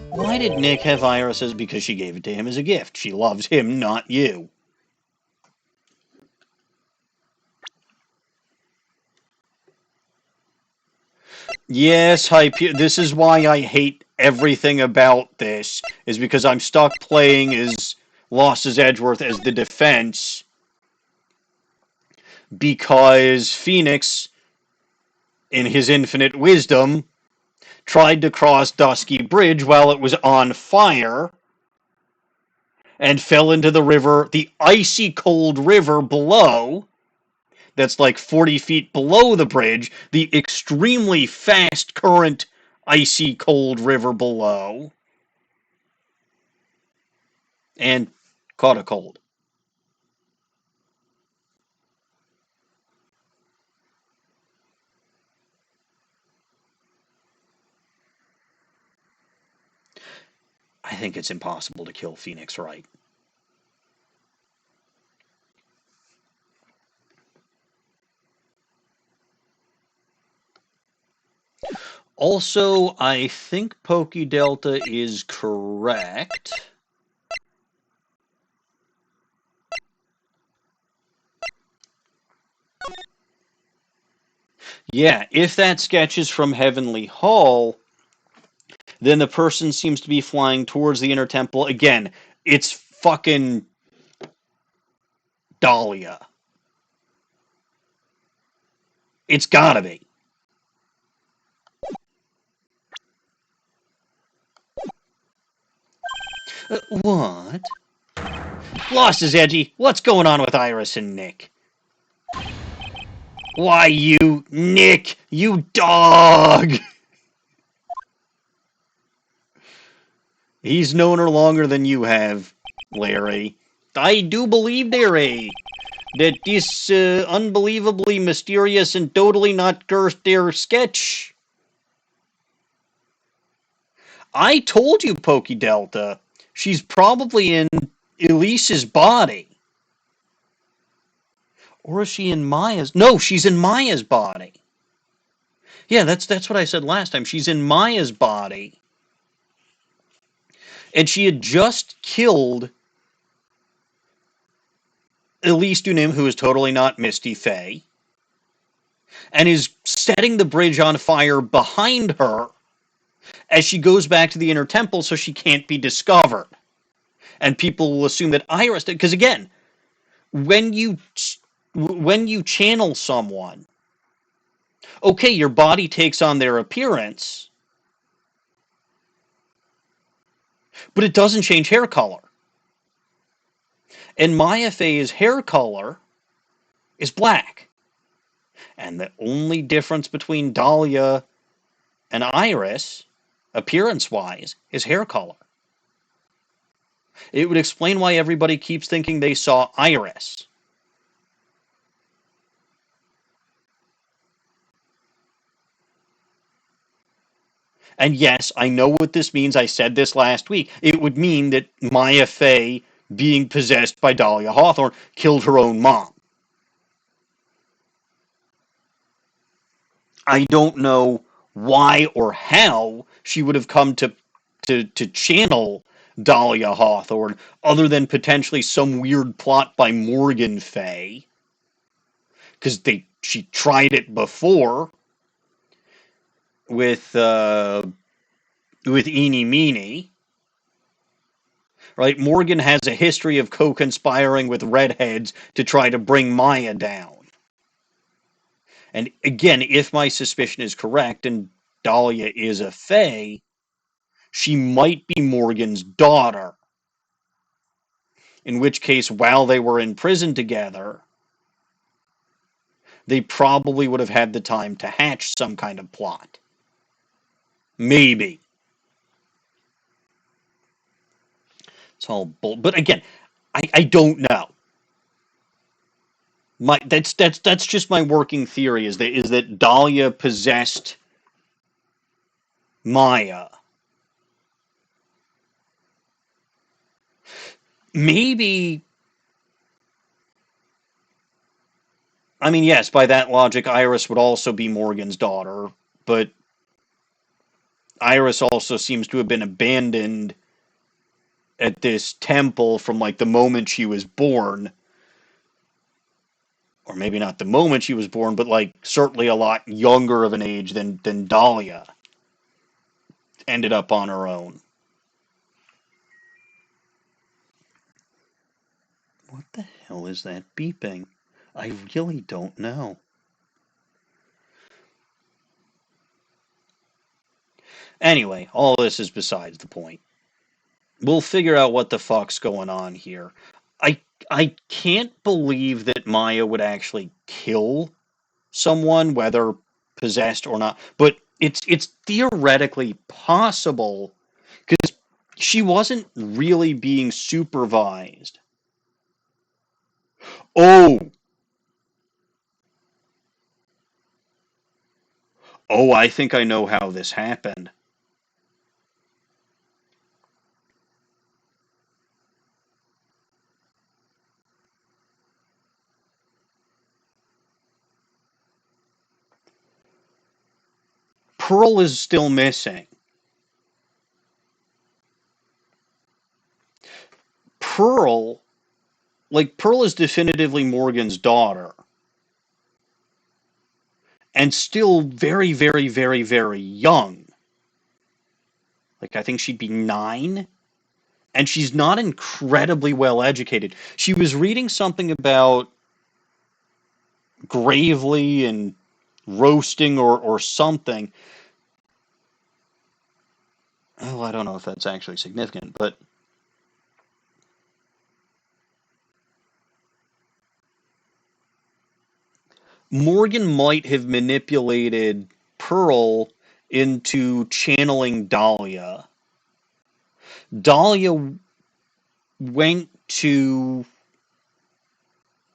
Speaker 1: Why did Nick have irises? Because she gave it to him as a gift. She loves him, not you. Yes, this is why I hate everything about this, is because I'm stuck playing as Lost-His-Edgeworth as the defense, because Phoenix, in his infinite wisdom, tried to cross Dusky Bridge while it was on fire, and fell into the river, the icy cold river below, that's like 40 feet below the bridge, the extremely fast current, icy cold river below, and caught a cold. I think it's impossible to kill Phoenix Wright. Also, I think Pokey Delta is correct. Yeah, if that sketch is from Heavenly Hall, then the person seems to be flying towards the inner temple. Again, it's fucking Dahlia. It's gotta be. What? Lost his edgy. What's going on with Iris and Nick? Why, you, Nick, you dog! He's known her longer than you have, Larry. I do believe, Larry, that this unbelievably mysterious and totally not cursed their sketch. I told you, Pokey Delta. She's probably in Elise's body. Or is she in Maya's? No, she's in Maya's body. Yeah, that's what I said last time. She's in Maya's body. And she had just killed Elise Dunim, who is totally not Misty Faye, and is setting the bridge on fire behind her as she goes back to the inner temple so she can't be discovered. And people will assume that Iris did, because again, when you channel someone, okay, your body takes on their appearance, but it doesn't change hair color. And Maya Faye's hair color is black. And the only difference between Dahlia and Iris, appearance-wise, is hair color. It would explain why everybody keeps thinking they saw Iris. And yes, I know what this means. I said this last week. It would mean that Maya Faye, being possessed by Dahlia Hawthorne, killed her own mom. I don't know why or how she would have come to channel Dahlia Hawthorne, other than potentially some weird plot by Morgan Faye, because she tried it before with Eenie Meenie. Right? Morgan has a history of co-conspiring with redheads to try to bring Maya down. And again, if my suspicion is correct and Dahlia is a Fae, she might be Morgan's daughter. In which case, while they were in prison together, they probably would have had the time to hatch some kind of plot. Maybe. It's all bull. But again, I don't know. That's just my working theory is that Dahlia possessed Maya. Maybe, I mean, yes, by that logic, Iris would also be Morgan's daughter, but Iris also seems to have been abandoned at this temple from like the moment she was born. Or maybe not the moment she was born, but like certainly a lot younger of an age than Dahlia. Ended up on her own. What the hell is that beeping? I really don't know. Anyway, all this is besides the point. We'll figure out what the fuck's going on here. I can't believe that Maya would actually kill someone, whether possessed or not. But it's theoretically possible because she wasn't really being supervised. Oh, I think I know how this happened. Pearl is still missing. Pearl, Pearl is definitively Morgan's daughter. And still very, very, very, very young. I think she'd be 9. And she's not incredibly well educated. She was reading something about Gravely and roasting or something. Well, I don't know if that's actually significant, but Morgan might have manipulated Pearl into channeling Dahlia. Dahlia went to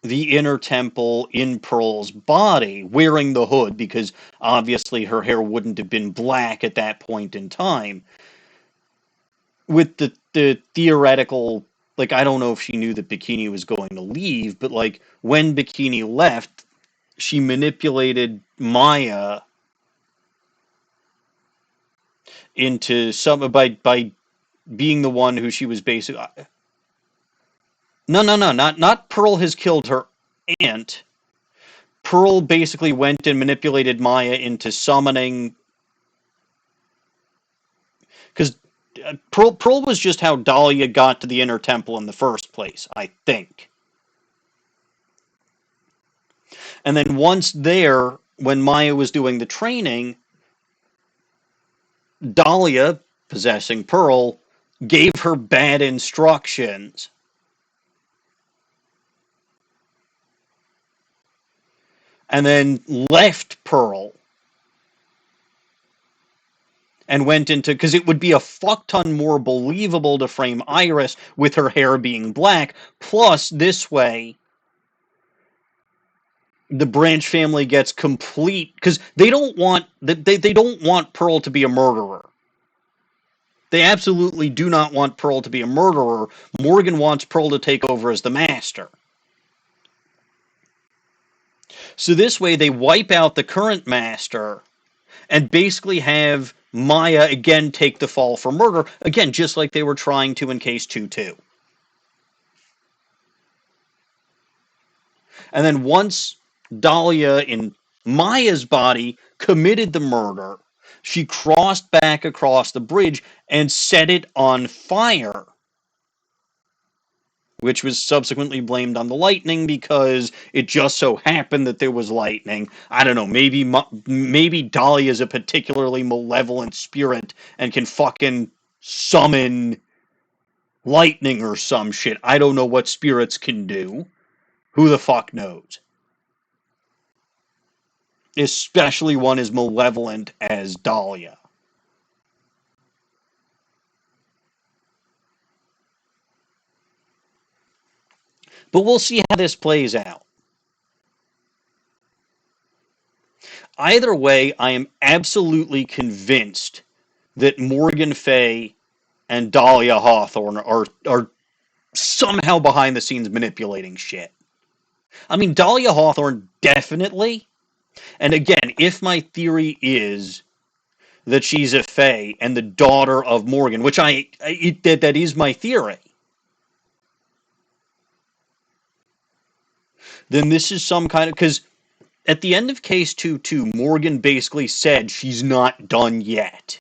Speaker 1: the inner temple in Pearl's body, wearing the hood, because obviously her hair wouldn't have been black at that point in time, with the theoretical like, I don't know if she knew that Bikini was going to leave, but, like, when Bikini left, she manipulated Maya into by being the one who she was basically. No, not Pearl has killed her aunt. Pearl basically went and manipulated Maya into summoning, because Pearl was just how Dahlia got to the Inner Temple in the first place, I think. And then once there, when Maya was doing the training, Dahlia, possessing Pearl, gave her bad instructions. And then left Pearl and went into, because it would be a fuck ton more believable to frame Iris with her hair being black. Plus, this way, the Branch family gets complete, because they don't want Pearl to be a murderer. They absolutely do not want Pearl to be a murderer. Morgan wants Pearl to take over as the master. So this way, they wipe out the current master and basically have Maya again take the fall for murder, again, just like they were trying to in case 2-2. And then once Dahlia, in Maya's body, committed the murder, she crossed back across the bridge and set it on fire, which was subsequently blamed on the lightning because it just so happened that there was lightning. I don't know, maybe Dahlia is a particularly malevolent spirit and can fucking summon lightning or some shit. I don't know what spirits can do. Who the fuck knows? Especially one as malevolent as Dahlia. But we'll see how this plays out. Either way, I am absolutely convinced that Morgan Fay and Dahlia Hawthorne are somehow behind the scenes manipulating shit. I mean, Dahlia Hawthorne definitely. And again, if my theory is that she's a Fae and the daughter of Morgan, which that is my theory, then this is some kind of, because at the end of case 2-2, Morgan basically said she's not done yet.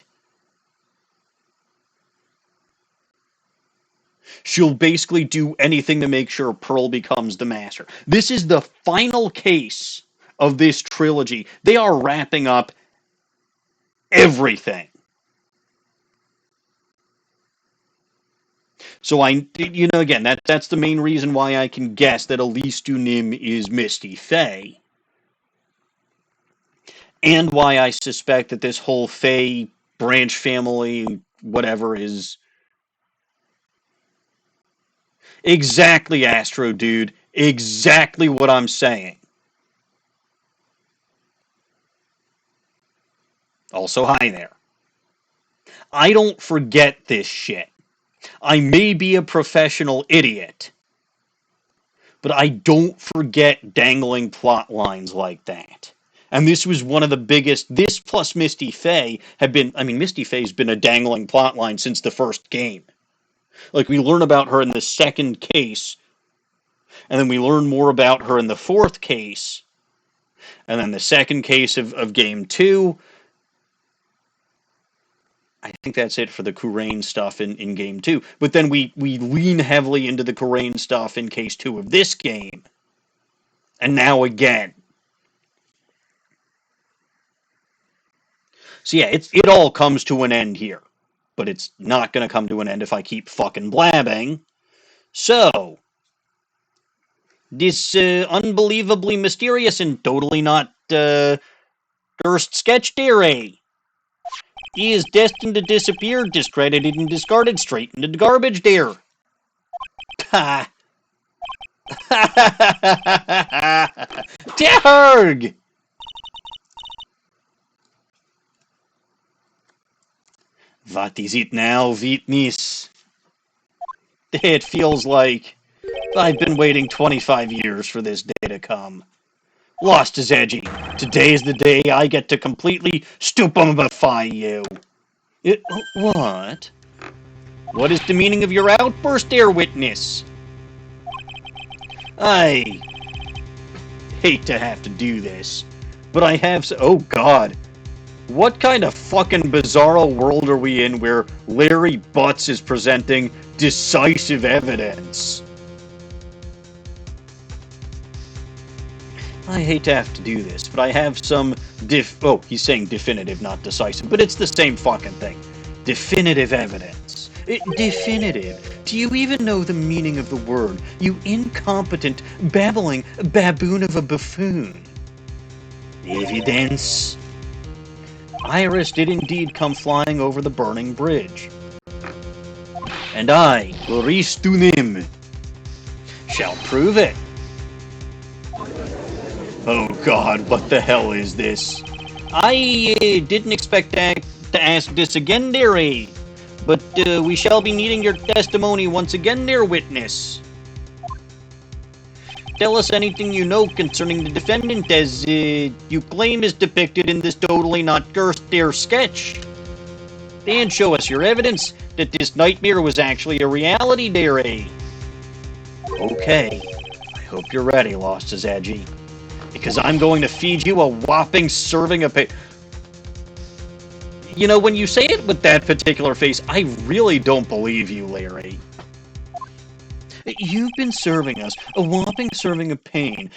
Speaker 1: She'll basically do anything to make sure Pearl becomes the master. This is the final case of this trilogy. They are wrapping up everything. So again, that's the main reason why I can guess that Elise Dunim is Misty Faye. And why I suspect that this whole Faye branch family, whatever, is exactly Astro Dude. Exactly what I'm saying. Also, hi there. I don't forget this shit. I may be a professional idiot, but I don't forget dangling plot lines like that. And this was one of the biggest. This plus Misty Faye have been. I mean, Misty Faye's been a dangling plot line since the first game. Like, we learn about her in the second case, and then we learn more about her in the fourth case, and then the second case of game 2. I think that's it for the Kurain stuff in game 2. But then we lean heavily into the Kurain stuff in case 2 of this game. And now again. So yeah, it all comes to an end here. But it's not going to come to an end if I keep fucking blabbing. So, this unbelievably mysterious and totally not cursed sketch theory is destined to disappear, discredited and discarded straight into the garbage there. Ha! Terg! What is it now, witness? It feels like I've been waiting 25 years for this day to come. Lost is edgy. Today's the day I get to completely stupefy you. What? What is the meaning of your outburst, dear witness? I hate to have to do this, but I have... Oh, God. What kind of fucking bizarro world are we in where Larry Butz is presenting decisive evidence? I hate to have to do this, but I have some oh, he's saying definitive, not decisive, but it's the same fucking thing. Definitive evidence. Definitive. Do you even know the meaning of the word, you incompetent, babbling baboon of a buffoon? Evidence. Iris did indeed come flying over the burning bridge. And I, Maurice Dunim, shall prove it. Oh God, what the hell is this? I didn't expect to ask this again, dearie, but we shall be needing your testimony once again, dear witness. Tell us anything you know concerning the defendant as you claim is depicted in this totally not cursed dear sketch. And show us your evidence that this nightmare was actually a reality, dearie. Okay, I hope you're ready, Lost-His-Edgeworth. Because I'm going to feed you a whopping serving of You know, when you say it with that particular face, I really don't believe you, Larry. You've been serving us a whopping serving of pain.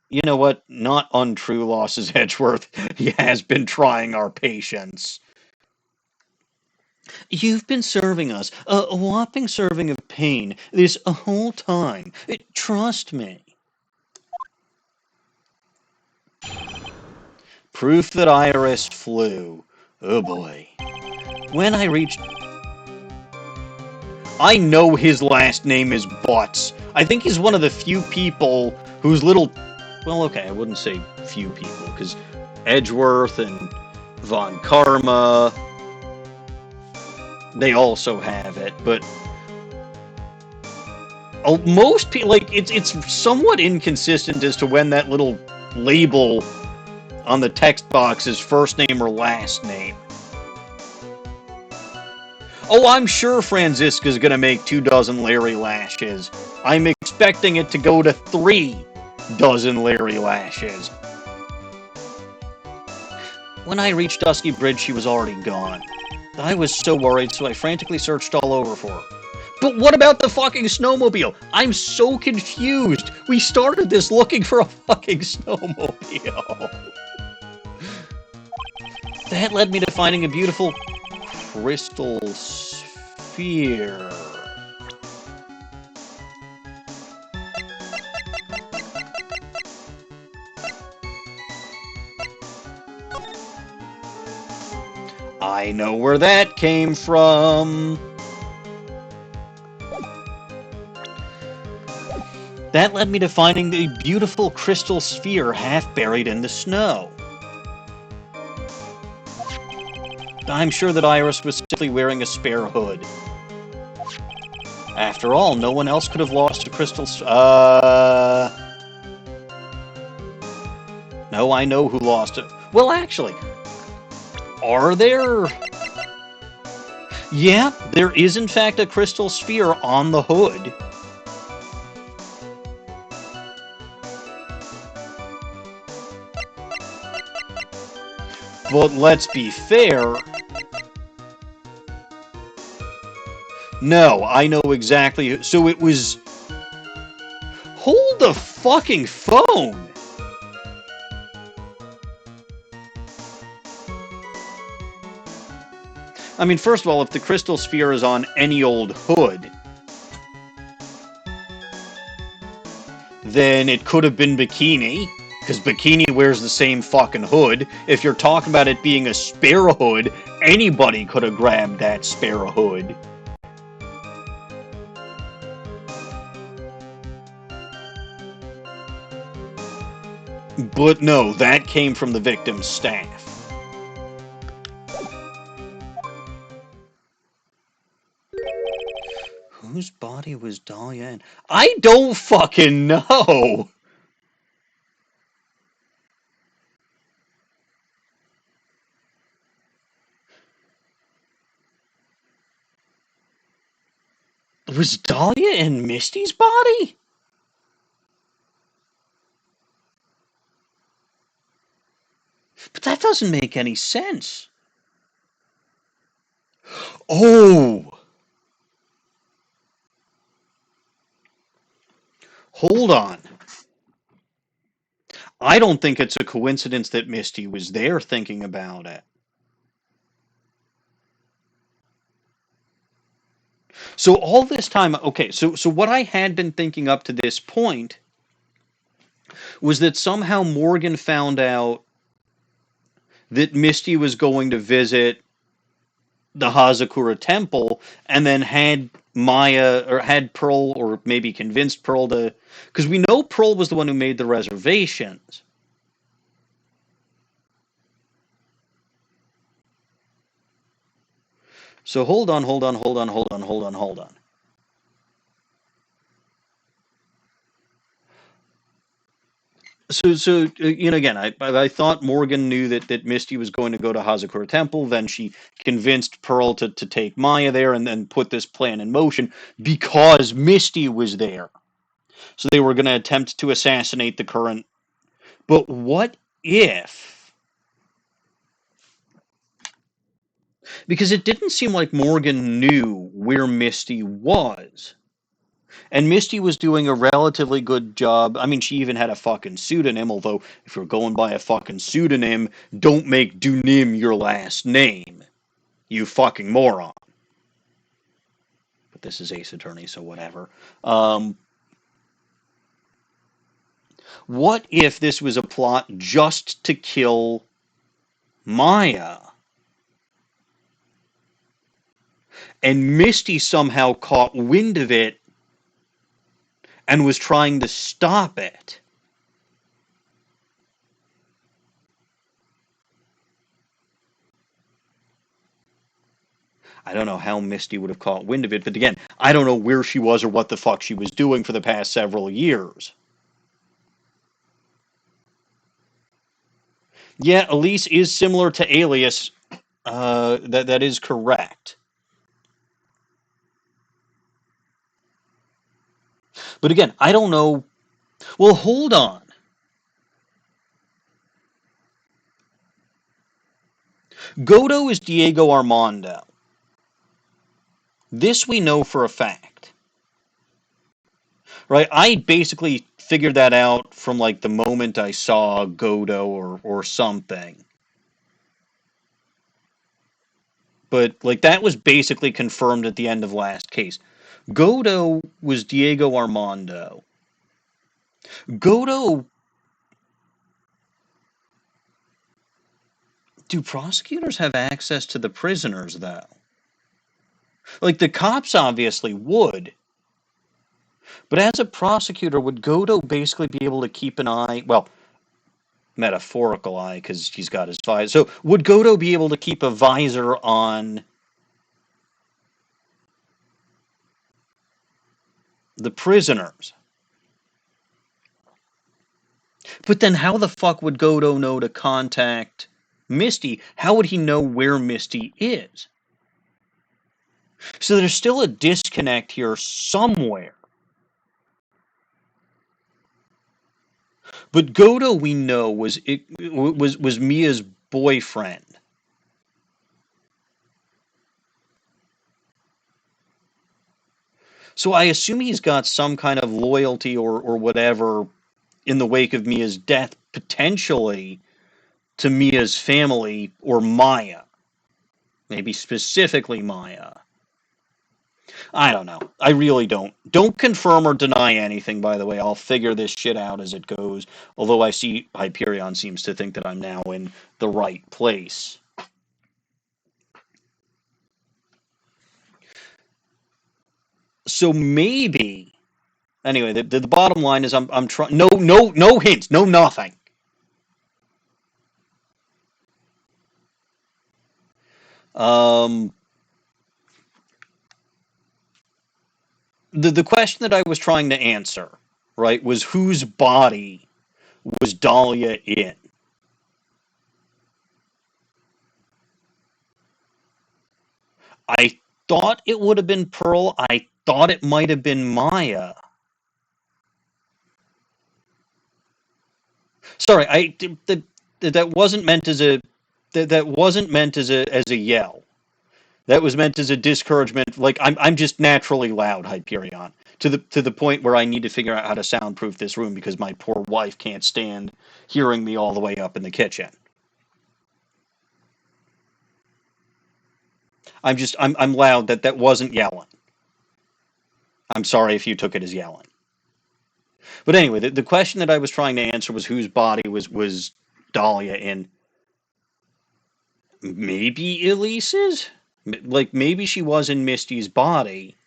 Speaker 1: You know what? Not untrue, Lost-His-Edgeworth. He has been trying our patience. You've been serving us a whopping serving of pain this whole time. Trust me. Proof that Iris flew. Oh boy. When I reached... I know his last name is Butz. I think he's one of the few people whose little... Well, okay, I wouldn't say few people, because Edgeworth and von Karma, they also have it, but... Oh, most people, like, it's somewhat inconsistent as to when that little label on the text box is first name or last name. Oh, I'm sure Franziska's gonna make 24 Larry lashes. I'm expecting it to go to 36 Larry lashes. When I reached Dusky Bridge, she was already gone. I was so worried, so I frantically searched all over for her. But what about the fucking snowmobile? I'm so confused. We started this looking for a fucking snowmobile. That led me to finding a beautiful crystal sphere. I know where that came from. That led me to finding the beautiful crystal sphere half buried in the snow. I'm sure that Iris was simply wearing a spare hood. After all, no one else could have lost a crystal... No, I know who lost it. Well, actually, are there... Yeah, there is in fact a crystal sphere on the hood. But let's be fair... No, I know exactly. So it was... Hold the fucking phone! I mean, first of all, if the crystal sphere is on any old hood, then it could have been Bikini, because Bikini wears the same fucking hood. If you're talking about it being a spare hood, anybody could have grabbed that spare hood. But no, that came from the victim's staff. Whose body was Dahlia in? I don't fucking know. Was Dahlia in Misty's body? But that doesn't make any sense. Oh, hold on. I don't think it's a coincidence that Misty was there thinking about it. So all this time, okay, so what I had been thinking up to this point was that somehow Morgan found out that Misty was going to visit the Hazakura temple and then had Maya or had Pearl or maybe convinced Pearl to, because we know Pearl was the one who made the reservations. So hold on. Again, I thought Morgan knew that Misty was going to go to Hazakura Temple. Then she convinced Pearl to take Maya there and then put this plan in motion because Misty was there. So they were going to attempt to assassinate the current. But what if? Because it didn't seem like Morgan knew where Misty was. And Misty was doing a relatively good job. I mean, she even had a fucking pseudonym, although if you're going by a fucking pseudonym, don't make Dunim your last name. You fucking moron. But this is Ace Attorney, so whatever. Um, what if this was a plot just to kill Maya? And Misty somehow caught wind of it and was trying to stop it. I don't know how Misty would have caught wind of it, but again, I don't know where she was or what the fuck she was doing for the past several years. Yeah, Elise is similar to Alias. That is correct. But again, I don't know. Well, hold on. Godo is Diego Armando. This we know for a fact, right? I basically figured that out from like the moment I saw Godo or something. But like that was basically confirmed at the end of last case. Godo was Diego Armando. Godo. Do prosecutors have access to the prisoners though? Like the cops obviously would, but as a prosecutor, would Godo basically be able to keep an eye? Well, metaphorical eye because he's got his visor. So would Godo be able to keep a visor on the prisoners? But then how the fuck would Godo know to contact Misty? How would he know where Misty is? So there's still a disconnect here somewhere. But Godo, we know, was Mia's boyfriend. So I assume he's got some kind of loyalty or whatever in the wake of Mia's death, potentially to Mia's family or Maya. Maybe specifically Maya. I don't know. I really don't. Don't confirm or deny anything, by the way. I'll figure this shit out as it goes. Although I see Hyperion seems to think that I'm now in the right place. So maybe. Anyway, the bottom line is I'm trying. No hints. No nothing. Um, The question that I was trying to answer, right, was whose body was Dahlia in? I thought it would have been Pearl. I thought it might have been Maya. Sorry, that wasn't meant as a that wasn't meant as a yell. That was meant as a discouragement. Like I'm just naturally loud, Hyperion, to the point where I need to figure out how to soundproof this room because my poor wife can't stand hearing me all the way up in the kitchen. I'm loud. That wasn't yelling. I'm sorry if you took it as yelling. But anyway, the question that I was trying to answer was whose body was Dahlia in? Maybe Elise's? Like maybe she was in Misty's body,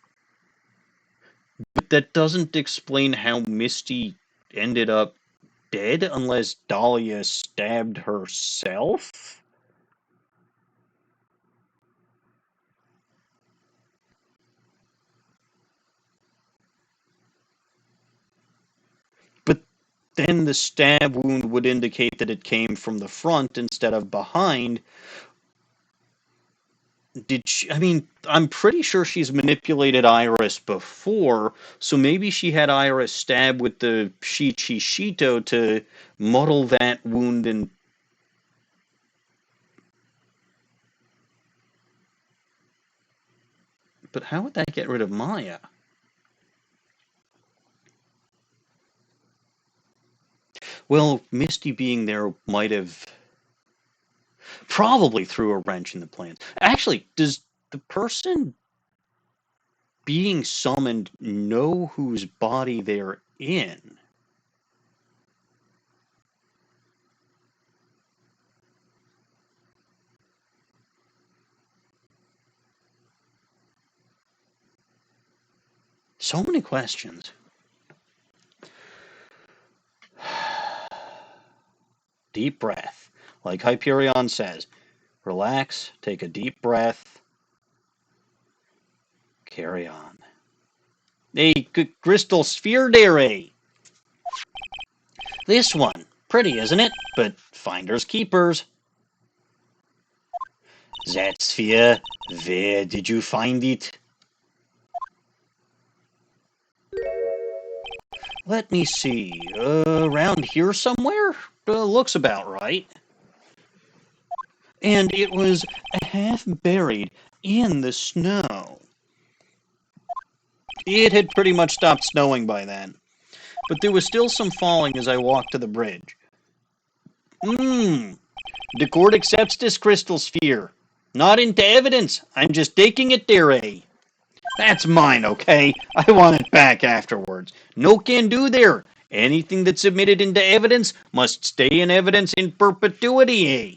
Speaker 1: but that doesn't explain how Misty ended up dead unless Dahlia stabbed herself? But then the stab wound would indicate that it came from the front instead of behind. Did she, I mean, I'm pretty sure she's manipulated Iris before, so maybe she had Iris stab with the Shichishito to muddle that wound and. But how would that get rid of Maya? Well, Misty being there might have probably threw a wrench in the plans. Actually, does the person being summoned know whose body they're in? So many questions. Deep breath. Like Hyperion says, relax, take a deep breath, carry on. Hey, crystal sphere there, eh? This one. Pretty, isn't it? But finders keepers. That sphere, where did you find it? Let me see. Around here somewhere? Looks about right. And it was half buried in the snow. It had pretty much stopped snowing by then, but there was still some falling as I walked to the bridge. The court accepts this crystal sphere. Not into evidence. I'm just taking it there, eh? That's mine, okay? I want it back afterwards. No can do there. Anything that's submitted into evidence must stay in evidence in perpetuity, eh?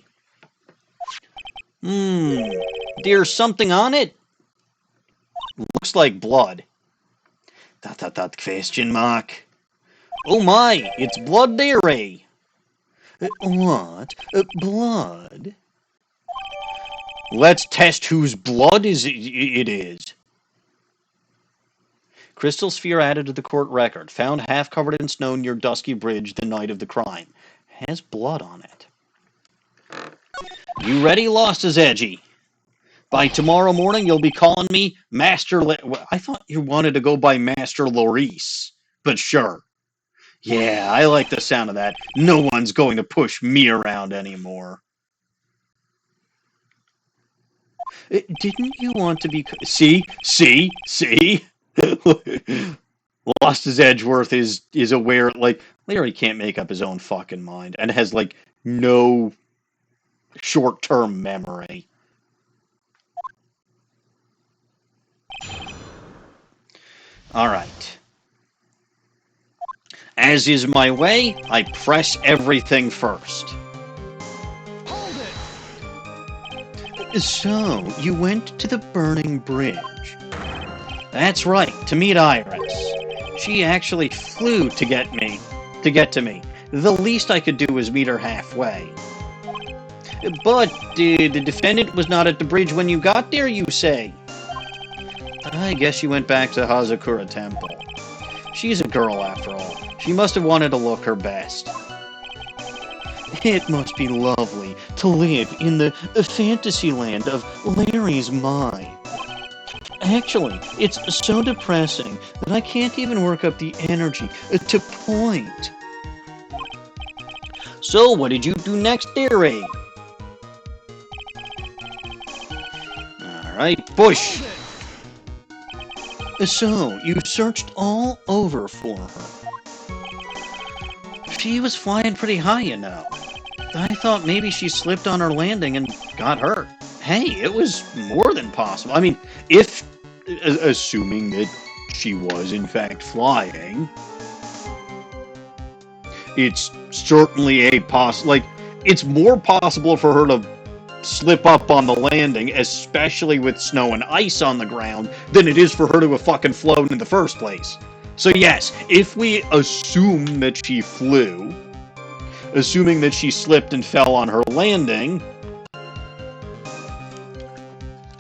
Speaker 1: There's something on it. Looks like blood. Question mark. Oh my, it's blood there, eh? What? Blood? Let's test whose blood it is. Crystal sphere added to the court record. Found half covered in snow near Dusky Bridge the night of the crime. Has blood on it. You ready, Lost-His-Edgy? By tomorrow morning, you'll be calling me Master. I thought you wanted to go by Master Lorice, but sure. Yeah, I like the sound of that. No one's going to push me around anymore. Didn't you want to be... See? Lost-His-Edgeworth is aware, like, Larry can't make up his own fucking mind and has, like, no short-term memory. All right. As is my way, I press everything first.
Speaker 2: Hold
Speaker 1: it! So, you went to the burning bridge. That's right, to meet Iris. She actually flew to get to me. The least I could do was meet her halfway. But the defendant was not at the bridge when you got there, you say? I guess she went back to Hazakura Temple. She's a girl, after all. She must have wanted to look her best. It must be lovely to live in the fantasy land of Larry's mind. Actually, it's so depressing that I can't even work up the energy to point. So, what did you do next, dear Ray? Alright, push! So, you searched all over for her. She was flying pretty high, you know. I thought maybe she slipped on her landing and got hurt. Hey, it was more than possible. I mean, assuming that she was in fact flying, it's certainly it's more possible for her to slip up on the landing, especially with snow and ice on the ground, than it is for her to have fucking flown in the first place. So yes, if we assume that she flew, assuming that she slipped and fell on her landing,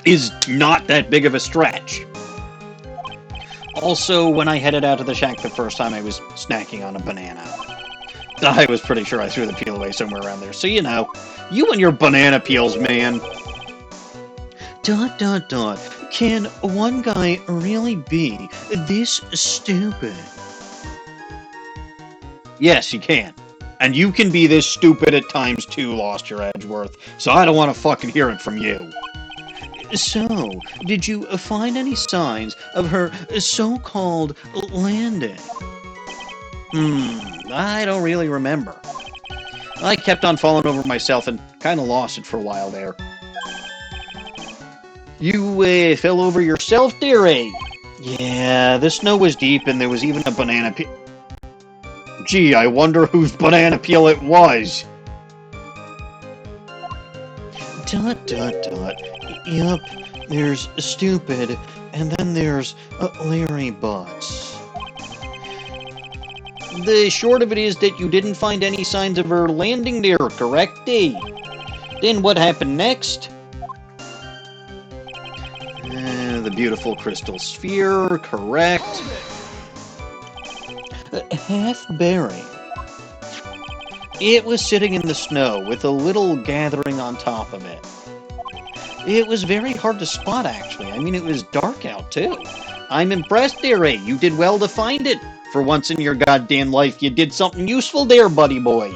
Speaker 1: is not that big of a stretch. Also, when I headed out to the shack the first time, I was snacking on a banana. I was pretty sure I threw the peel away somewhere around there. So, you know, you and your banana peels, man. ... Can one guy really be this stupid? Yes, he can. And you can be this stupid at times too, Lost-Your-Edgeworth. So I don't want to fucking hear it from you. So, did you find any signs of her so-called landing? I don't really remember. I kept on falling over myself and kind of lost it for a while there. You fell over yourself, dearie? Yeah, the snow was deep and there was even a banana peel. Gee, I wonder whose banana peel it was. ... Yup, there's stupid, and then there's Larry Butz. The short of it is that you didn't find any signs of her landing there, correct? Then what happened next? The beautiful crystal sphere, correct. Half buried. It was sitting in the snow with a little gathering on top of it. It was very hard to spot, actually. I mean, it was dark out, too. I'm impressed there, Ray. You did well to find it. For once in your goddamn life, you did something useful there, buddy boy.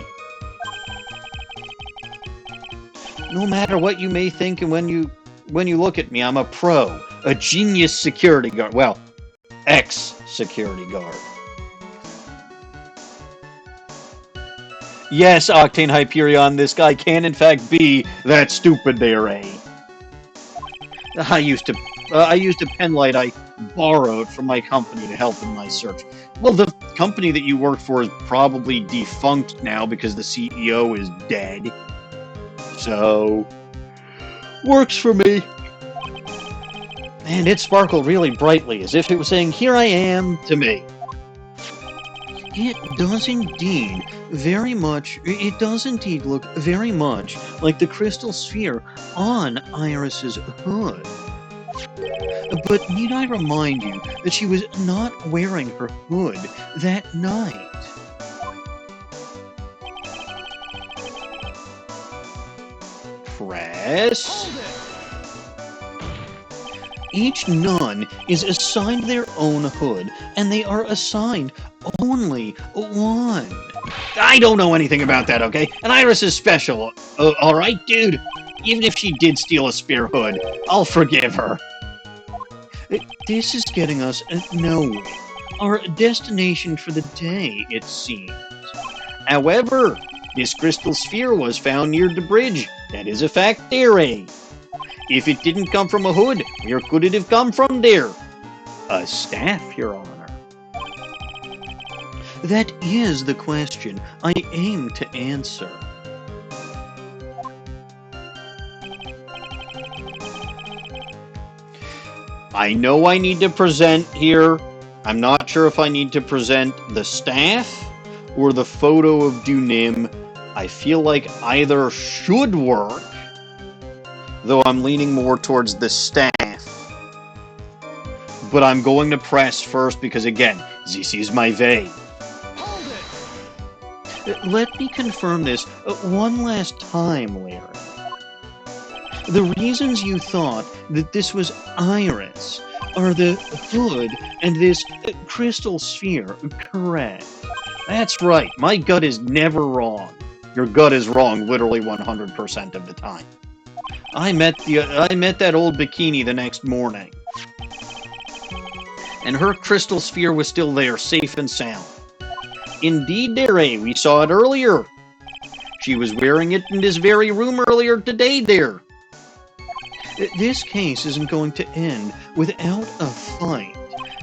Speaker 1: No matter what you may think, and when you look at me, I'm a pro. A genius security guard. Well, ex-security guard. Yes, Octane Hyperion, this guy can in fact be that stupid there, Ray. I used a pen light I borrowed from my company to help in my search. Well, the company that you work for is probably defunct now because the CEO is dead. So, works for me. And it sparkled really brightly, as if it was saying, "Here I am," to me. It does indeed look very much like the crystal sphere on Iris's hood. But need I remind you that she was not wearing her hood that night? Press. Each nun is assigned their own hood, and they are assigned only one. I don't know anything about that, okay? And Iris is special, alright, dude? Even if she did steal a spear hood, I'll forgive her. This is getting us nowhere. Our destination for the day, it seems. However, this crystal sphere was found near the bridge. That is a fact theory. If it didn't come from a hood, where could it have come from there? A staff, Your Honor. That is the question I aim to answer. I know I need to present here. I'm not sure if I need to present the staff or the photo of Dunim. I feel like either should work, though I'm leaning more towards the staff. but I'm going to press first because, again, this is my way.
Speaker 2: Hold it!
Speaker 1: Let me confirm this one last time, Larry. The reasons you thought that this was Iris are the hood and this crystal sphere, correct? That's right, my gut is never wrong. Your gut is wrong literally 100% of the time. I met that old bikini the next morning. And her crystal sphere was still there, safe and sound. Indeed, dearie, we saw it earlier. She was wearing it in this very room earlier today, dear. This case isn't going to end without a fight.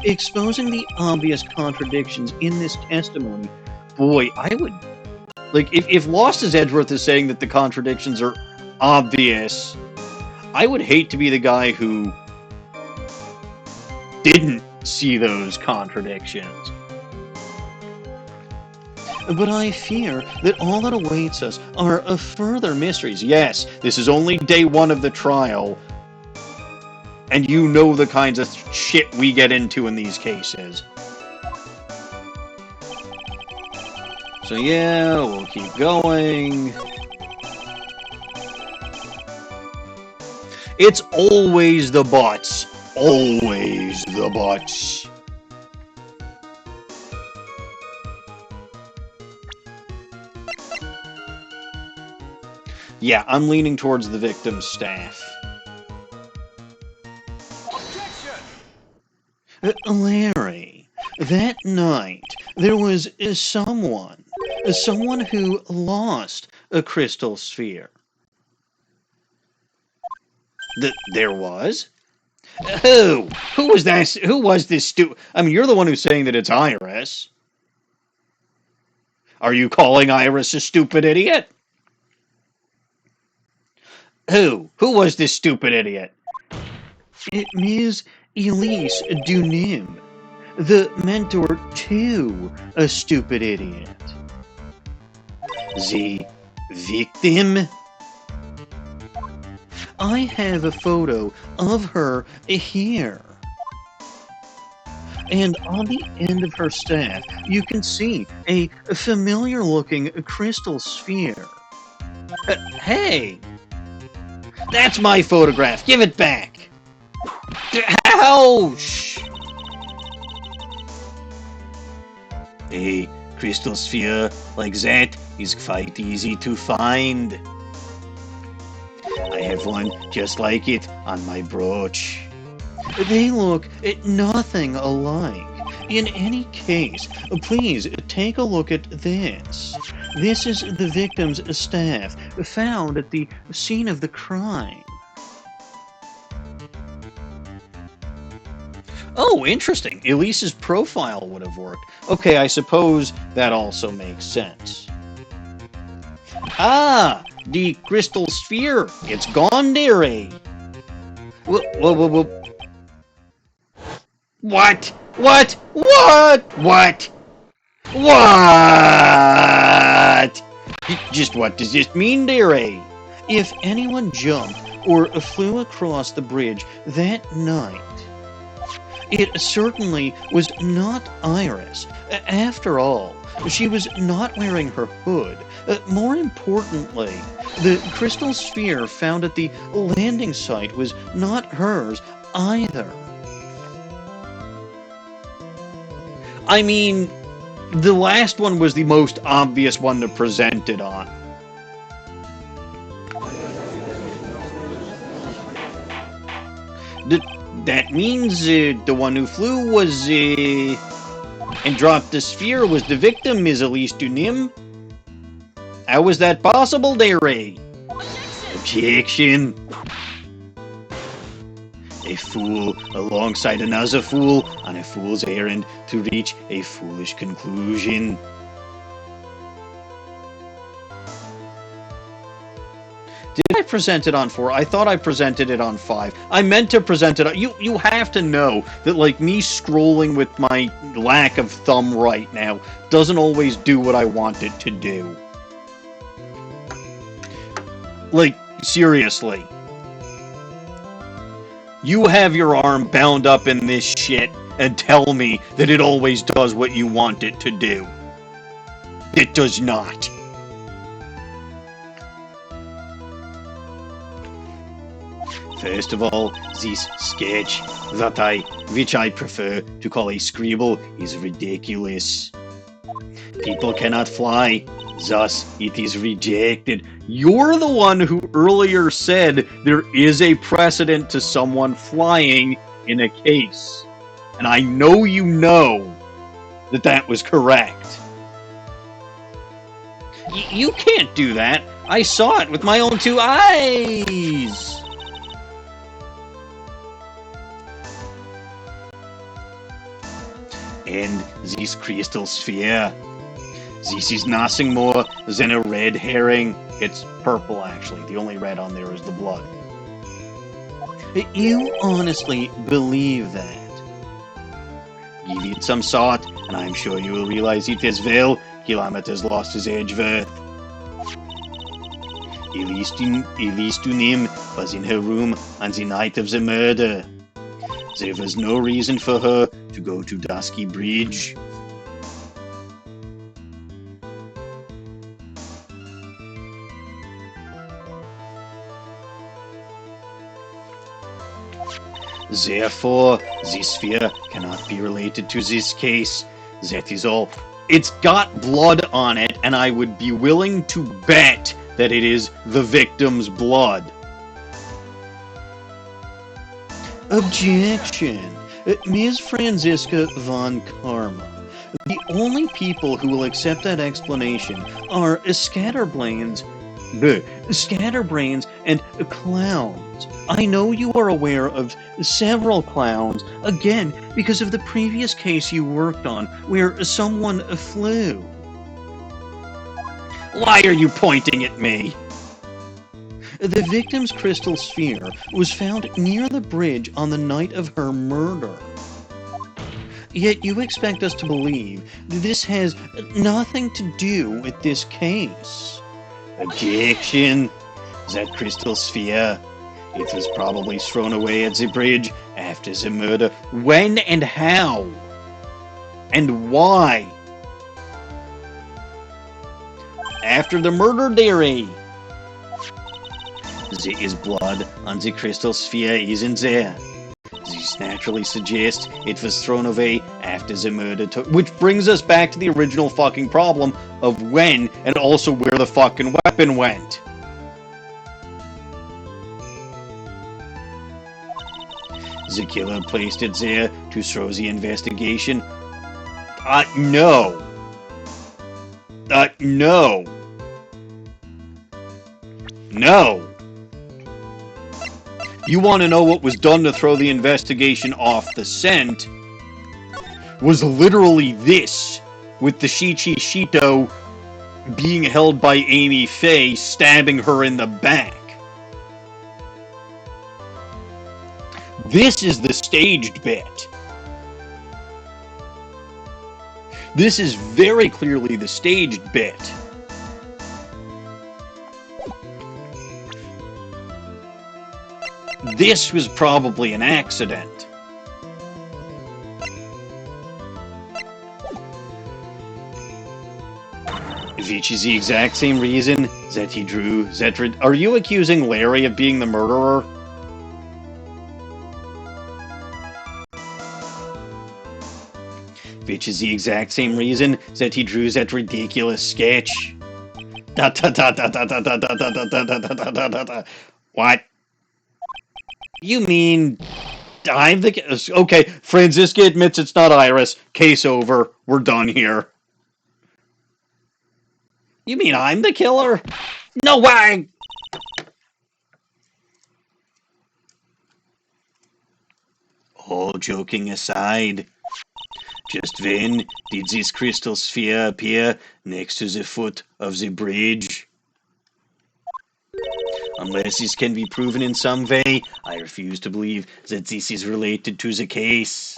Speaker 1: Exposing the obvious contradictions in this testimony, boy, I would... Like, if Lost-His-Edgeworth is saying that the contradictions are obvious, I would hate to be the guy who didn't see those contradictions. But I fear that all that awaits us are further mysteries. Yes, this is only day one of the trial, and you know the kinds of shit we get into in these cases. So yeah, we'll keep going. It's always the Butz. Always the Butz. Yeah, I'm leaning towards the victim's staff. Larry, that night, there was someone who lost a crystal sphere. There was? Who? Who was that? Who was this I mean, you're the one who's saying that it's Iris. Are you calling Iris a stupid idiot? Who? Who was this stupid idiot? Ms. Elise Dunim, the mentor to a stupid idiot. The victim? I have a photo of her here. And on the end of her staff, you can see a familiar-looking crystal sphere. Hey! That's my photograph! Give it back! Ouch! A crystal sphere like that is quite easy to find. I have one just like it on my brooch. They look nothing alike. In any case, please take a look at this. This is the victim's staff found at the scene of the crime. Oh, interesting. Elise's profile would have worked. Okay, I suppose that also makes sense. Ah, the crystal sphere. It's gone, dearie. Whoa. What? What? What? What? What? Just what does this mean, dearie? If anyone jumped or flew across the bridge that night, it certainly was not Iris. After all, she was not wearing her hood. More importantly, the crystal sphere found at the landing site was not hers either. I mean, the last one was the most obvious one to present it on. That means the one who flew was, and dropped the sphere was the victim, Ms. Elise Dunim. How was that possible, dearie? Objection. A fool alongside another fool on a fool's errand to reach a foolish conclusion. Did I present it on 4? I thought I presented it on 5. I meant to present it on... You have to know that, like, me scrolling with my lack of thumb right now doesn't always do what I want it to do. Like, seriously. You have your arm bound up in this shit and tell me that it always does what you want it to do. It does not. First of all, this sketch, which I prefer to call a scribble, is ridiculous. People cannot fly, thus it is rejected. You're the one who earlier said there is a precedent to someone flying in a case. And I know you know that that was correct. You can't do that. I saw it with my own two eyes. And this crystal sphere. This is nothing more than a red herring. It's purple, actually. The only red on there is the blood. You honestly believe that? Give it some thought, and I'm sure you will realize it as well. Kilometers Lost-His-Edgeworth. Elise Dunim was in her room on the night of the murder. There was no reason for her to go to Dusky Bridge. Therefore, this sphere cannot be related to this case. That is all. It's got blood on it, and I would be willing to bet that it is the victim's blood. Objection. Ms. Franziska von Karma. The only people who will accept that explanation are scatterbrains and clowns. I know you are aware of several clowns, again, because of the previous case you worked on, where someone flew. Why are you pointing at me? The victim's crystal sphere was found near the bridge on the night of her murder. Yet you expect us to believe that this has nothing to do with this case. Objection. That crystal sphere. It was probably thrown away at the bridge after the murder. When and how? And why? After the murder, dearie. There is blood on the crystal sphere, isn't there? This naturally suggests it was thrown away after the murder which brings us back to the original fucking problem of when and also where the fucking weapon went. The killer placed it there to throw the investigation. No. No. No. You want to know what was done to throw the investigation off the scent? Was literally this, with the Shichi Shito being held by Amy Faye, stabbing her in the back. This is the staged bit. This is very clearly the staged bit. This was probably an accident. Which is the exact same reason that he drew Zetrid. Are you accusing Larry of being the murderer? Which is the exact same reason that he drew that ridiculous sketch. What? You mean I'm the... Okay, Franziska admits it's not Iris. Case over. We're done here. You mean I'm the killer? No way! All joking aside, just when did this crystal sphere appear next to the foot of the bridge? Unless this can be proven in some way, I refuse to believe that this is related to the case.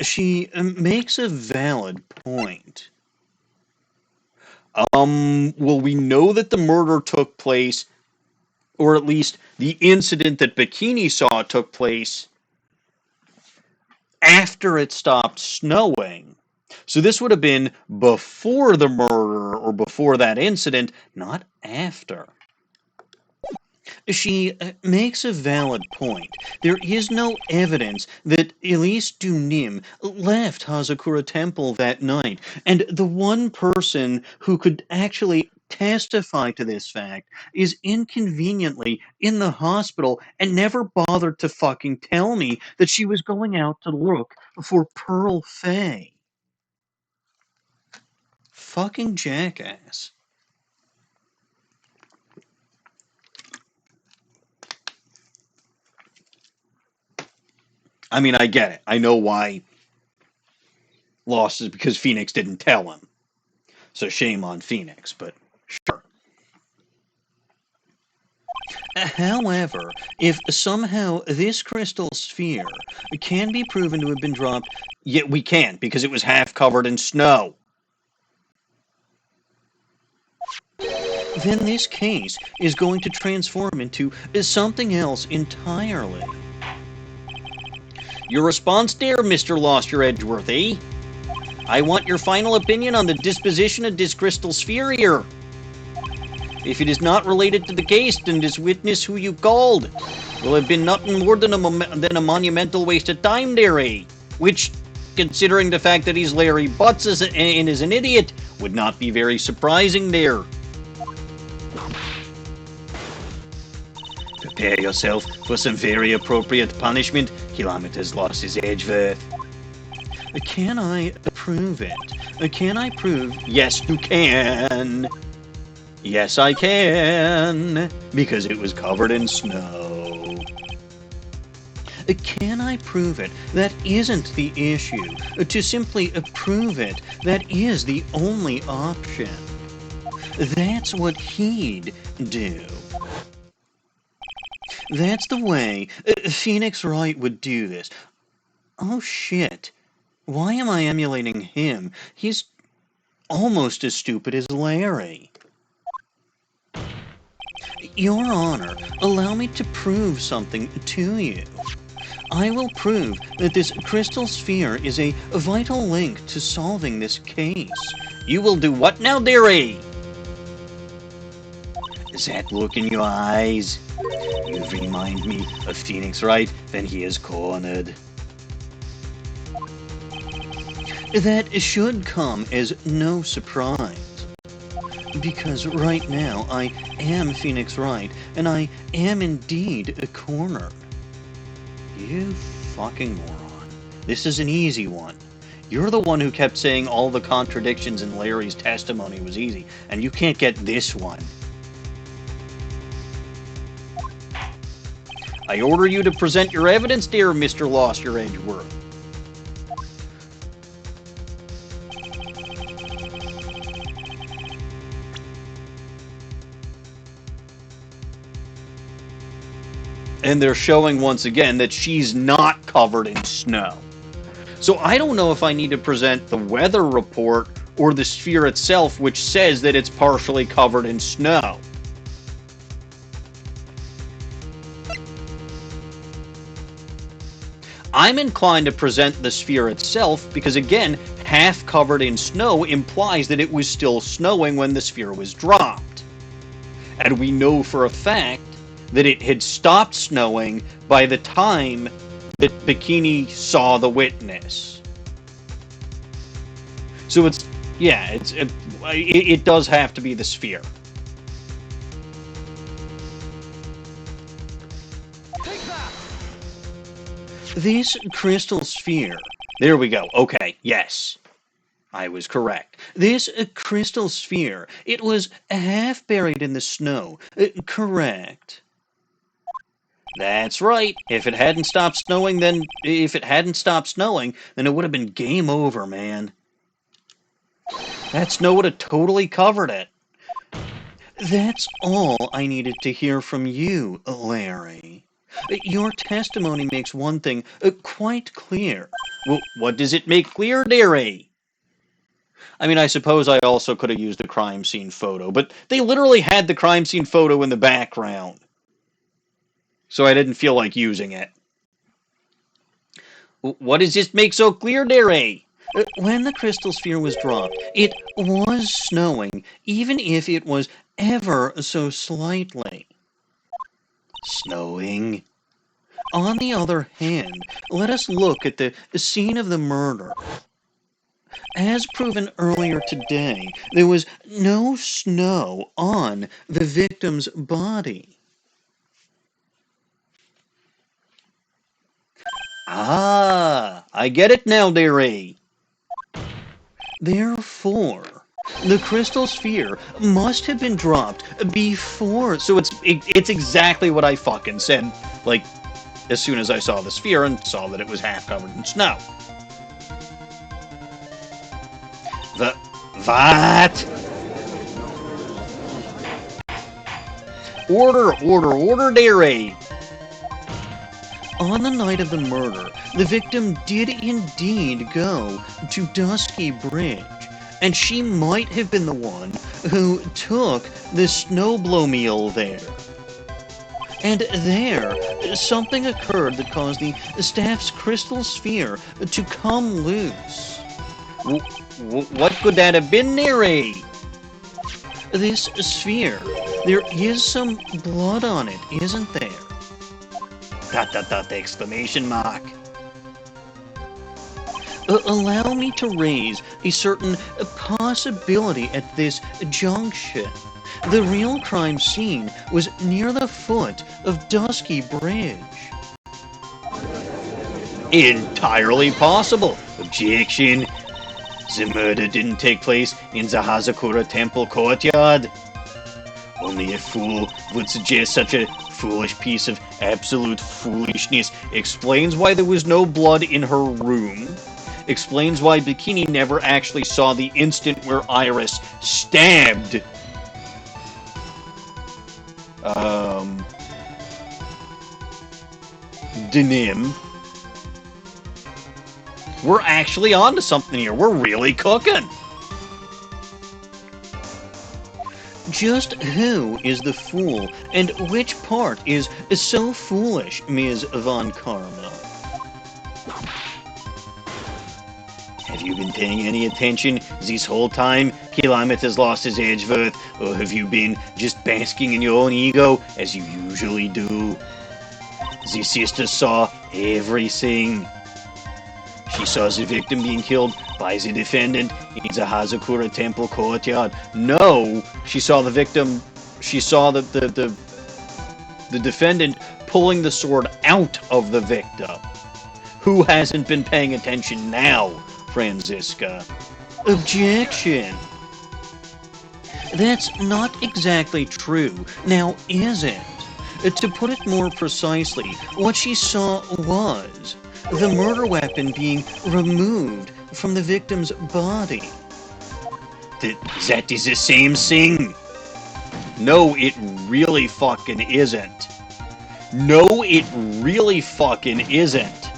Speaker 1: She makes a valid point. Well, we know that the murder took place or at least the incident that Bikini saw took place after it stopped snowing. So this would have been before the murder or before that incident, not after. She makes a valid point. There is no evidence that Elise Dunim left Hazakura Temple that night, and the one person who could actually testify to this fact is inconveniently in the hospital and never bothered to fucking tell me that she was going out to look for Pearl Fay. Fucking jackass. I mean, I get it. I know why Lost is because Phoenix didn't tell him. So shame on Phoenix, but sure. However, if somehow this crystal sphere can be proven to have been dropped, yet we can't because it was half covered in snow, then this case is going to transform into something else entirely. Your response, dear Mr. Lost-Your-Edgeworth, eh? I want your final opinion on the disposition of this crystal sphere here. If it is not related to the case, then this witness who you called will have been nothing more than a monumental waste of time there, eh? Which, considering the fact that he's Larry Butz and is an idiot, would not be very surprising there. Prepare yourself for some very appropriate punishment, Kilometers Lost-His-Edgeworth. Can I prove it? Can I prove? Yes, you can. Yes, I can, because it was covered in snow. Can I prove it? That isn't the issue. To simply prove it, that is the only option. That's what he'd do. That's the way Phoenix Wright would do this. Oh shit. Why am I emulating him? He's almost as stupid as Larry. Your Honor, allow me to prove something to you. I will prove that this crystal sphere is a vital link to solving this case. You will do what now, dearie? That look in your eyes? You remind me of Phoenix Wright, then he is cornered. That should come as no surprise. Because right now I am Phoenix Wright, and I am indeed a cornered. You fucking moron. This is an easy one. You're the one who kept saying all the contradictions in Larry's testimony was easy, and you can't get this one. I order you to present your evidence, dear Mr. Lost-Your-Edgeworth. And they're showing once again that she's not covered in snow. So I don't know if I need to present the weather report or the sphere itself, which says that it's partially covered in snow. I'm inclined to present the sphere itself because, again, half covered in snow implies that it was still snowing when the sphere was dropped. And we know for a fact that it had stopped snowing by the time that Bikini saw the witness. So it's, yeah, it does have to be the sphere. This crystal sphere, there we go, okay, yes. I was correct. This crystal sphere, it was half buried in the snow, correct. That's right. If it hadn't stopped snowing, then it would have been game over, man. That snow would have totally covered it. That's all I needed to hear from you, Larry. Your testimony makes one thing quite clear. Well, what does it make clear, dearie? I mean, I suppose I also could have used a crime scene photo, but they literally had the crime scene photo in the background. so I didn't feel like using it. What does this make so clear there, eh? When the crystal sphere was dropped, it was snowing, even if it was ever so slightly. Snowing? On the other hand, let us look at the scene of the murder. As proven earlier today, there was no snow on the victim's body. Ah, I get it now, dearie. Therefore, the crystal sphere must have been dropped before. So it's exactly what I fucking said. Like, as soon as I saw the sphere and saw that it was half covered in snow. What? Order, dearie. On the night of the murder, the victim did indeed go to Dusky Bridge, and she might have been the one who took the snowmobile there. And there, something occurred that caused the staff's crystal sphere to come loose. What could that have been, Neri? This sphere, there is some blood on it, isn't there? ... exclamation mark. Allow me to raise a certain possibility at this junction. The real crime scene was near the foot of Dusky Bridge. Entirely possible. Objection. The murder didn't take place in the Hazakura Temple courtyard. Only a fool would suggest such a foolish piece of absolute foolishness. Explains why there was no blood in her room. Explains why Bikini never actually saw the instant where Iris stabbed Denim. We're actually onto something here. We're really cooking. Just who is the fool, and which part is so foolish, Ms. von Karma? Have you been paying any attention this whole time, Kilometers Lost-His-Edgeworth, or have you been just basking in your own ego, as you usually do? The sister saw everything. She saw the victim being killed by the defendant in the Hazakura Temple courtyard. No, she saw the victim. She saw the defendant pulling the sword out of the victim. Who hasn't been paying attention now, Franziska? Objection. That's not exactly true. Now, is it? To put it more precisely, what she saw was the murder weapon being removed from the victim's body. That is the same thing. No, it really fucking isn't. No, it really fucking isn't.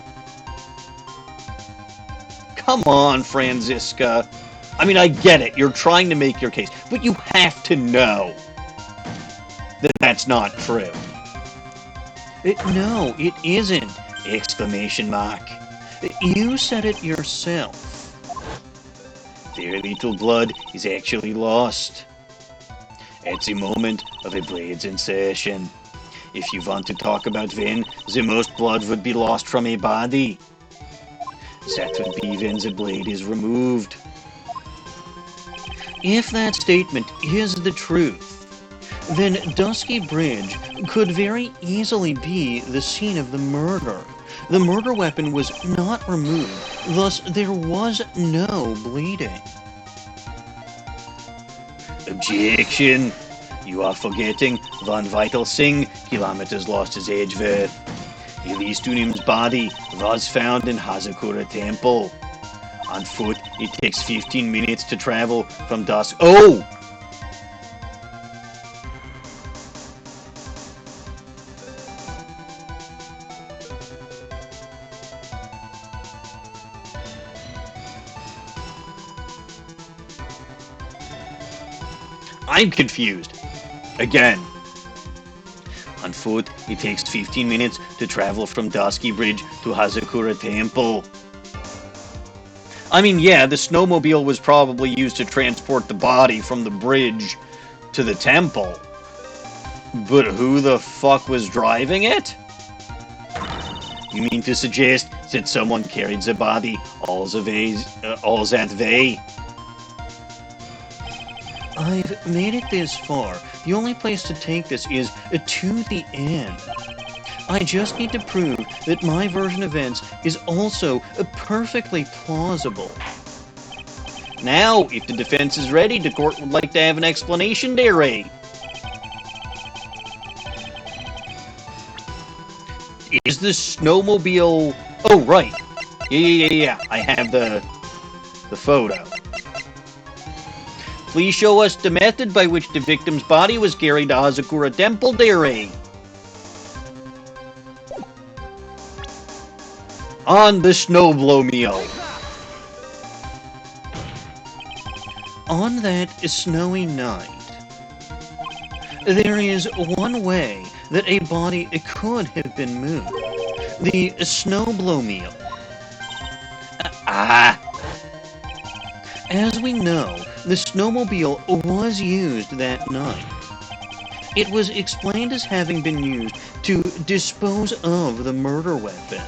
Speaker 1: Come on, Franziska. I mean, I get it. You're trying to make your case, but you have to know that that's not true. No, it isn't! Exclamation mark. You said it yourself. Very little blood is actually lost at the moment of a blade's insertion. If you want to talk about when the most blood would be lost from a body, that would be when the blade is removed. If that statement is the truth, then Dusky Bridge could very easily be the scene of the murder. The murder weapon was not removed, thus there was no bleeding. Objection! You are forgetting one vital thing, Kilometers Lost-His-Edgeworth. Elise Dunim's body was found in Hazakura Temple. On foot, it takes 15 minutes to travel from Dusk. Oh! I'm confused. Again. On foot, it takes 15 minutes to travel from Dusky Bridge to Hazakura Temple. I mean, yeah, the snowmobile was probably used to transport the body from the bridge to the temple. But who the fuck was driving it? You mean to suggest that someone carried the body all that way? I've made it this far. The only place to take this is to the end. I just need to prove that my version of events is also perfectly plausible. Now, if the defense is ready, the court would like to have an explanation there, Ray. Is the snowmobile... Oh, right. Yeah. I have the photo. Please show us the method by which the victim's body was carried to Hazakura Temple, Ray. On the snowmobile. On that snowy night, there is one way that a body could have been moved. The snowmobile. As we know, the snowmobile was used that night. It was explained as having been used to dispose of the murder weapon,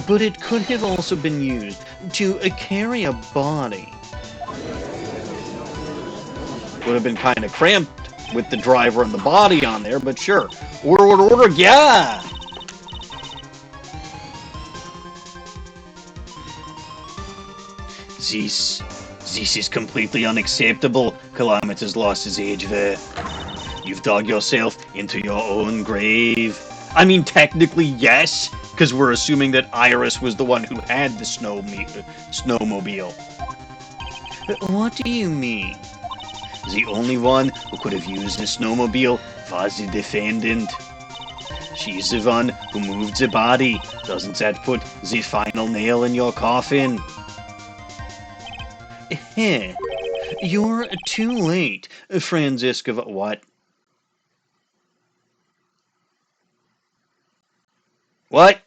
Speaker 1: but it could have also been used to carry a body. Would have been kind of cramped with the driver and the body on there, but sure. Order, yeah! This is completely unacceptable, Kilometers Lost-His-Edgeworth. You've dug yourself into your own grave. I mean, technically, yes, because we're assuming that Iris was the one who had the snowmobile. What do you mean? The only one who could have used the snowmobile was the defendant. She's the one who moved the body. Doesn't that put the final nail in your coffin? You're too late, Franziska. What? What?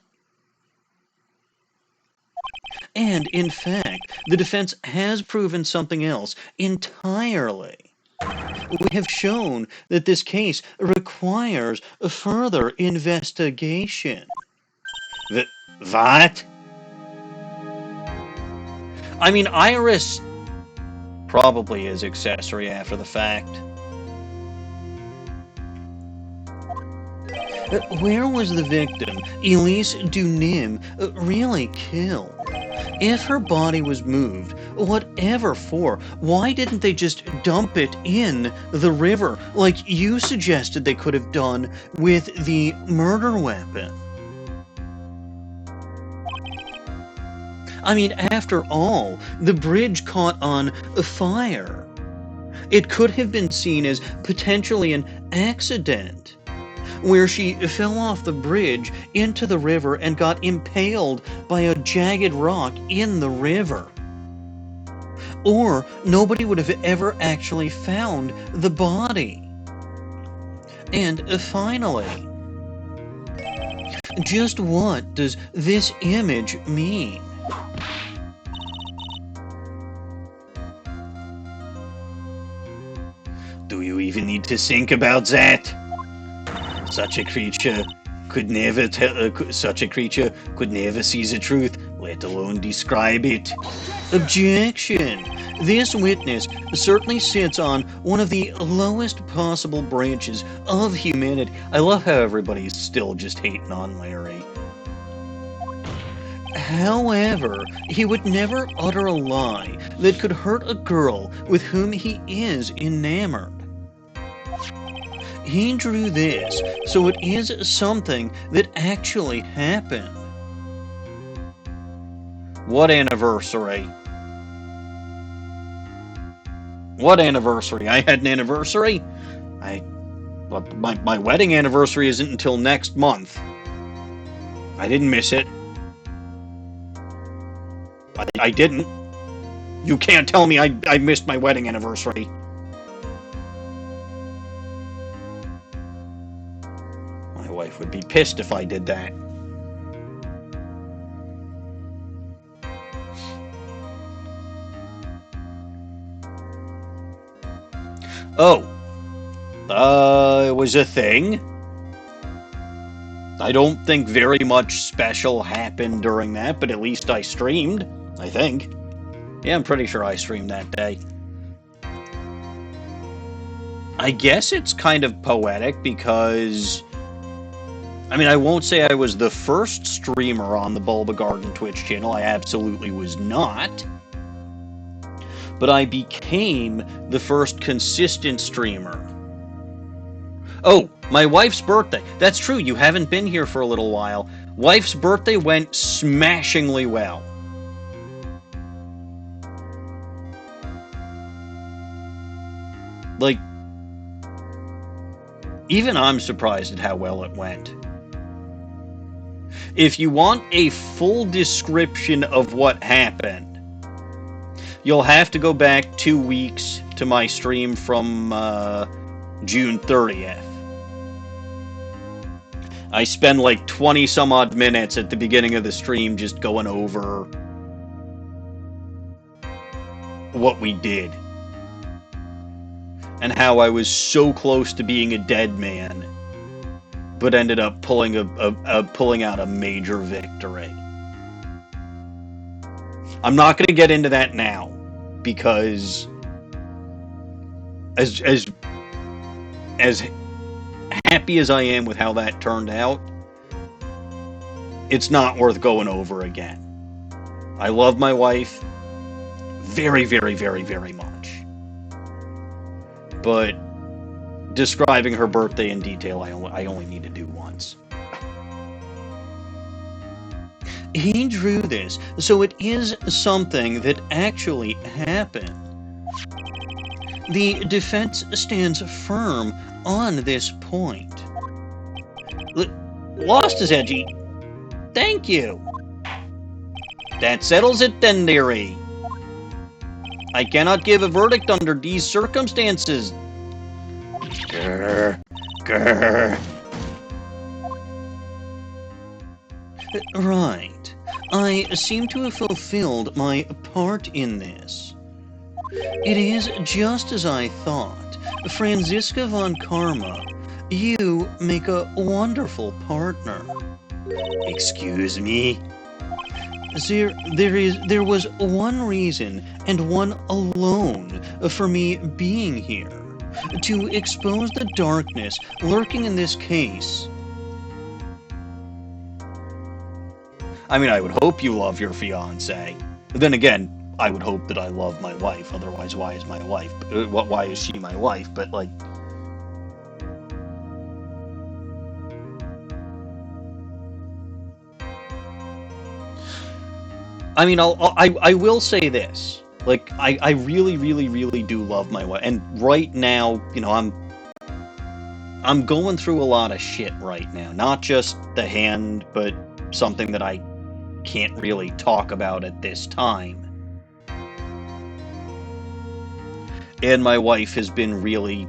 Speaker 1: And, in fact, the defense has proven something else entirely. We have shown that this case requires a further investigation. What? I mean, Iris probably is accessory after the fact. Where was the victim, Elise Dunim, really killed? If her body was moved, whatever for, why didn't they just dump it in the river like you suggested they could have done with the murder weapon? I mean, after all, the bridge caught on fire. It could have been seen as potentially an accident, where she fell off the bridge into the river and got impaled by a jagged rock in the river. Or nobody would have ever actually found the body. And finally, just what does this image mean? Do you even need to think about that? Such a creature could never see the truth, let alone describe it. Objection! This witness certainly sits on one of the lowest possible branches of humanity. I love how everybody's still just hating on Larry. However, he would never utter a lie that could hurt a girl with whom he is enamored. He drew this, so it is something that actually happened. What anniversary? What anniversary? I had an anniversary? My wedding anniversary isn't until next month. I didn't miss it. I didn't. You can't tell me I missed my wedding My wife would be pissed if I did that. Oh. It was a thing. I don't think very much special happened during that, but at least I streamed, I think. Yeah, I'm pretty sure I streamed that day. I guess it's kind of poetic because, I mean, I won't say I was the first streamer on the Bulba Garden Twitch channel. I absolutely was not. But I became the first consistent streamer. Oh, my wife's birthday. That's true, you haven't been here for a little while. Wife's birthday went smashingly well. Like, even I'm surprised at how well it went. If you want a full description of what happened, you'll have to go back 2 weeks to my stream from June 30th. I spend like 20 some odd minutes at the beginning of the stream just going over what we did. And how I was so close to being a dead man, but ended up pulling out a major victory. I'm not going to get into that now, because as happy as I am with how that turned out, it's not worth going over again. I love my wife very, very, very, very much. But describing her birthday in detail, I only need to do once. He drew this, so it is something that actually happened. The defense stands firm on this point. Lost-His-Edgeworth, thank you. That settles it then, dearie. I cannot give a verdict under these circumstances. Grr. Grr. Right. I seem to have fulfilled my part in this. It is just as I thought. Franziska von Karma, you make a wonderful partner. Excuse me? There was one reason, and one alone, for me being here. To expose the darkness lurking in this case. I mean, I would hope you love your fiancé. Then again, I would hope that I love my wife. Otherwise, why is my wife? Why is she my wife? But like, I mean, I will say this. Like, I really, really, really do love my wife. And right now, you know, I'm going through a lot of shit right now. Not just the hand, but something that I can't really talk about at this time. And my wife has been really,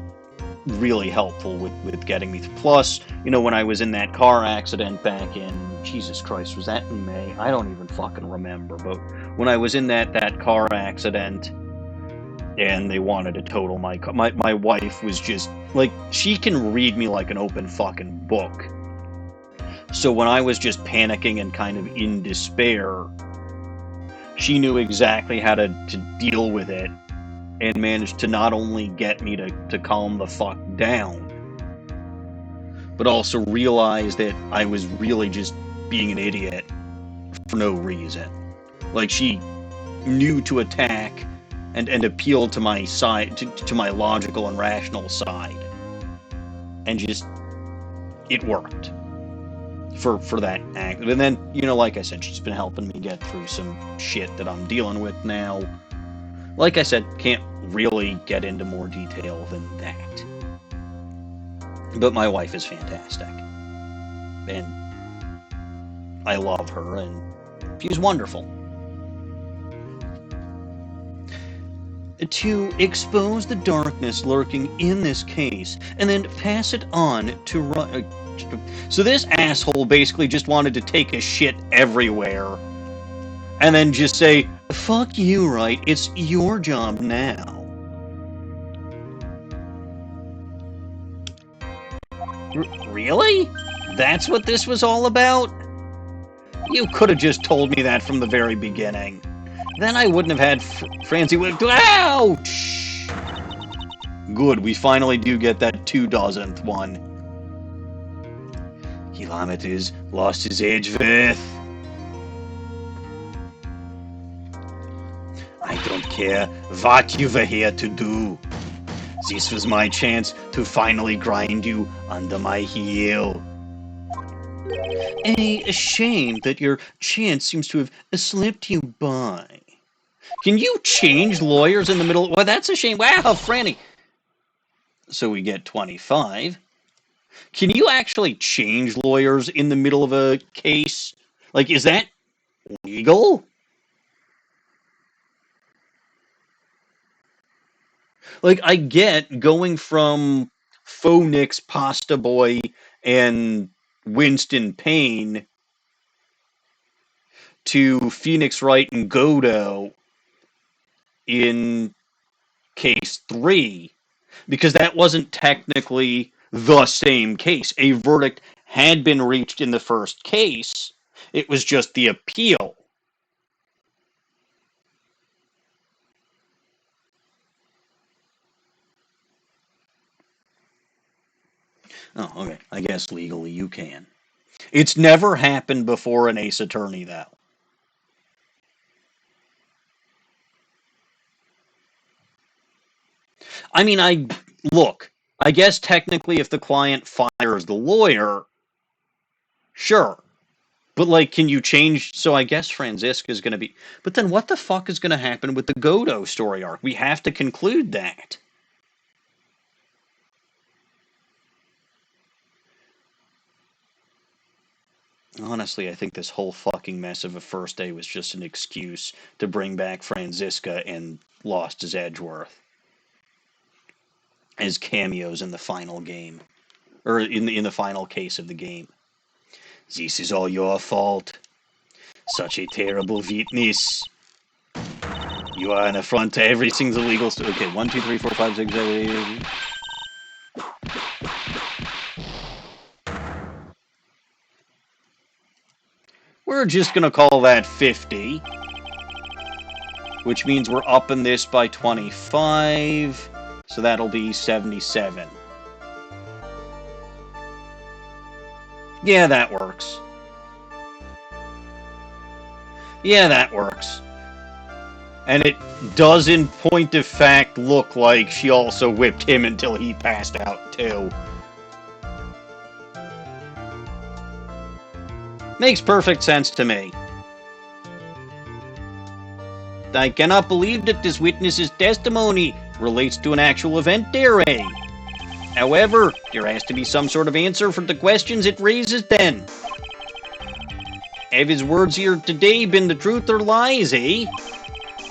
Speaker 1: really helpful with getting me through. Plus, you know, when I was in that car accident back in, Jesus Christ, was that in May? I don't even fucking remember. But when I was in that car accident and they wanted to total my car, my wife was just, like, she can read me like an open fucking book. So when I was just panicking and kind of in despair, she knew exactly how to deal with it. And managed to not only get me to calm the fuck down, but also realize that I was really just being an idiot for no reason. Like, she knew to attack and appeal to my side, to my logical and rational side. And just, it worked for that act. And then, you know, like I said, she's been helping me get through some shit that I'm dealing with now. Like I said, can't really get into more detail than that. But my wife is fantastic. And I love her, and she's wonderful. To expose the darkness lurking in this case, and then pass it on to So this asshole basically just wanted to take a shit everywhere and then just say, fuck you, right? It's your job now. Really? That's what this was all about? You could have just told me that from the very beginning. Then I wouldn't have had Francie. Ouch! Good, we finally do get that 2,000th one. Kilometers Lost-His-Edgeworth. I don't care what you were here to do. This was my chance to finally grind you under my heel. A shame that your chance seems to have slipped you by. Can you change lawyers in the middle? Well, that's a shame. Wow, Franny. So we get 25. Can you actually change lawyers in the middle of a case? Like, is that legal? Like, I get going from Phoenix, Pasta Boy, and Winston Payne to Phoenix Wright and Godot in case 3, because that wasn't technically the same case. A verdict had been reached in the first case. It was just the appeal. Oh, okay. I guess legally you can. It's never happened before an Ace Attorney, though. I mean, I guess technically if the client fires the lawyer, sure. But, like, can you change? So I guess Franziska is going to be. But then what the fuck is going to happen with the Godot story arc? We have to conclude that. Honestly, I think this whole fucking mess of a first day was just an excuse to bring back Franziska and Lost-His-Edgeworth as cameos in the final game. Or in the final case of the game. This is all your fault. Such a terrible witness. You are an affront to every single legal... Okay, 1, 2, 3, 4, 5, 6, 7, 8... We're just going to call that 50. Which means we're upping this by 25. So that'll be 77. Yeah, that works. Yeah, that works. And it does, in point of fact, look like she also whipped him until he passed out, too. Makes perfect sense to me. I cannot believe that this witness's testimony relates to an actual event there, eh? However, there has to be some sort of answer for the questions it raises then. Have his words here today been the truth or lies, eh?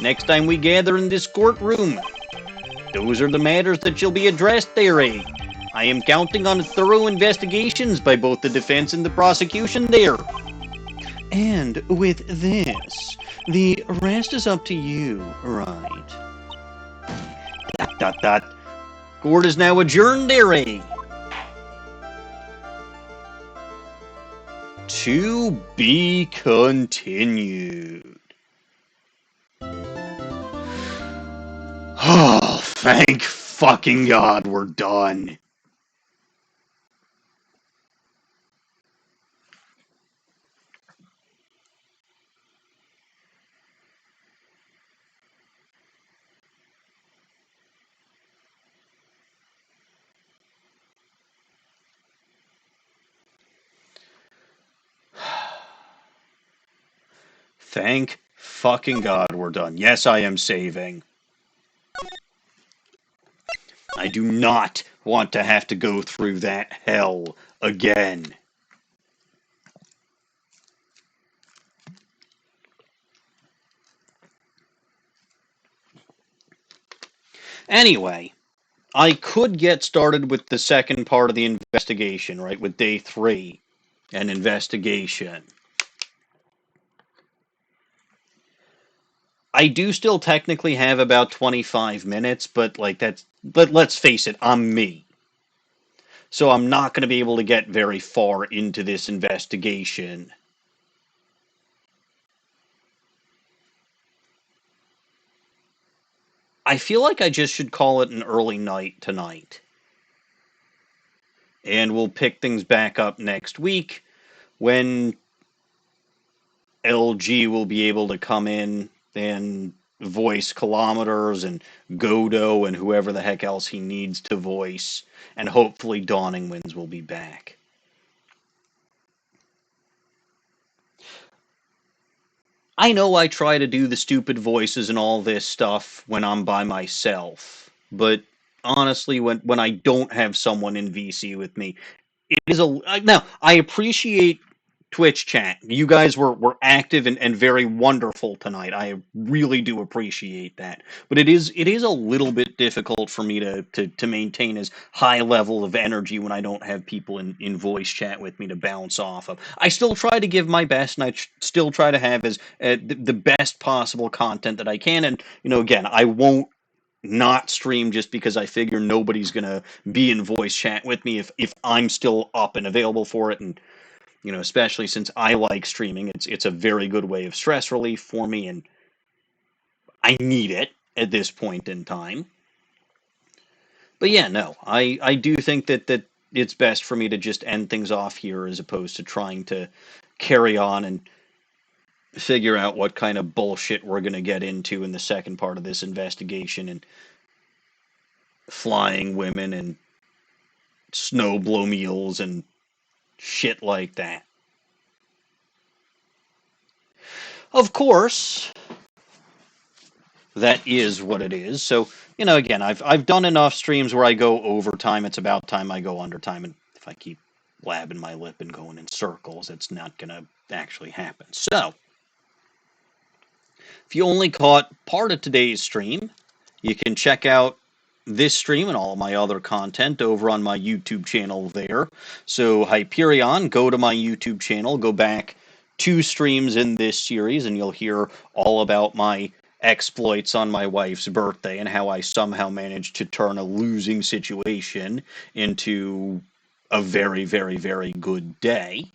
Speaker 1: Next time we gather in this courtroom, those are the matters that shall be addressed there, eh? I am counting on thorough investigations by both the defense and the prosecution there. And with this, the rest is up to you, right? ... Court is now adjourned there, eh? To be continued. Oh, thank fucking God we're done. Thank fucking God we're done. Yes, I am saving. I do not want to have to go through that hell again. Anyway, I could get started with the second part of the investigation, right, with day 3, an investigation. I do still technically have about 25 minutes, but like but let's face it, I'm me. So I'm not going to be able to get very far into this investigation. I feel like I just should call it an early night tonight. And we'll pick things back up next week when LG will be able to come in and voice Kilometers and Godo and whoever the heck else he needs to voice. And hopefully Dawning Winds will be back. I know I try to do the stupid voices and all this stuff when I'm by myself, but honestly, when I don't have someone in VC with me, it is now I appreciate Twitch chat. You guys were active and very wonderful tonight. I really do appreciate that. But it is a little bit difficult for me to maintain as high level of energy when I don't have people in voice chat with me to bounce off of. I still try to give my best, and I still try to have as the best possible content that I can. And again, I won't not stream just because I figure nobody's gonna be in voice chat with me if I'm still up and available for it. And especially since I like streaming, it's a very good way of stress relief for me, and I need it at this point in time. But yeah, no, I do think that it's best for me to just end things off here as opposed to trying to carry on and figure out what kind of bullshit we're going to get into in the second part of this investigation and flying women and snow blow meals and shit like that. Of course, that is what it is. So, again, I've done enough streams where I go overtime. It's about time I go undertime. And if I keep blabbing my lip and going in circles, it's not going to actually happen. So, if you only caught part of today's stream, you can check out this stream and all of my other content over on my YouTube channel there. So, Hyperion, go to my YouTube channel, go back 2 streams in this series, and you'll hear all about my exploits on my wife's birthday and how I somehow managed to turn a losing situation into a very, very, very good day.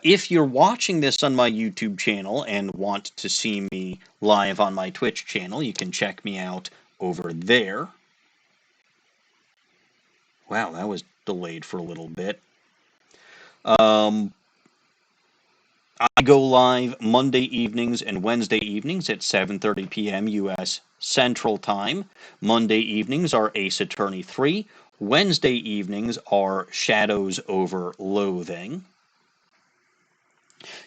Speaker 1: If you're watching this on my YouTube channel and want to see me live on my Twitch channel, you can check me out over there. Wow, that was delayed for a little bit. I go live Monday evenings and Wednesday evenings at 7:30 p.m. U.S. Central Time. Monday evenings are Ace Attorney 3. Wednesday evenings are Shadows over Loathing.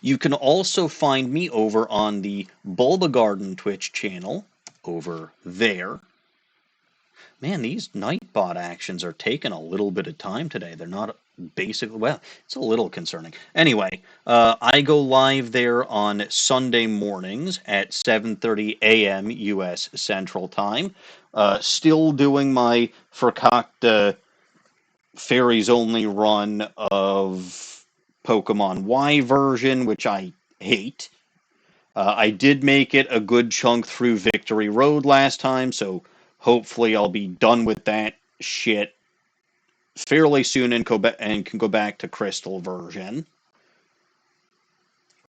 Speaker 1: You can also find me over on the Bulba Garden Twitch channel over there. Man, these Nightbot actions are taking a little bit of time today. They're not basically, well, it's a little concerning. Anyway, I go live there on Sunday mornings at 7:30 a.m. U.S. Central Time. Still doing my Verkackte Fairies Only run of Pokemon Y version, which I hate. I did make it a good chunk through Victory Road last time, so hopefully I'll be done with that shit fairly soon and can go back to Crystal version,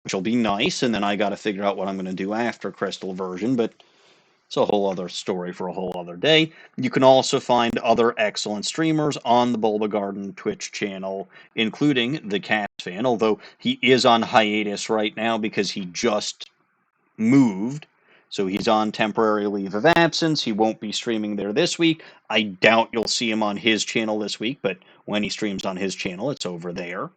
Speaker 1: which will be nice. And then I got to figure out what I'm going to do after Crystal version, but it's a whole other story for a whole other day. You can also find other excellent streamers on the Bulba Garden Twitch channel, including the Cats fan, although he is on hiatus right now because he just moved. So he's on temporary leave of absence. He won't be streaming there this week. I doubt you'll see him on his channel this week, but when he streams on his channel, it's over there.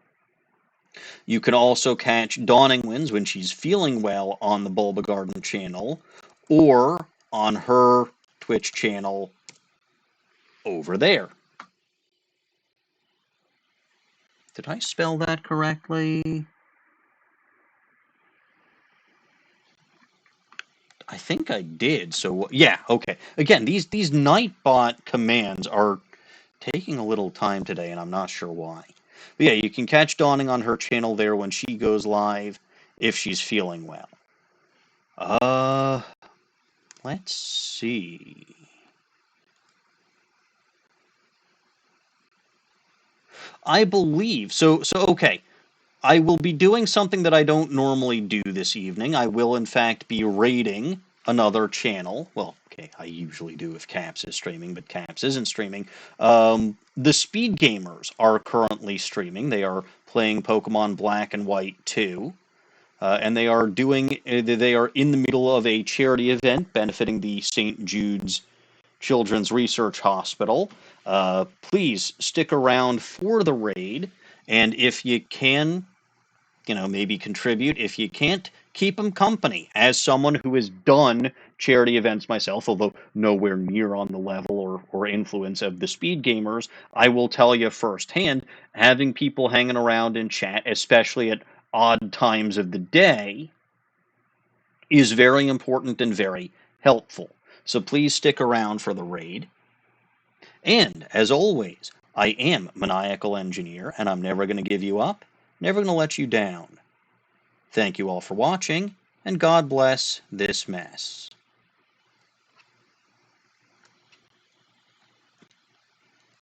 Speaker 1: You can also catch Dawning Winds when she's feeling well on the Bulba Garden channel or on her Twitch channel over there. Did I spell that correctly? I think I did. So yeah, okay. Again, these Nightbot commands are taking a little time today, and I'm not sure why. But yeah, you can catch Dawning on her channel there when she goes live, if she's feeling well. Let's see. I believe so. Okay. I will be doing something that I don't normally do this evening. I will, in fact, be raiding another channel. Well, okay, I usually do if Caps is streaming, but Caps isn't streaming. The Speed Gamers are currently streaming. They are playing Pokemon Black and White 2. And they are in the middle of a charity event benefiting the St. Jude's Children's Research Hospital. Please stick around for the raid, and if you can, maybe contribute. If you can't, keep them company. As someone who has done charity events myself, although nowhere near on the level or influence of the Speed Gamers, I will tell you firsthand, having people hanging around in chat, especially at odd times of the day, is very important and very helpful. So please stick around for the raid. And, as always, I am Maniacal Engineer, and I'm never going to give you up, never going to let you down. Thank you all for watching, and God bless this mess.